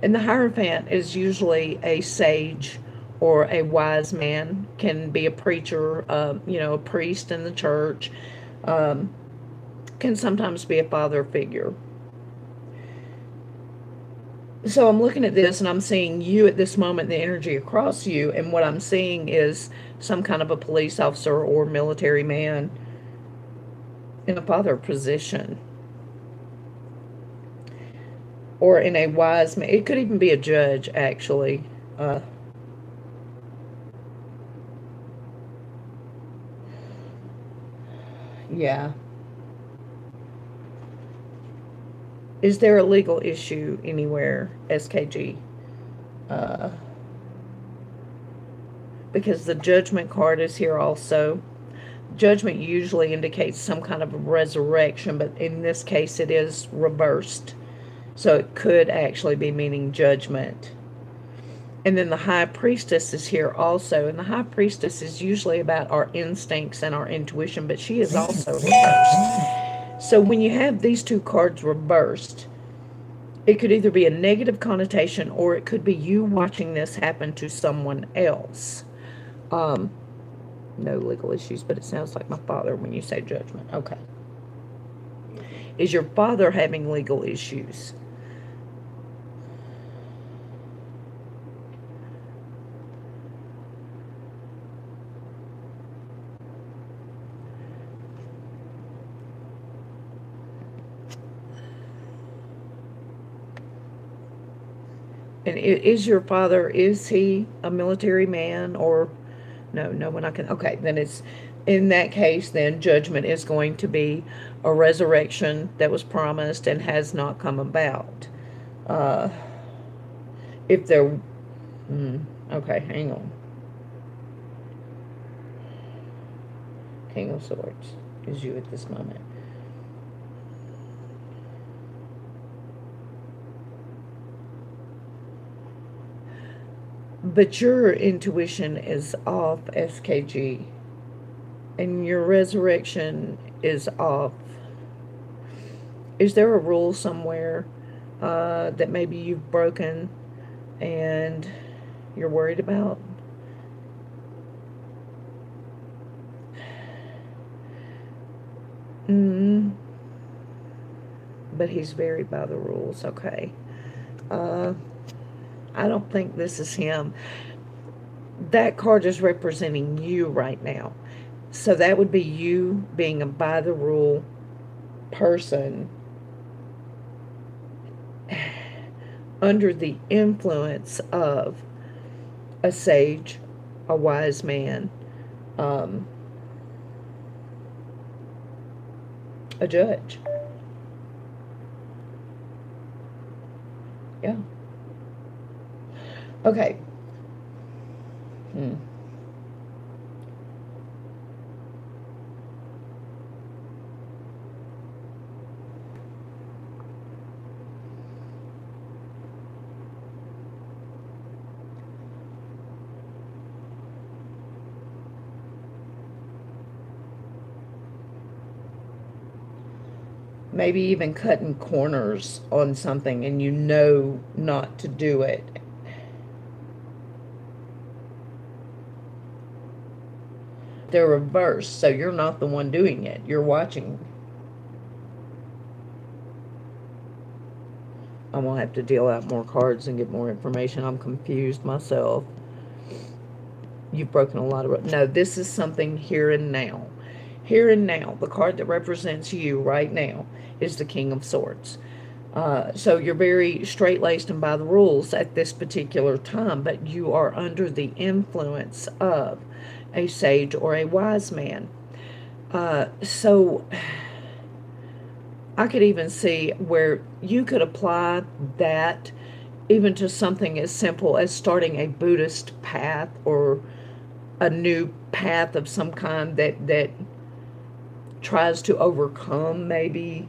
And the Hierophant is usually a sage or a wise man, can be a preacher, a priest in the church, can sometimes be a father figure. So I'm looking at this and I'm seeing you at this moment, the energy across you, and what I'm seeing is some kind of a police officer or military man in a father position. Or in a wise man. It could even be a judge, actually. Yeah. Is there a legal issue anywhere, SKG? Because the Judgment card is here also. Judgment usually indicates some kind of a resurrection, but in this case it is reversed. So it could actually be meaning judgment. And then the High Priestess is here also. And the High Priestess is usually about our instincts and our intuition, but she is also reversed. So when you have these two cards reversed, it could either be a negative connotation or it could be you watching this happen to someone else. No legal issues, but it sounds like my father when you say judgment. Okay. Is your father having legal issues? And is your father, is he a military man or no, when I can, okay, then it's, in that case, then judgment is going to be a resurrection that was promised and has not come about. If there, okay, hang on. King of Swords is you at this moment. But your intuition is off, SKG. And your resurrection is off. Is there a rule somewhere that maybe you've broken and you're worried about? But he's very by the rules, okay. I don't think this is him. That card is representing you right now. So that would be you being a by the rule person under the influence of a sage, a wise man, a judge. Yeah. Okay. Maybe even cutting corners on something and you know not to do it. They're reversed, so you're not the one doing it. You're watching. I'm going to have to deal out more cards and get more information. I'm confused myself. You've broken a lot of... No, this is something here and now. Here and now, the card that represents you right now is the King of Swords. So you're very straight-laced and by the rules at this particular time, but you are under the influence of a sage or a wise man. So I could even see where you could apply that even to something as simple as starting a Buddhist path or a new path of some kind that tries to overcome maybe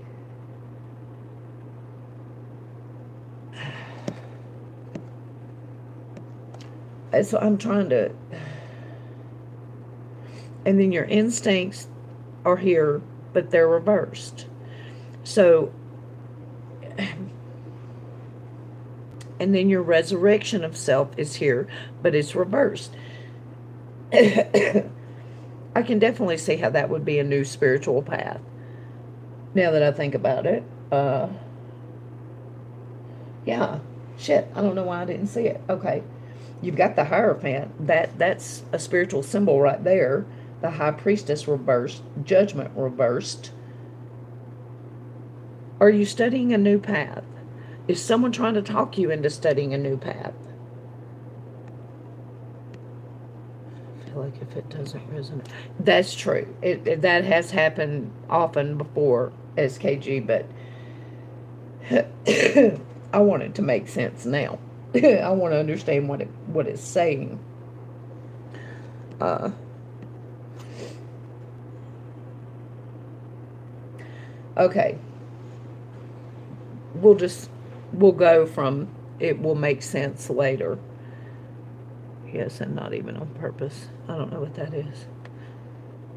so I'm trying to, and then your instincts are here, but they're reversed. So, and then your resurrection of self is here, but it's reversed. I can definitely see how that would be a new spiritual path. Now that I think about it, yeah, shit, I don't know why I didn't see it. Okay. You've got the Hierophant. That's a spiritual symbol right there. The High Priestess reversed. Judgment reversed. Are you studying a new path? Is someone trying to talk you into studying a new path? I feel like if it doesn't resonate. That's true. That has happened often before, SKG, but I want it to make sense now. I want to understand what it's saying. Okay. We'll go from it will make sense later. Yes, and not even on purpose. I don't know what that is.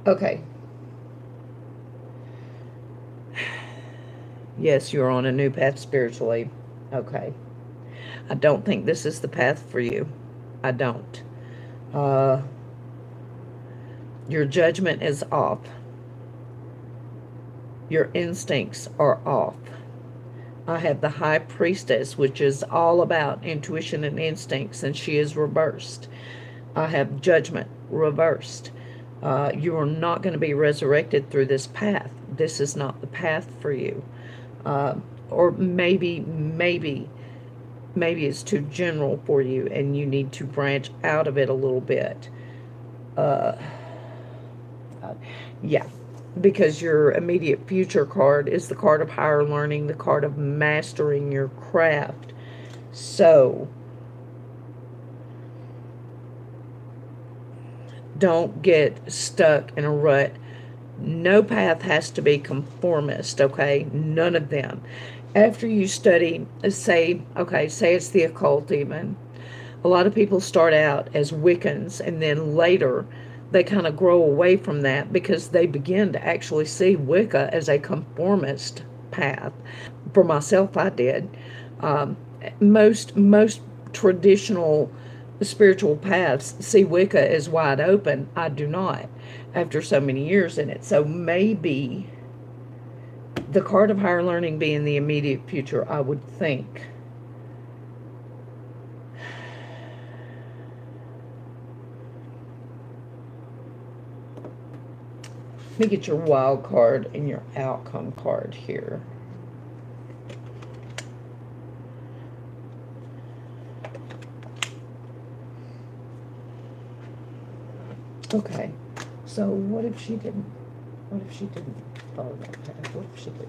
Okay. Yes, you're on a new path spiritually. Okay. I don't think this is the path for you. I don't. Your judgment is off. Your instincts are off. I have the High Priestess, which is all about intuition and instincts, and she is reversed. I have judgment reversed. You are not going to be resurrected through this path. This is not the path for you. Or maybe it's too general for you and you need to branch out of it a little bit. Yeah, because your immediate future card is the card of higher learning, the card of mastering your craft. So don't get stuck in a rut. No path has to be conformist, okay? None of them. After you study, say it's the occult even. A lot of people start out as Wiccans and then later they kind of grow away from that because they begin to actually see Wicca as a conformist path. For myself, I did. Most traditional spiritual paths see Wicca as wide open. I do not, after so many years in it. So maybe the card of higher learning being the immediate future, I would think. Let me get your wild card and your outcome card here. Okay, so what if she didn't follow that path? What if she did?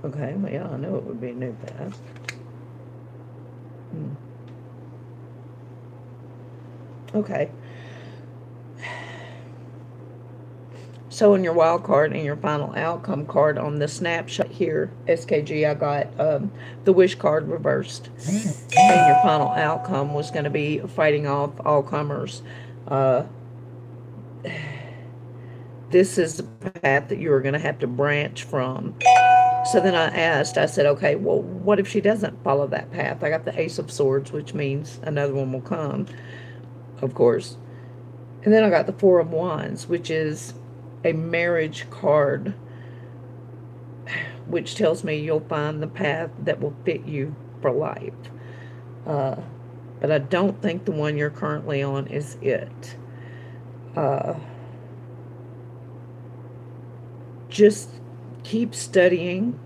Okay, well, yeah, I know it would be a new path. Okay. So in your wild card and your final outcome card on the snapshot here, SKG, I got the wish card reversed. And your final outcome was going to be fighting off all comers. This is the path that you are going to have to branch from. So then I said, okay, well, what if she doesn't follow that path? I got the Ace of Swords, which means another one will come, of course. And then I got the Four of Wands, which is a marriage card, which tells me you'll find the path that will fit you for life. but I don't think the one you're currently on is it. Just keep studying,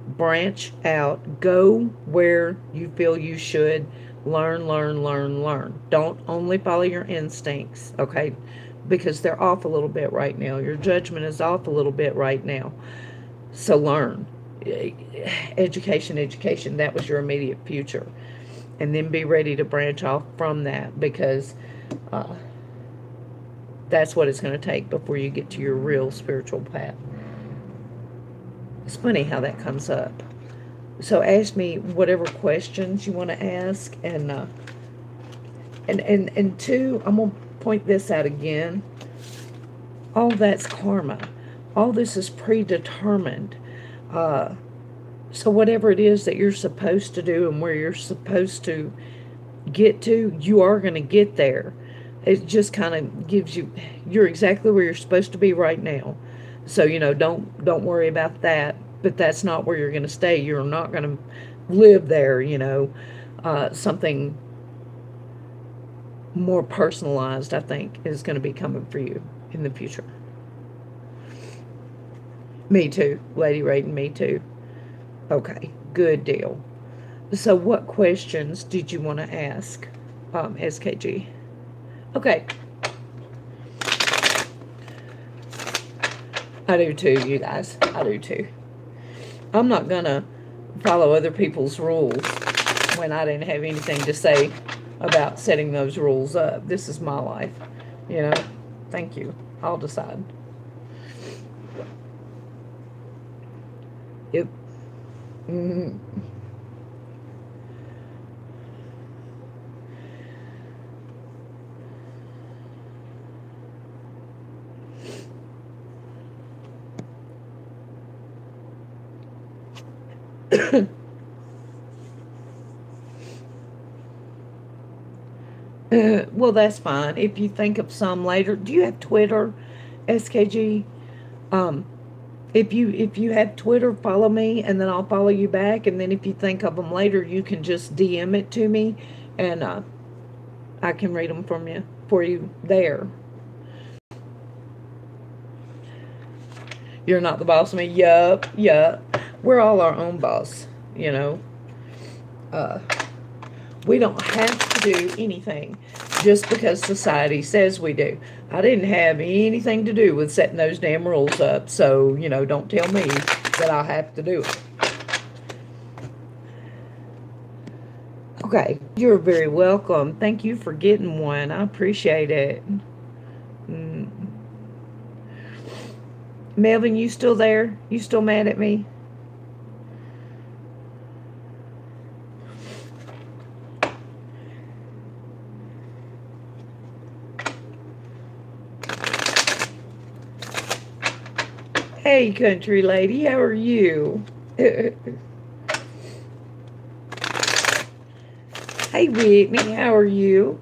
branch out, go where you feel you should, learn, learn, learn, learn. Don't only follow your instincts, okay? Because they're off a little bit right now. Your judgment is off a little bit right now. So learn. Education, education, that was your immediate future. And then be ready to branch off from that, because that's what it's going to take before you get to your real spiritual path. It's funny how that comes up. So ask me whatever questions you want to ask, and two, I'm going to point this out again. All that's karma. All this is predetermined. So whatever it is that you're supposed to do and where you're supposed to get to, you are going to get there. It just kind of gives you, you're exactly where you're supposed to be right now. So, you know, don't worry about that. But that's not where you're going to stay. You're not going to live there, you know. Something more personalized, I think, is going to be coming for you in the future. Me too, Lady Raiden, me too. Okay, good deal. So what questions did you want to ask, SKG? Okay. I do too, you guys. I do too. I'm not going to follow other people's rules when I didn't have anything to say about setting those rules up. This is my life, you know. Thank you. I'll decide. Yep. Well, that's fine. If you think of some later. Do you have Twitter, SKG? If you have Twitter, follow me, and then I'll follow you back. And then if you think of them later, you can just DM it to me, and I can read them for you there. You're not the boss of me. Yup. We're all our own boss, you know. We don't have to do anything just because society says we do. I didn't have anything to do with setting those damn rules up, so, you know, don't tell me that I have to do it. Okay, you're very welcome. Thank you for getting one. I appreciate it. Melvin, you still there? You still mad at me? Hey, country lady, how are you? Hey, Whitney, how are you?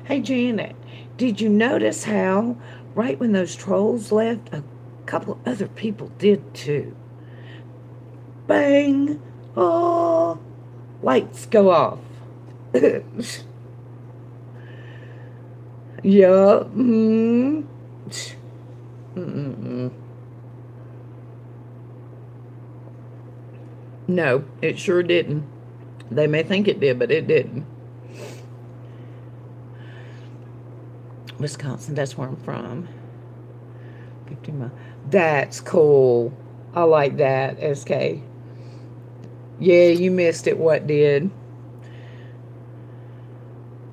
Hey, Janet, did you notice how right when those trolls left, a couple of other people did too? Bang! Oh, lights go off. Yeah. No, it sure didn't. They may think it did, but it didn't. Wisconsin, that's where I'm from. 15 miles. That's cool. I like that, SK. Yeah, you missed it. What did?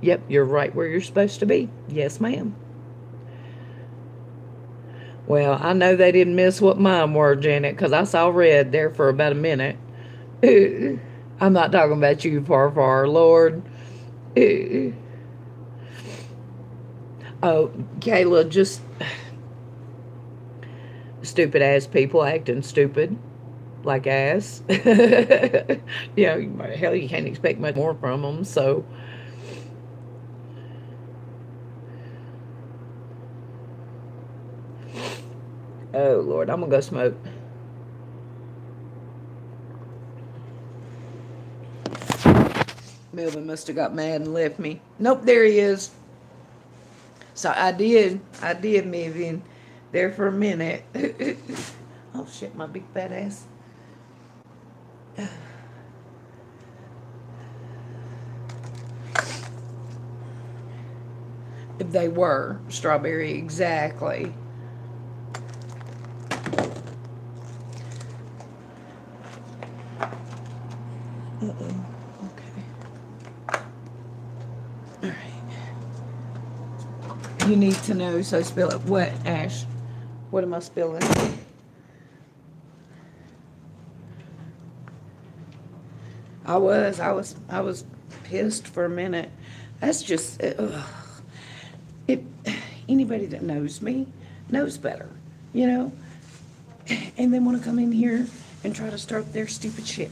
Yep, you're right where you're supposed to be. Yes, ma'am. Well, I know they didn't miss what mine were, Janet, because I saw red there for about a minute. I'm not talking about you, far, Lord. Oh, Kayla, just stupid ass people acting stupid, like ass. You know, hell, you can't expect much more from them, so. Oh, Lord, I'm going to go smoke. Melvin must have got mad and left me. Nope, there he is. So I did move in there for a minute. Oh shit, my big fat ass. If they were strawberry, exactly. Uh-oh. Okay. All right. You need to know, so spill it. What, Ash? What am I spilling? I was pissed for a minute. That's just, anybody that knows me knows better, you know? And they want to come in here and try to start their stupid shit.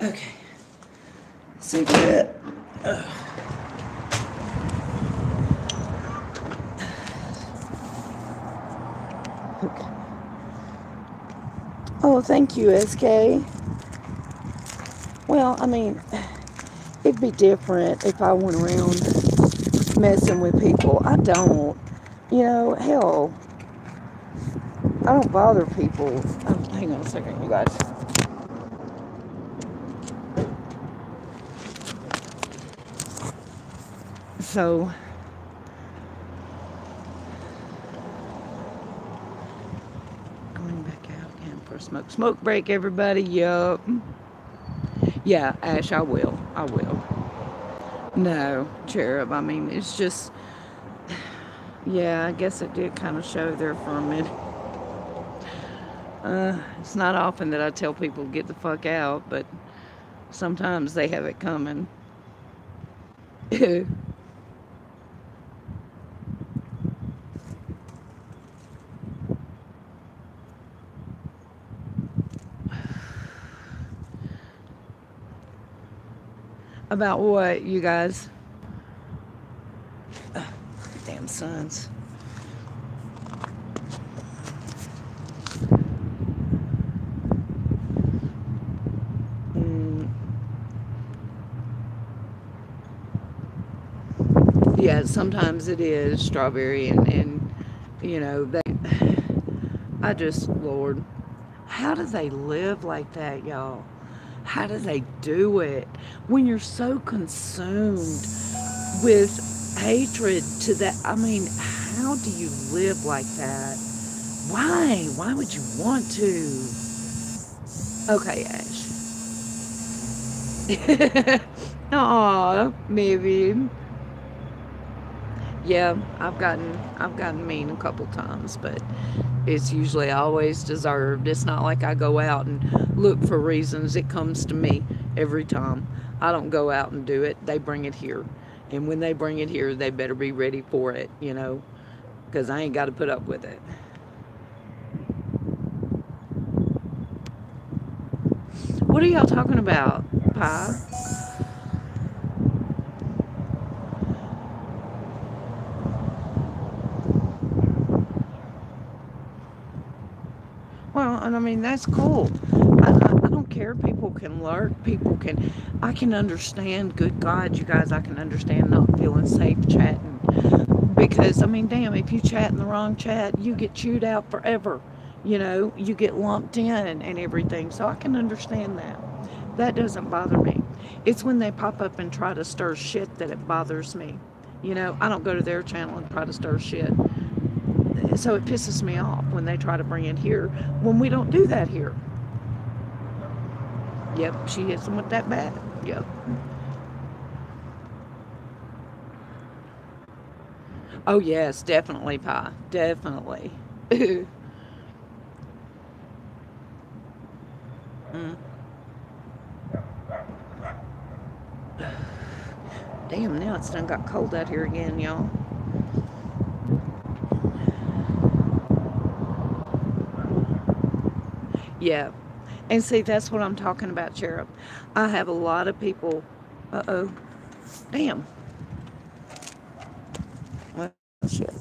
Okay. Cigarette. Okay. Oh, thank you, SK. Well, I mean, it'd be different if I went around messing with people. I don't. You know, hell, I don't bother people. Oh, hang on a second, you guys. So, going back out again for a smoke break, everybody. Yup. Yeah, Ash, I will. No, Cherub, I mean, it's just, yeah, I guess it did kind of show there for a minute. It's not often that I tell people to get the fuck out, but sometimes they have it coming. About what, you guys? Damn sons. Yeah, sometimes it is strawberry and you know, I just, Lord, how do they live like that, y'all? How do they do it when you're so consumed with hatred to that? I mean, how do you live like that? Why? Why would you want to? Okay, Ash. Aw, maybe. Yeah, I've gotten mean a couple times, but it's usually always deserved. It's not like I go out and look for reasons. It comes to me every time. I don't go out and do it. They bring it here. And when they bring it here, they better be ready for it, you know, because I ain't got to put up with it. What are y'all talking about, Pie? Well, and I mean, that's cool. I don't care. People can lurk. I can understand, good God, you guys, I can understand not feeling safe chatting. Because, I mean, damn, if you chat in the wrong chat, you get chewed out forever. You know, you get lumped in and everything. So I can understand that. That doesn't bother me. It's when they pop up and try to stir shit that it bothers me. You know, I don't go to their channel and try to stir shit. So it pisses me off when they try to bring it here when we don't do that here. Yep, she hits them with that bat. Yep. Oh yes, definitely, Pie. Definitely. Mm. Damn, now it's done got cold out here again, y'all. Yeah. And see, that's what I'm talking about, Cherub. I have a lot of people. Uh-oh. Damn. Well, shit.